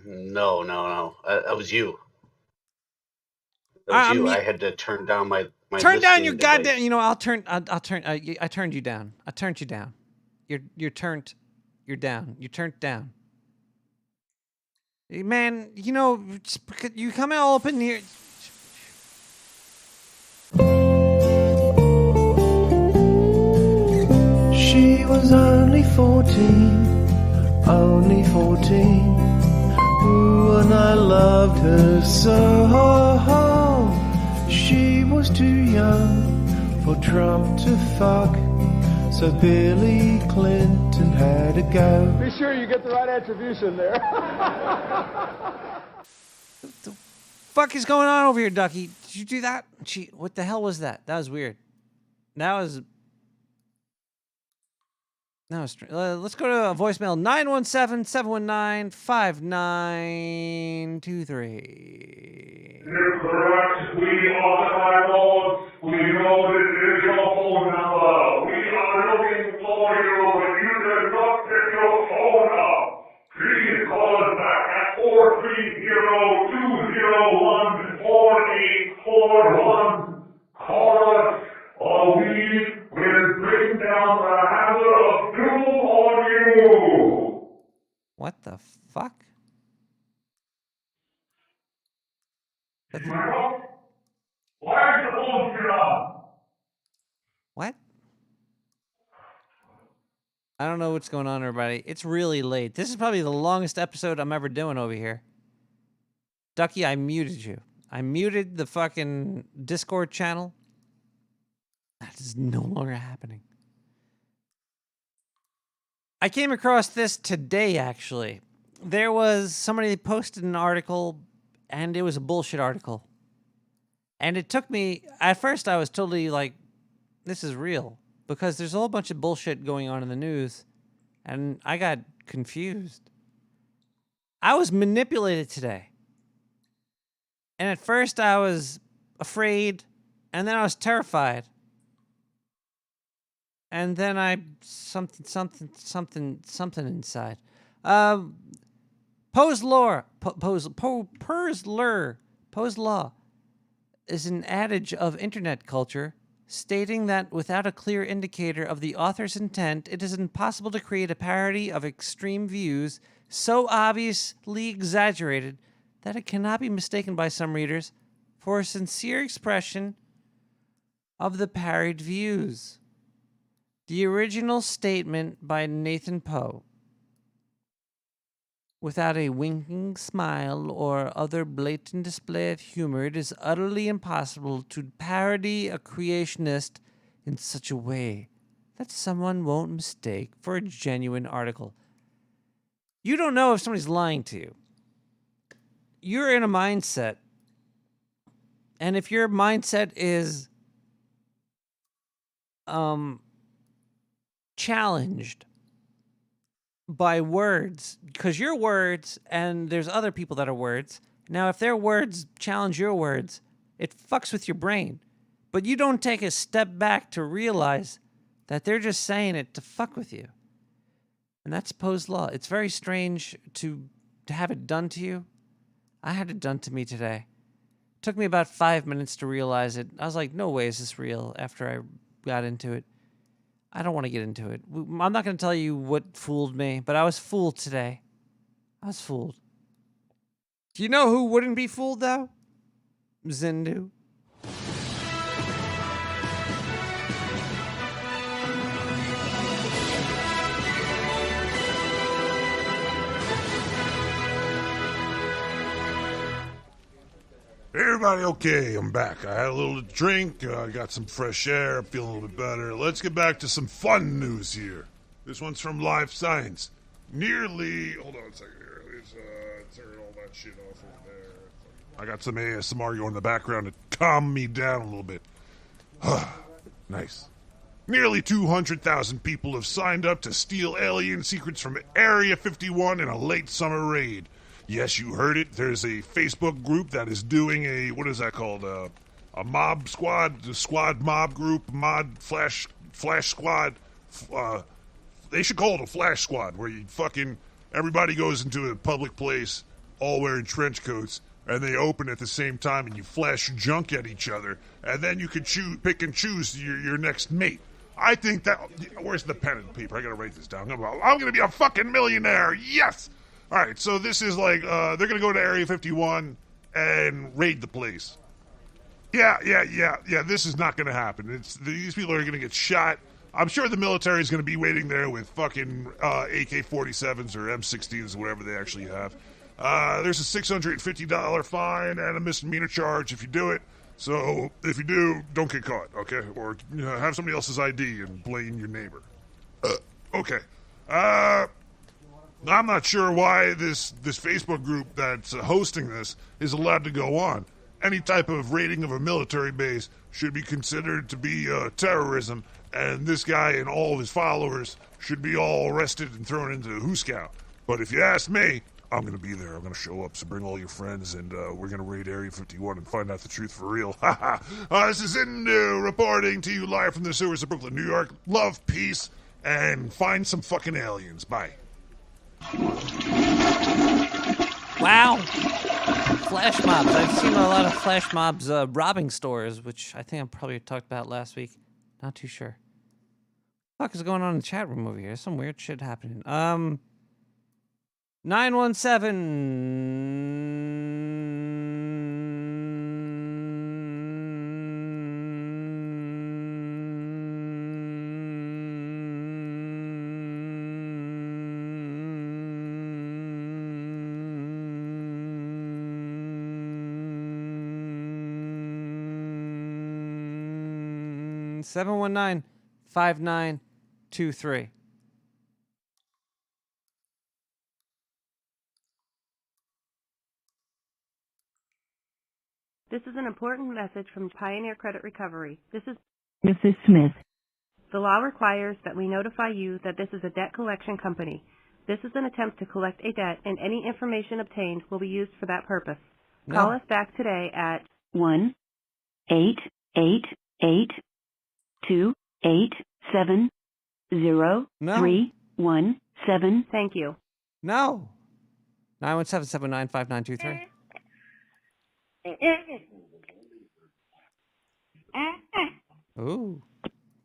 No. That was you. That was you. I had to turn down my turn down your device. goddamn. You know, I'll turn. I turned you down. I turned you down. You're turned. You're down. You turned down. Man, you know, you come all up in here. She was only 14, only 14. Ooh, and I loved her so. She was too young for Trump to fuck, so Billy Clinton had to go. Be sure you get the right attribution there. What the fuck is going on over here, Ducky? Did you do that? What the hell was that? That was weird. That was strange. Let's go to a voicemail. 917-719-5923. Correct. We are the rivals. We know this is your phone number. We are looking for you, but you did not pick your phone up. Please call us back at 430-201-4841. Call us, or we will bring down the hammer of doom on you. What the fuck? Why is the phone still on? What? I don't know what's going on, everybody. It's really late. This is probably the longest episode I'm ever doing over here. Ducky, I muted you. I muted the fucking Discord channel. That is no longer happening. I came across this today, actually. There was somebody posted an article, and it was a bullshit article. And it took me, at first I was totally like, this is real. Because there's a whole bunch of bullshit going on in the news. And I got confused. I was manipulated today. And at first I was afraid, and then I was terrified. And then something inside. Poe's law is an adage of internet culture stating that without a clear indicator of the author's intent, it is impossible to create a parody of extreme views so obviously exaggerated that it cannot be mistaken by some readers for a sincere expression of the parried views. The original statement by Nathan Poe, without a winking smile or other blatant display of humor, it is utterly impossible to parody a creationist in such a way that someone won't mistake for a genuine article. You don't know if somebody's lying to you. You're in a mindset, and if your mindset is challenged by words, because your words and there's other people that are words. Now, if their words challenge your words, it fucks with your brain. But you don't take a step back to realize that they're just saying it to fuck with you. And that's Poe's law. It's very strange to have it done to you. I had it done to me today. It took me about 5 minutes to realize it. I was like, no way is this real after I got into it. I don't want to get into it. I'm not going to tell you what fooled me, but I was fooled today. I was fooled. Do you know who wouldn't be fooled, though? Zindu. Everybody okay? I'm back. I had a little drink, got some fresh air, I'm feeling a little bit better. Let's get back to some fun news here. This one's from Live Science. Hold on a second here. Let's turn all that shit off over there. I got some ASMR going in the background to calm me down a little bit. Nice. Nearly 200,000 people have signed up to steal alien secrets from Area 51 in a late summer raid. Yes, you heard it. There's a Facebook group that is doing a, what is that called? A mob squad, the squad mob group, flash squad. They should call it a flash squad, where you everybody goes into a public place, all wearing trench coats, and they open at the same time, and you flash junk at each other, and then you can pick and choose your next mate. I think that, where's the pen and paper? I gotta write this down. I'm gonna be a fucking millionaire. Yes! All right, so this is like, they're going to go to Area 51 and raid the place. Yeah, this is not going to happen. These people are going to get shot. I'm sure the military is going to be waiting there with fucking AK-47s or M16s, whatever they actually have. There's a $650 fine and a misdemeanor charge if you do it. So if you do, don't get caught, okay? Or have somebody else's ID and blame your neighbor. Okay. I'm not sure why this Facebook group that's hosting this is allowed to go on. Any type of raiding of a military base should be considered to be terrorism, and this guy and all of his followers should be all arrested and thrown into Hooskow. But if you ask me, I'm going to be there. I'm going to show up, so bring all your friends, and we're going to raid Area 51 and find out the truth for real. This is Zindu reporting to you live from the sewers of Brooklyn, New York. Love, peace, and find some fucking aliens. Bye. Wow. Flash mobs. I've seen a lot of flash mobs robbing stores, which I think I probably talked about last week. Not too sure. What the fuck is going on in the chat room over here? There's some weird shit happening. 917... 719-5923. This is an important message from Pioneer Credit Recovery. This is Mrs. Smith. The law requires that we notify you that this is a debt collection company. This is an attempt to collect a debt, and any information obtained will be used for that purpose. No. Call us back today at 1-888-2870-317. Thank you. No. 917-709-5923. Ooh,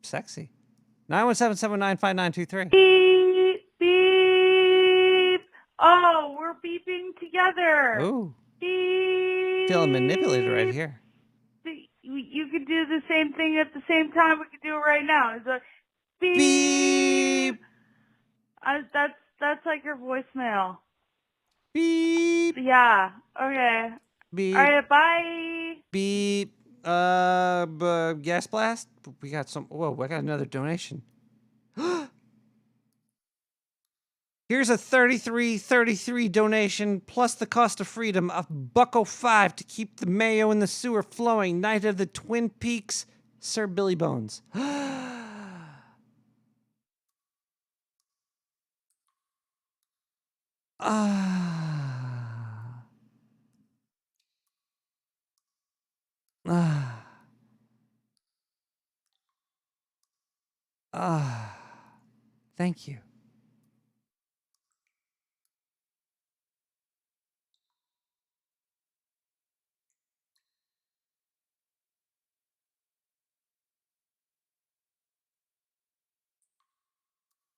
sexy. 917-709-5923. Beep, beep. Oh, we're beeping together. Ooh. Beep. Feeling manipulated right here. same thing at the same time. We could do it right now. It's a beep. That's like your voicemail. Beep. Yeah. Okay. Beep. All right. Bye. Beep. Gas blast. We got some. Whoa, I got another donation. Here's a 33 donation plus the cost of freedom of $1.05 to keep the mayo in the sewer flowing. Night of the Twin Peaks, Sir Billy Bones. Thank you.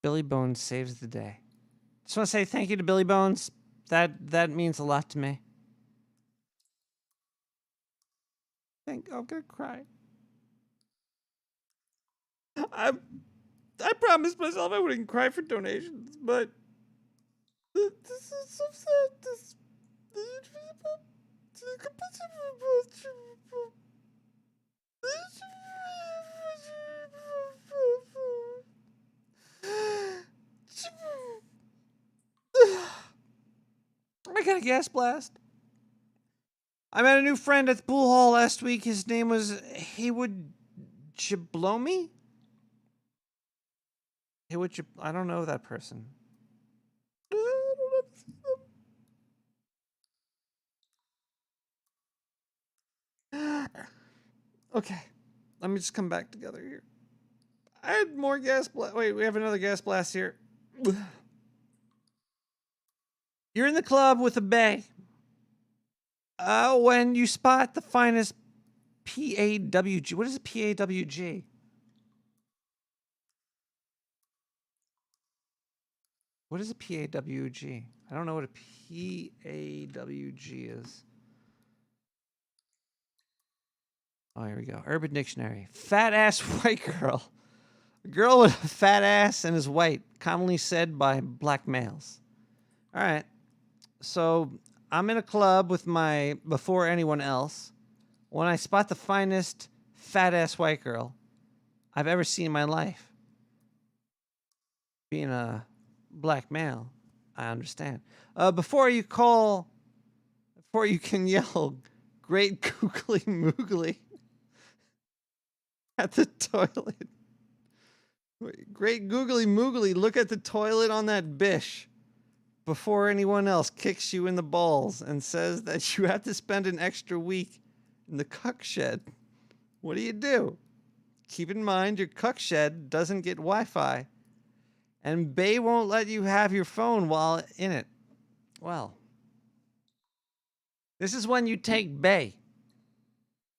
Billy Bones saves the day. Just want to say thank you to Billy Bones. That means a lot to me. I'm gonna cry. I promised myself I wouldn't cry for donations, but this is so sad. I got a gas blast. I met a new friend at the pool hall last week. His name was Haywood Jablomi? I don't know that person. Okay. Let me just come back together here. I had more gas blast. Wait, we have another gas blast here. You're in the club with a bae. When you spot the finest PAWG. What is a PAWG? What is a PAWG? I don't know what a PAWG is. Oh, here we go. Urban Dictionary. Fat ass white girl. A girl with a fat ass and is white, commonly said by black males. All right. So I'm in a club with before anyone else. When I spot the finest fat ass white girl I've ever seen in my life. Being a black male, I understand. Before you can yell, great googly moogly at the toilet. Great googly moogly, look at the toilet on that bish before anyone else kicks you in the balls and says that you have to spend an extra week in the cuck shed. What do? Keep in mind your cuck shed doesn't get Wi-Fi, and bae won't let you have your phone while in it. Well, this is when you take bae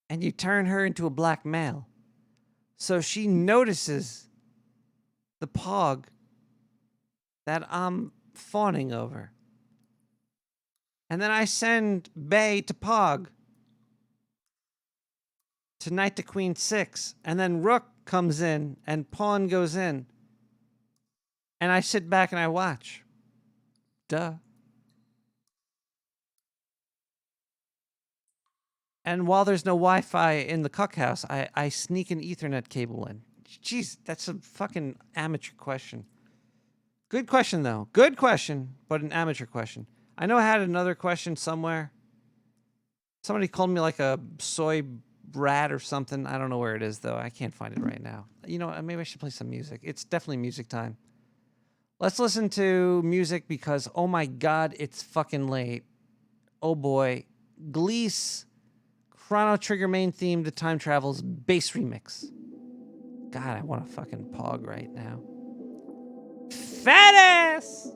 and you turn her into a black male. So she notices the pog that I'm fawning over. And then I send bae to pog to knight to queen 6. And then rook comes in and pawn goes in. And I sit back and I watch. Duh. And while there's no Wi-Fi in the cuck house, I sneak an Ethernet cable in. Jeez, that's a fucking amateur question. Good question, though. Good question, but an amateur question. I know I had another question somewhere. Somebody called me like a soy brat or something. I don't know where it is, though. I can't find it right now. You know, maybe I should play some music. It's definitely music time. Let's listen to music because, oh my God, it's fucking late. Oh boy. Gleese, Chrono Trigger main theme to Time Travel's bass remix. God, I want a fucking pog right now. Fat ass!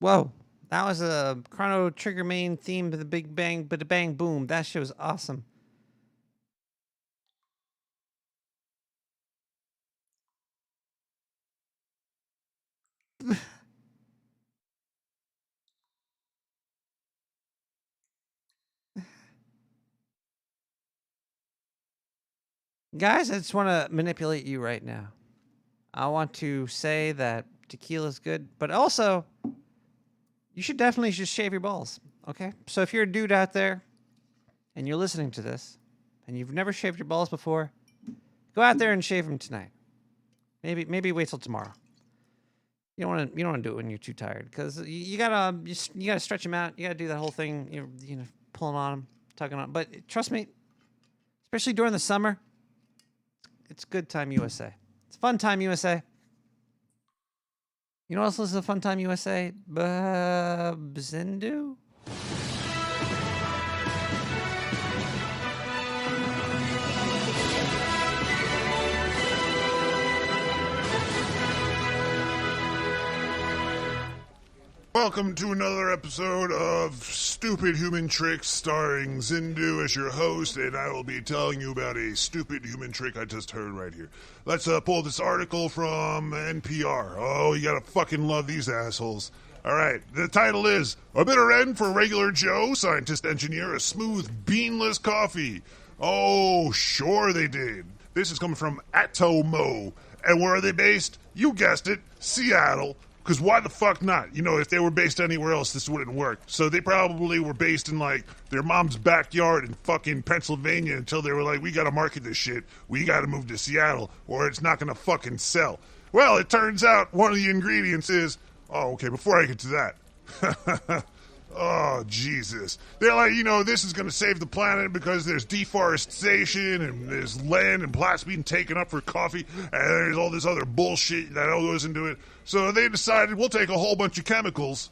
Whoa. That was a Chrono Trigger main theme to the Big Bang, but the Bang Boom. That shit was awesome. Guys, I just want to manipulate you right now. I want to say that tequila's good, but also, you should definitely just shave your balls, okay? So if you're a dude out there and you're listening to this and you've never shaved your balls before, go out there and shave them tonight. Maybe wait till tomorrow. You don't want to do it when you're too tired, because you gotta stretch them out. You gotta do that whole thing. You know, pulling on them, tugging on. But trust me, especially during the summer, it's good time USA. It's fun time USA. You know what else is a fun time USA? Zindu? Welcome to another episode of Stupid Human Tricks, starring Zindu as your host, and I will be telling you about a stupid human trick I just heard right here. Let's pull this article from NPR. Oh, you gotta fucking love these assholes. Alright, the title is, A Bitter End for Regular Joe, Scientist Engineer a Smooth Beanless Coffee. Oh, sure they did. This is coming from Atomo. And where are they based? You guessed it, Seattle. Because why the fuck not? You know, if they were based anywhere else, this wouldn't work. So they probably were based in, like, their mom's backyard in fucking Pennsylvania until they were like, we gotta market this shit. We gotta move to Seattle, or it's not gonna fucking sell. Well, it turns out one of the ingredients is... Oh, okay, before I get to that... Oh, Jesus. They're like, you know, this is going to save the planet because there's deforestation and there's land and plots being taken up for coffee and there's all this other bullshit that all goes into it. So they decided we'll take a whole bunch of chemicals,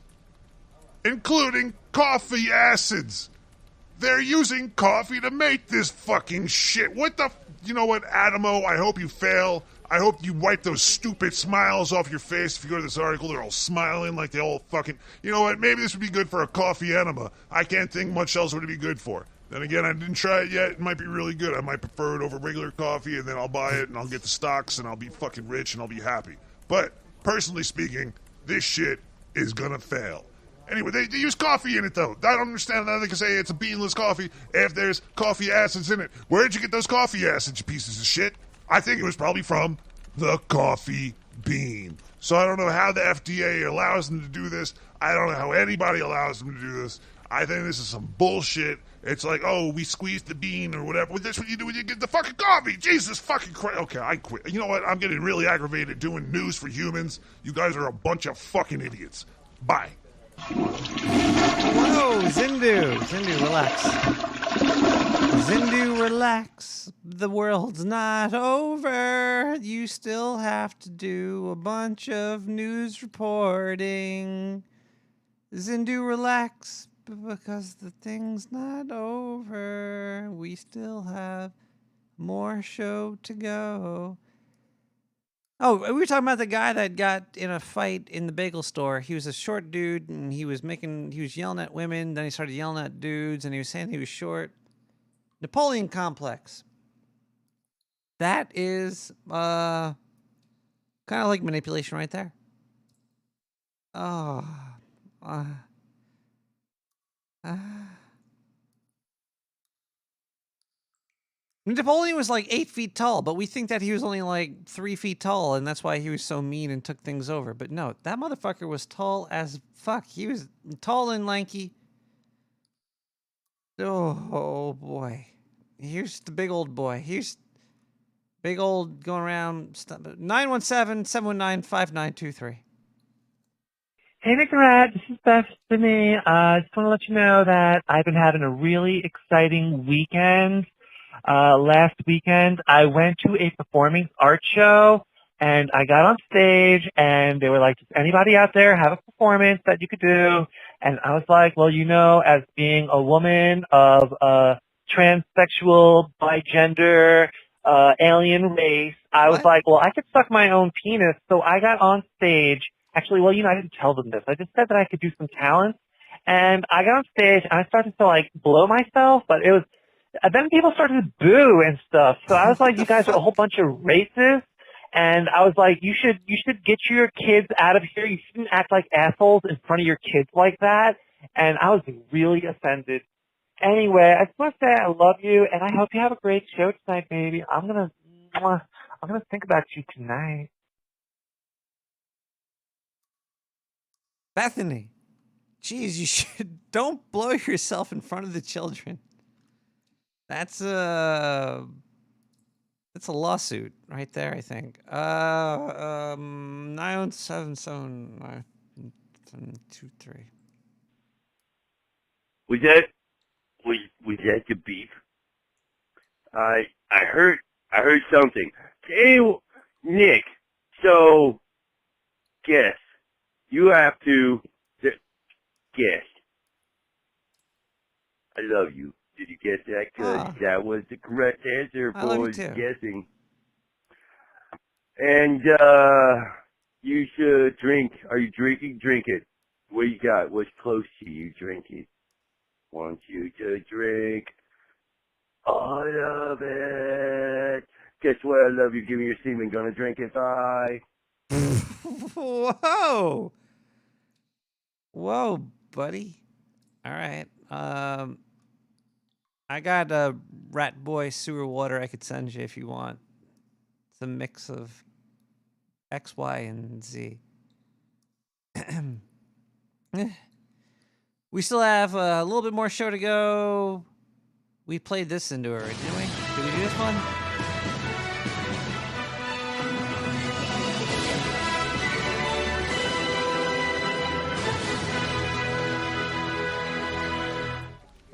including coffee acids. They're using coffee to make this fucking shit. What the... You know what, Adamo, I hope you fail. I hope you wipe those stupid smiles off your face. If you go to this article, they're all smiling like they all fucking... You know what, maybe this would be good for a coffee enema. I can't think much else would it be good for. Then again, I didn't try it yet. It might be really good. I might prefer it over regular coffee, and then I'll buy it, and I'll get the stocks, and I'll be fucking rich, and I'll be happy. But, personally speaking, this shit is gonna fail. Anyway, they use coffee in it, though. I don't understand how they can say it's a beanless coffee if there's coffee acids in it. Where'd you get those coffee acids, you pieces of shit? I think it was probably from the coffee bean. So I don't know how the FDA allows them to do this. I don't know how anybody allows them to do this. I think this is some bullshit. It's like, oh, we squeezed the bean or whatever. Well, that's what you do when you get the fucking coffee. Jesus fucking Christ. Okay, I quit. You know what? I'm getting really aggravated doing news for humans. You guys are a bunch of fucking idiots. Bye. Whoa, Zindu. Zindu, relax. Zindu, relax. The world's not over. You still have to do a bunch of news reporting. Zindu, relax, because the thing's not over. We still have more show to go. Oh, we were talking about the guy that got in a fight in the bagel store. He was a short dude, and he was yelling at women. Then he started yelling at dudes, and he was saying he was short. Napoleon complex. That is kind of like manipulation right there. Oh. Napoleon was like 8 feet tall, but we think that he was only like 3 feet tall, and that's why he was so mean and took things over. But no, that motherfucker was tall as fuck. He was tall and lanky. Oh boy. Here's the big old boy. Here's big old going around. 917-719-5923. Hey, McRat, this is Bethany. Just want to let you know that I've been having a really exciting weekend. Last weekend, I went to a performing arts show, and I got on stage, and they were like, does anybody out there have a performance that you could do? And I was like, well, you know, as being a woman of transsexual, bigender, alien race, I was like, well, I could suck my own penis. So I got on stage, Actually, well, I didn't tell them this. I just said that I could do some talent. And I got on stage and I started to like blow myself, but it was, and then people started to boo and stuff. So I was like, you guys are a whole bunch of racists. And I was like, you should get your kids out of here. You shouldn't act like assholes in front of your kids like that. And I was really offended. Anyway, I just want to say I love you, and I hope you have a great show tonight, baby. I'm gonna think about you tonight. Bethany, geez, you don't blow yourself in front of the children. That's a lawsuit right there, I think. 9777923. Was that the beef? I heard something. Hey, Nick. So, guess you have to guess. I love you. Did you get that? Because that was the correct answer for guessing. And you should drink. Are you drinking? Drink it. What you got? What's close to you? Drink it. Want you to drink. I love it. Guess what? I love you. Give me your semen. Gonna drink it. Bye. Whoa. Whoa, buddy. All right. I got a Rat Boy sewer water I could send you if you want. It's a mix of X, Y, and Z. We still have a little bit more show to go. We played this into her, didn't we? Did we do this one?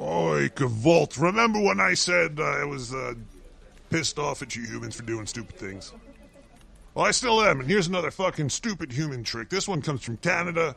Oi, Cavolt. Remember when I said I was pissed off at you humans for doing stupid things? Well, I still am, and here's another fucking stupid human trick. This one comes from Canada.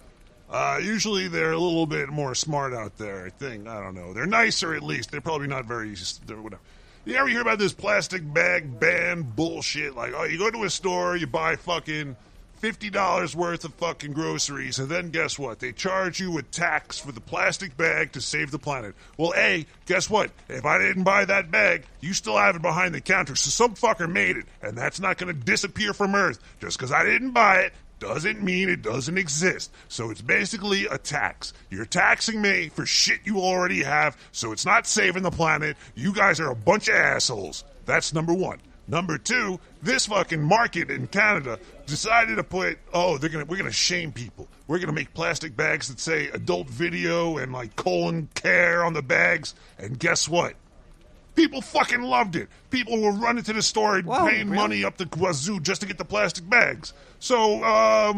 Usually they're a little bit more smart out there, I think. I don't know. They're nicer, at least. They're probably not very... whatever. You ever hear about this plastic bag ban bullshit? Like, oh, you go to a store, you buy fucking $50 worth of fucking groceries, and then guess what? They charge you a tax for the plastic bag to save the planet. Well, A, guess what? If I didn't buy that bag, you still have it behind the counter, so some fucker made it, and that's not going to disappear from Earth. Just because I didn't buy it doesn't mean it doesn't exist. So it's basically a tax. You're taxing me for shit you already have, so it's not saving the planet. You guys are a bunch of assholes. That's number one. Number two, this fucking market in Canada decided to put, we're gonna shame people. We're gonna make plastic bags that say adult video and like colon care on the bags. And guess what? People fucking loved it. People were running to the store and paying money up the wazoo just to get the plastic bags. So, I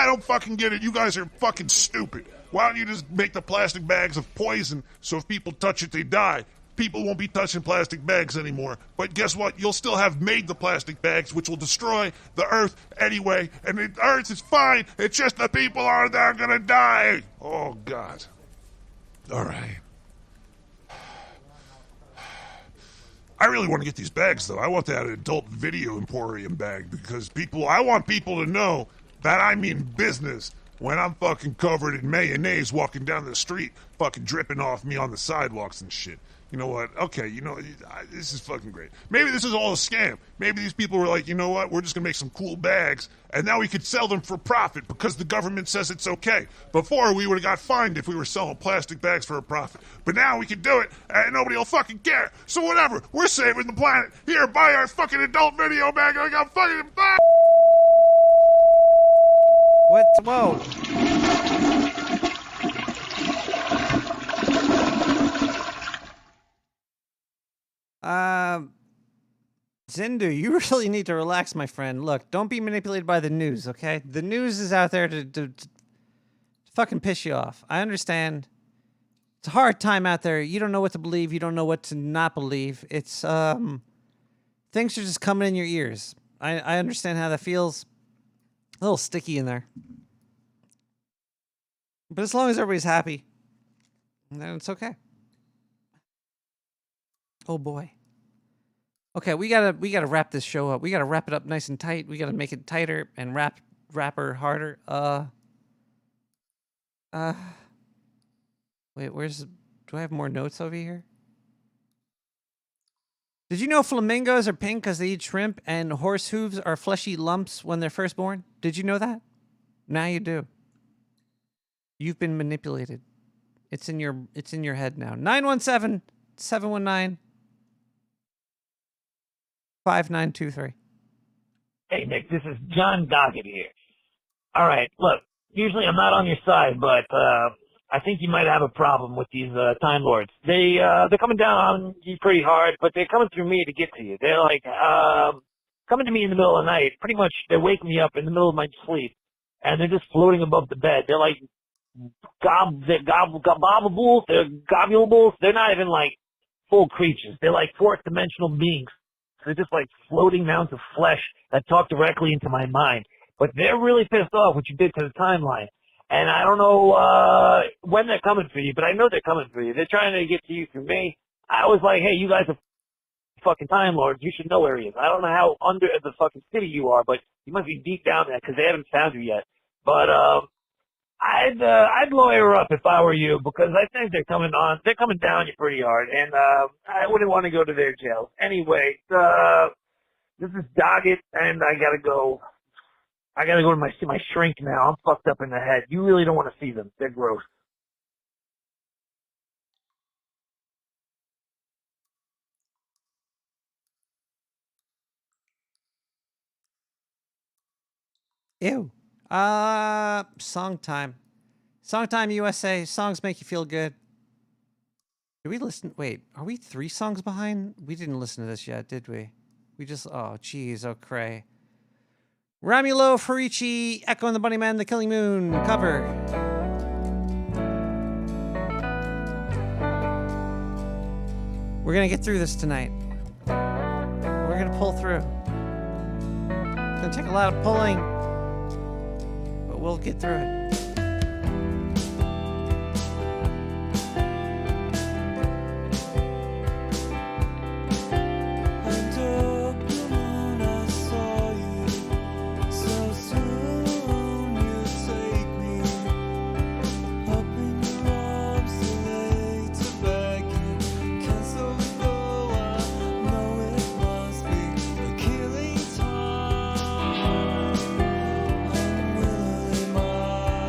don't fucking get it. You guys are fucking stupid. Why don't you just make the plastic bags of poison so if people touch it, they die? People won't be touching plastic bags anymore. But guess what? You'll still have made the plastic bags, which will destroy the Earth anyway. And the Earth is fine. It's just the people are there gonna die. Oh, God. All right. I really want to get these bags, though. I want that adult video emporium bag because I want people to know that I mean business when I'm fucking covered in mayonnaise walking down the street, fucking dripping off me on the sidewalks and shit. You know what? Okay, this is fucking great. Maybe this is all a scam. Maybe these people were like, you know what? We're just going to make some cool bags, and now we could sell them for profit because the government says it's okay. Before, we would have got fined if we were selling plastic bags for a profit. But now we can do it, and nobody will fucking care. So whatever. We're saving the planet. Here, buy our fucking adult video bag. I got fucking... What? Whoa. Zindu, you really need to relax, my friend. Look, don't be manipulated by the news, okay? The news is out there to fucking piss you off. I understand. It's a hard time out there. You don't know what to believe. You don't know what to not believe. It's, things are just coming in your ears. I understand how that feels. A little sticky in there. But as long as everybody's happy, then it's okay. Oh boy. Okay, we gotta wrap this show up. We gotta wrap it up nice and tight. We gotta make it tighter and wrap rapper harder. Wait, do I have more notes over here? Did you know flamingos are pink because they eat shrimp and horse hooves are fleshy lumps when they're first born? Did you know that? Now you do. You've been manipulated. It's in your head now. 917-719-5923. Hey, Nick, this is John Doggett here. All right, look, usually I'm not on your side, but I think you might have a problem with these Time Lords. They're coming down on you pretty hard, but they're coming through me to get to you. They're like coming to me in the middle of the night. Pretty much, they're waking me up in the middle of my sleep, and they're just floating above the bed. They're like gobbables, they're gobulables. They're not even like full creatures. They're like fourth dimensional beings. They're just like floating mounds of flesh that talk directly into my mind. But they're really pissed off what you did to the timeline. And I don't know when they're coming for you, but I know they're coming for you. They're trying to get to you through me. I was like, hey, you guys are fucking Time Lords. You should know where he is. I don't know how under the fucking city you are, but you must be deep down there because they haven't found you yet. But I'd lawyer up if I were you because I think they're coming down you pretty hard, and I wouldn't want to go to their jail. Anyway, this is Doggett, and I gotta go. I gotta go to my shrink now. I'm fucked up in the head. You really don't want to see them. They're gross. Ew. Song time. Song time, USA. Songs make you feel good. Did we listen? Wait, are we 3 songs behind? We didn't listen to this yet, did we? We just, oh, geez, oh, cray. Romulo Farici, Echo and the Bunnyman, The Killing Moon, cover. We're gonna get through this tonight. We're gonna pull through. It's gonna take a lot of pulling, but we'll get through it. Killing time, and will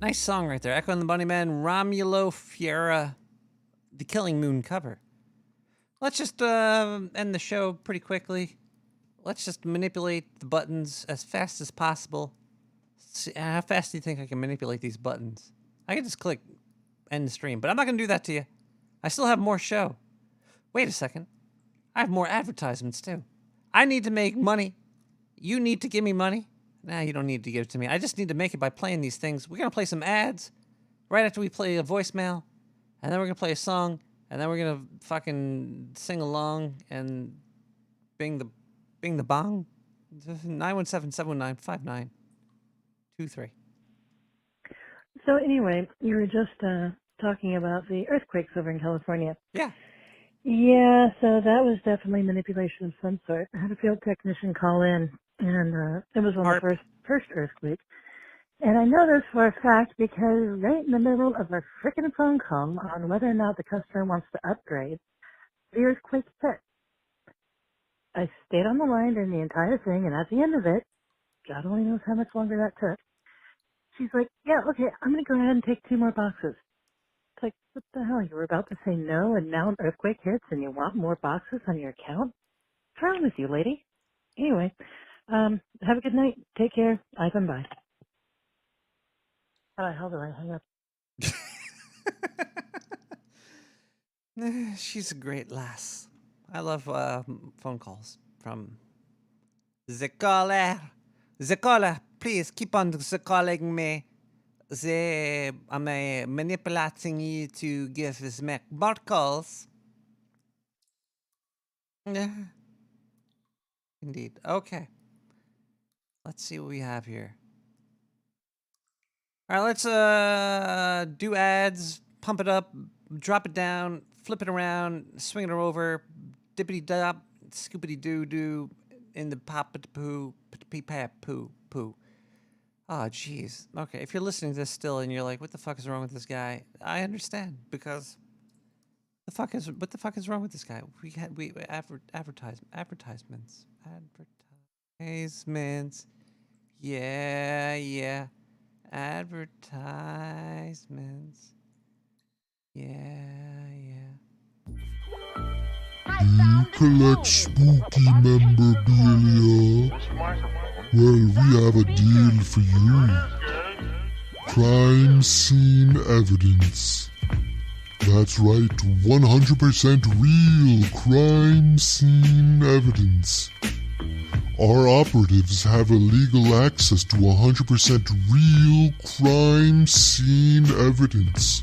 Nice song right there. Echo and the Bunnymen, Romulo Fiera, The Killing Moon cover. Let's just end the show pretty quickly. Let's just manipulate the buttons as fast as possible. See, how fast do you think I can manipulate these buttons? I can just click end the stream, but I'm not going to do that to you. I still have more show. Wait a second. I have more advertisements too. I need to make money. You need to give me money. Nah, you don't need to give it to me. I just need to make it by playing these things. We're going to play some ads right after we play a voicemail, and then we're going to play a song, and then we're going to fucking sing along and bing the bong. 917-719-5923. So anyway, you were just talking about the earthquakes over in California. Yeah. Yeah, so that was definitely manipulation of some sort. I had a field technician call in, and it was on the first earthquake. And I know this for a fact because right in the middle of a frickin' phone call on whether or not the customer wants to upgrade, the earthquake hit. I stayed on the line during the entire thing, and at the end of it, God only knows how much longer that took, she's like, yeah, okay, I'm going to go ahead and take 2 more boxes. It's like, what the hell? You were about to say no, and now an earthquake hits, and you want more boxes on your account? What's wrong with you, lady? Anyway, have a good night. Take care. Ivan, bye. How the hell do I hang up? She's a great lass. I love phone calls from the caller. The caller, please keep on calling me. I'm manipulating you to give us more calls. Indeed. Okay. Let's see what we have here. All right, let's do ads, pump it up, drop it down, flip it around, swing it over, dippity-dop, scoopity-doo-doo, in the pop-a-poo, pee-pap-poo-poo. Oh, jeez. Okay, if you're listening to this still and you're like, what the fuck is wrong with this guy? I understand, because what the fuck is wrong with this guy? Advertisements. Yeah. Advertisements. Yeah. Do you collect spooky memorabilia? Well, we have a deal for you. Crime scene evidence. That's right, 100% real crime scene evidence. Our operatives have illegal access to 100% real crime scene evidence.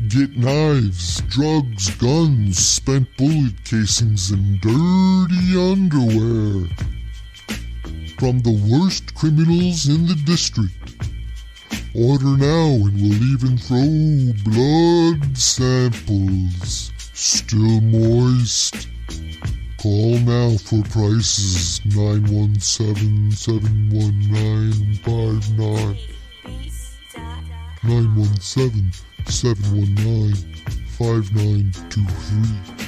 Get knives, drugs, guns, spent bullet casings, and dirty underwear from the worst criminals in the district. Order now and we'll even throw blood samples, still moist. Call now for prices. 917-719-59. 917-719-5923.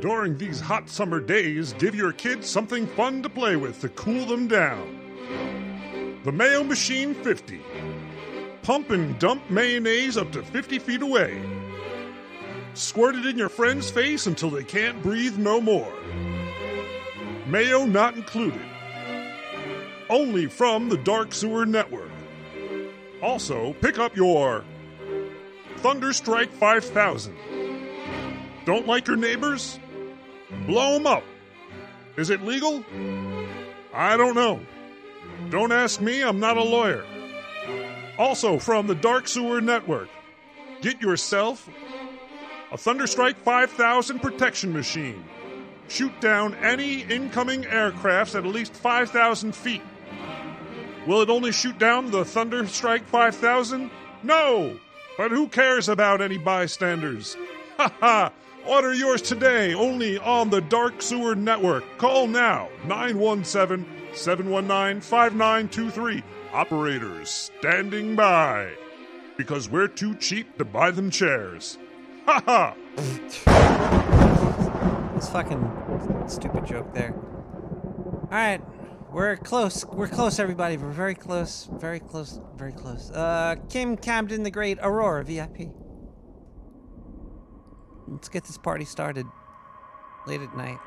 During these hot summer days, give your kids something fun to play with to cool them down. The Mayo Machine 50. Pump and dump mayonnaise up to 50 feet away. Squirt it in your friend's face until they can't breathe no more. Mayo not included. Only from the Dark Sewer Network. Also, pick up your Thunderstrike 5000. Don't like your neighbors? Blow them up. Is it legal? I don't know. Don't ask me, I'm not a lawyer. Also from the Dark Sewer Network, get yourself a Thunderstrike 5000 protection machine. Shoot down any incoming aircrafts at least 5,000 feet. Will it only shoot down the Thunderstrike 5000? No! But who cares about any bystanders? Ha ha! Order yours today, only on the Dark Sewer Network. Call now, 917-719-5923. Operators standing by. Because we're too cheap to buy them chairs. Ha ha! It's fucking stupid joke there. Alright, we're close. We're close, everybody. We're very close. Very close. Very close. Kim Camden the Great, Aurora, VIP. Let's get this party started. Late at night.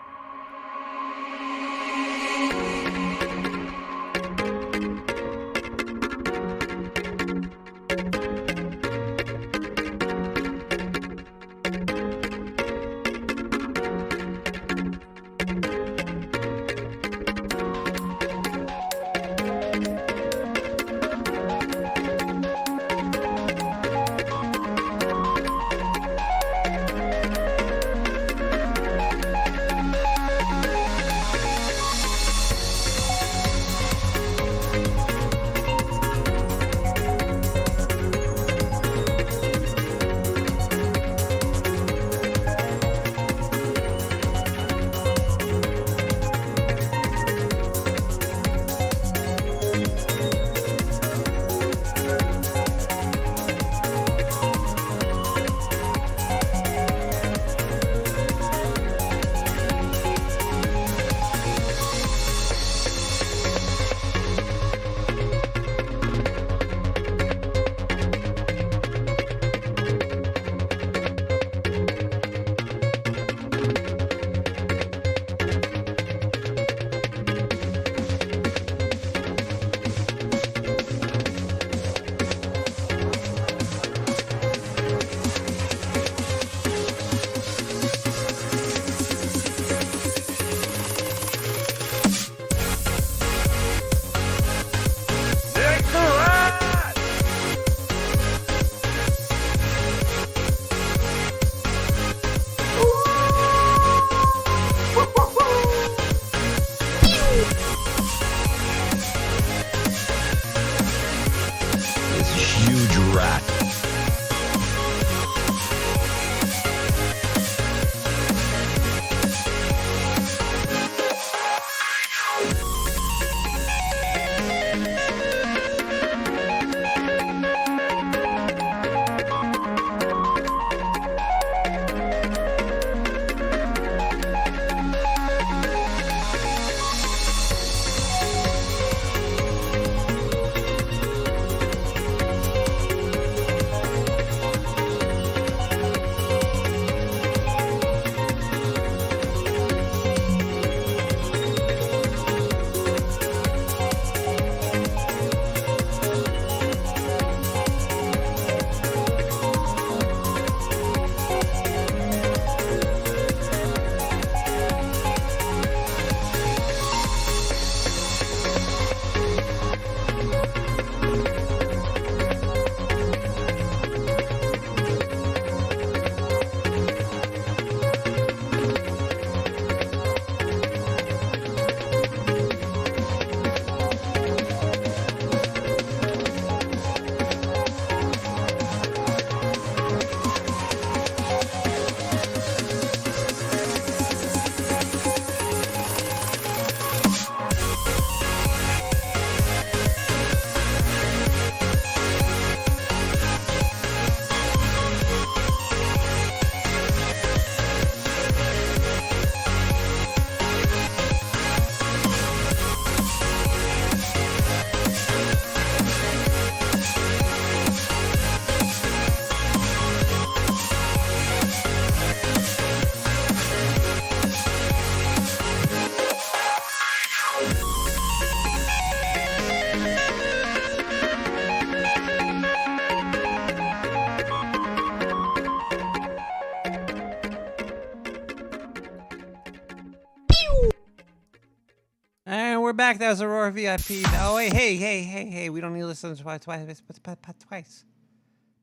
And we're back. That was Aurora VIP. Oh, wait, hey. We don't need to listen to twice.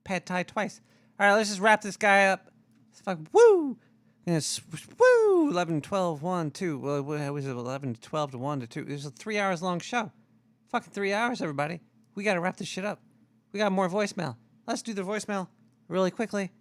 Pad Thai twice. All right, let's just wrap this guy up. Woo! Yes, woo! 11, 12, 1, 2. Well, what was it? 11, 12 to 1 to 2. It was a 3 hours long show. Fucking 3 hours, everybody. We got to wrap this shit up. We got more voicemail. Let's do the voicemail really quickly.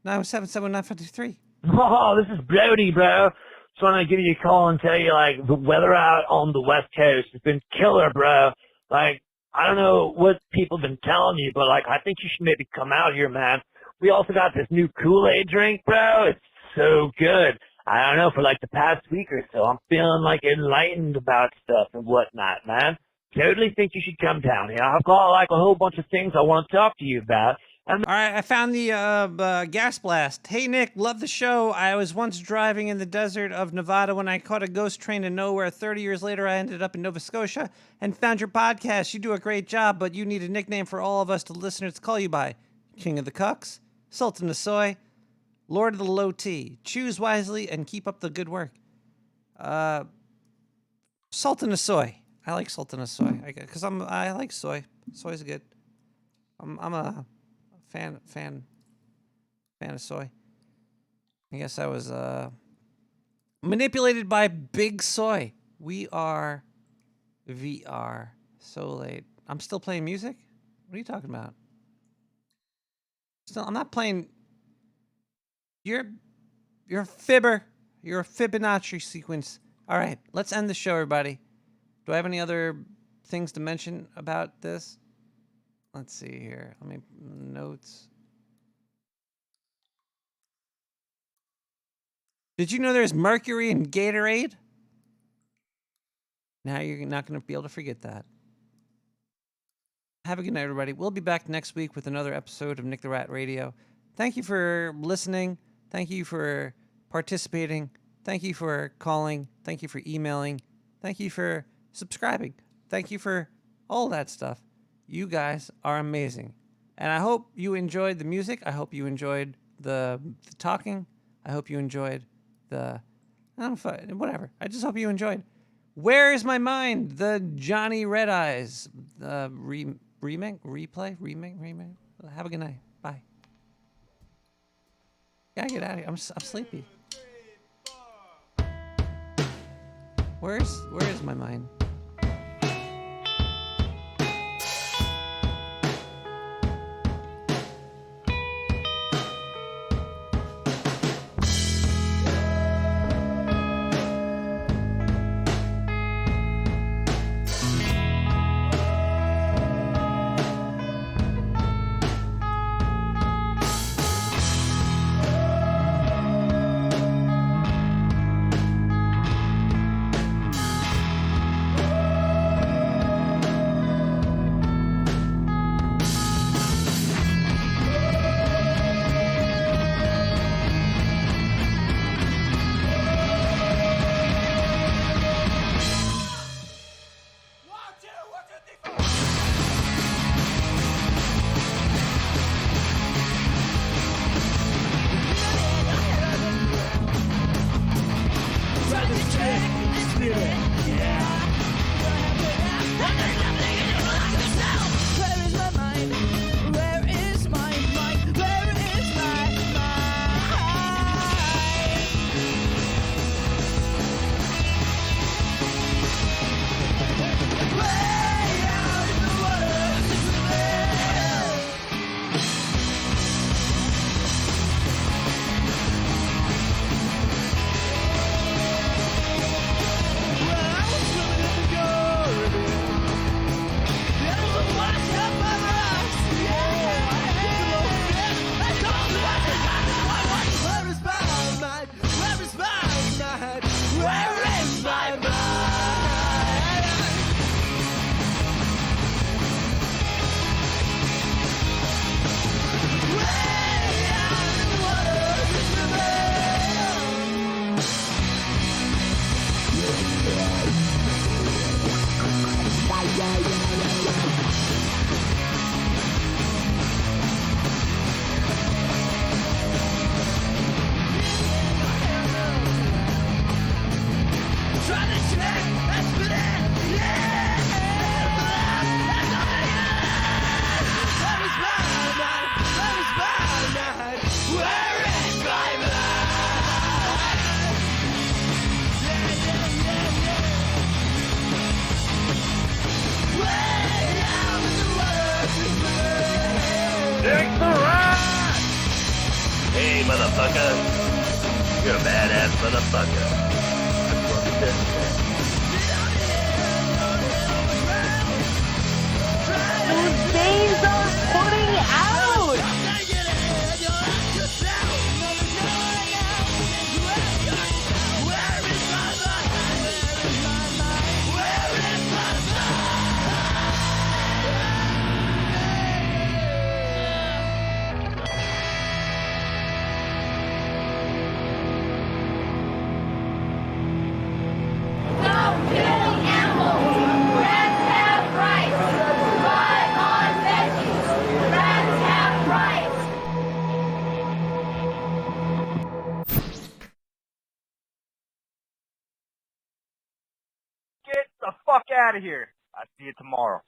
917-719-53. Oh, this is Brody, bro. Just want to give you a call and tell you, like, the weather out on the West Coast has been killer, bro. Like, I don't know what people have been telling you, but like, I think you should maybe come out here, man. We also got this new Kool-Aid drink, bro. It's so good. I don't know, for like the past week or so, I'm feeling like enlightened about stuff and whatnot, man. Totally think you should come down here. I've got like a whole bunch of things I want to talk to you about. All right, I found the gas blast. Hey, Nick, love the show. I was once driving in the desert of Nevada when I caught a ghost train to nowhere. 30 years later, I ended up in Nova Scotia and found your podcast. You do a great job, but you need a nickname for all of us to listeners to call you by. King of the Cucks, Sultan of Soy, Lord of the Low T. Choose wisely and keep up the good work. Sultan of Soy. I like Sultan of Soy because I like soy. Soy's good. I'm a fan of soy. I guess I was manipulated by Big Soy. We are VR. So late. I'm still playing music? What are you talking about? I'm not playing. You're a fibber. You're a Fibonacci sequence. All right, let's end the show, everybody. Do I have any other things to mention about this? Let's see here. Let me notes. Did you know there's mercury in Gatorade? Now you're not going to be able to forget that. Have a good night, everybody. We'll be back next week with another episode of Nick the Rat Radio. Thank you for listening. Thank you for participating. Thank you for calling. Thank you for emailing. Thank you for subscribing. Thank you for all that stuff. You guys are amazing. And I hope you enjoyed the music. I hope you enjoyed the talking. I hope you enjoyed whatever. I just hope you enjoyed. Where is my mind? The Johnny Red Eyes. Remake. Have a good night. Bye. Gotta get out of here. I'm sleepy. Where is my mind? Hey, motherfucker. You're a badass motherfucker. That's what it is. out of here. I'll see you tomorrow.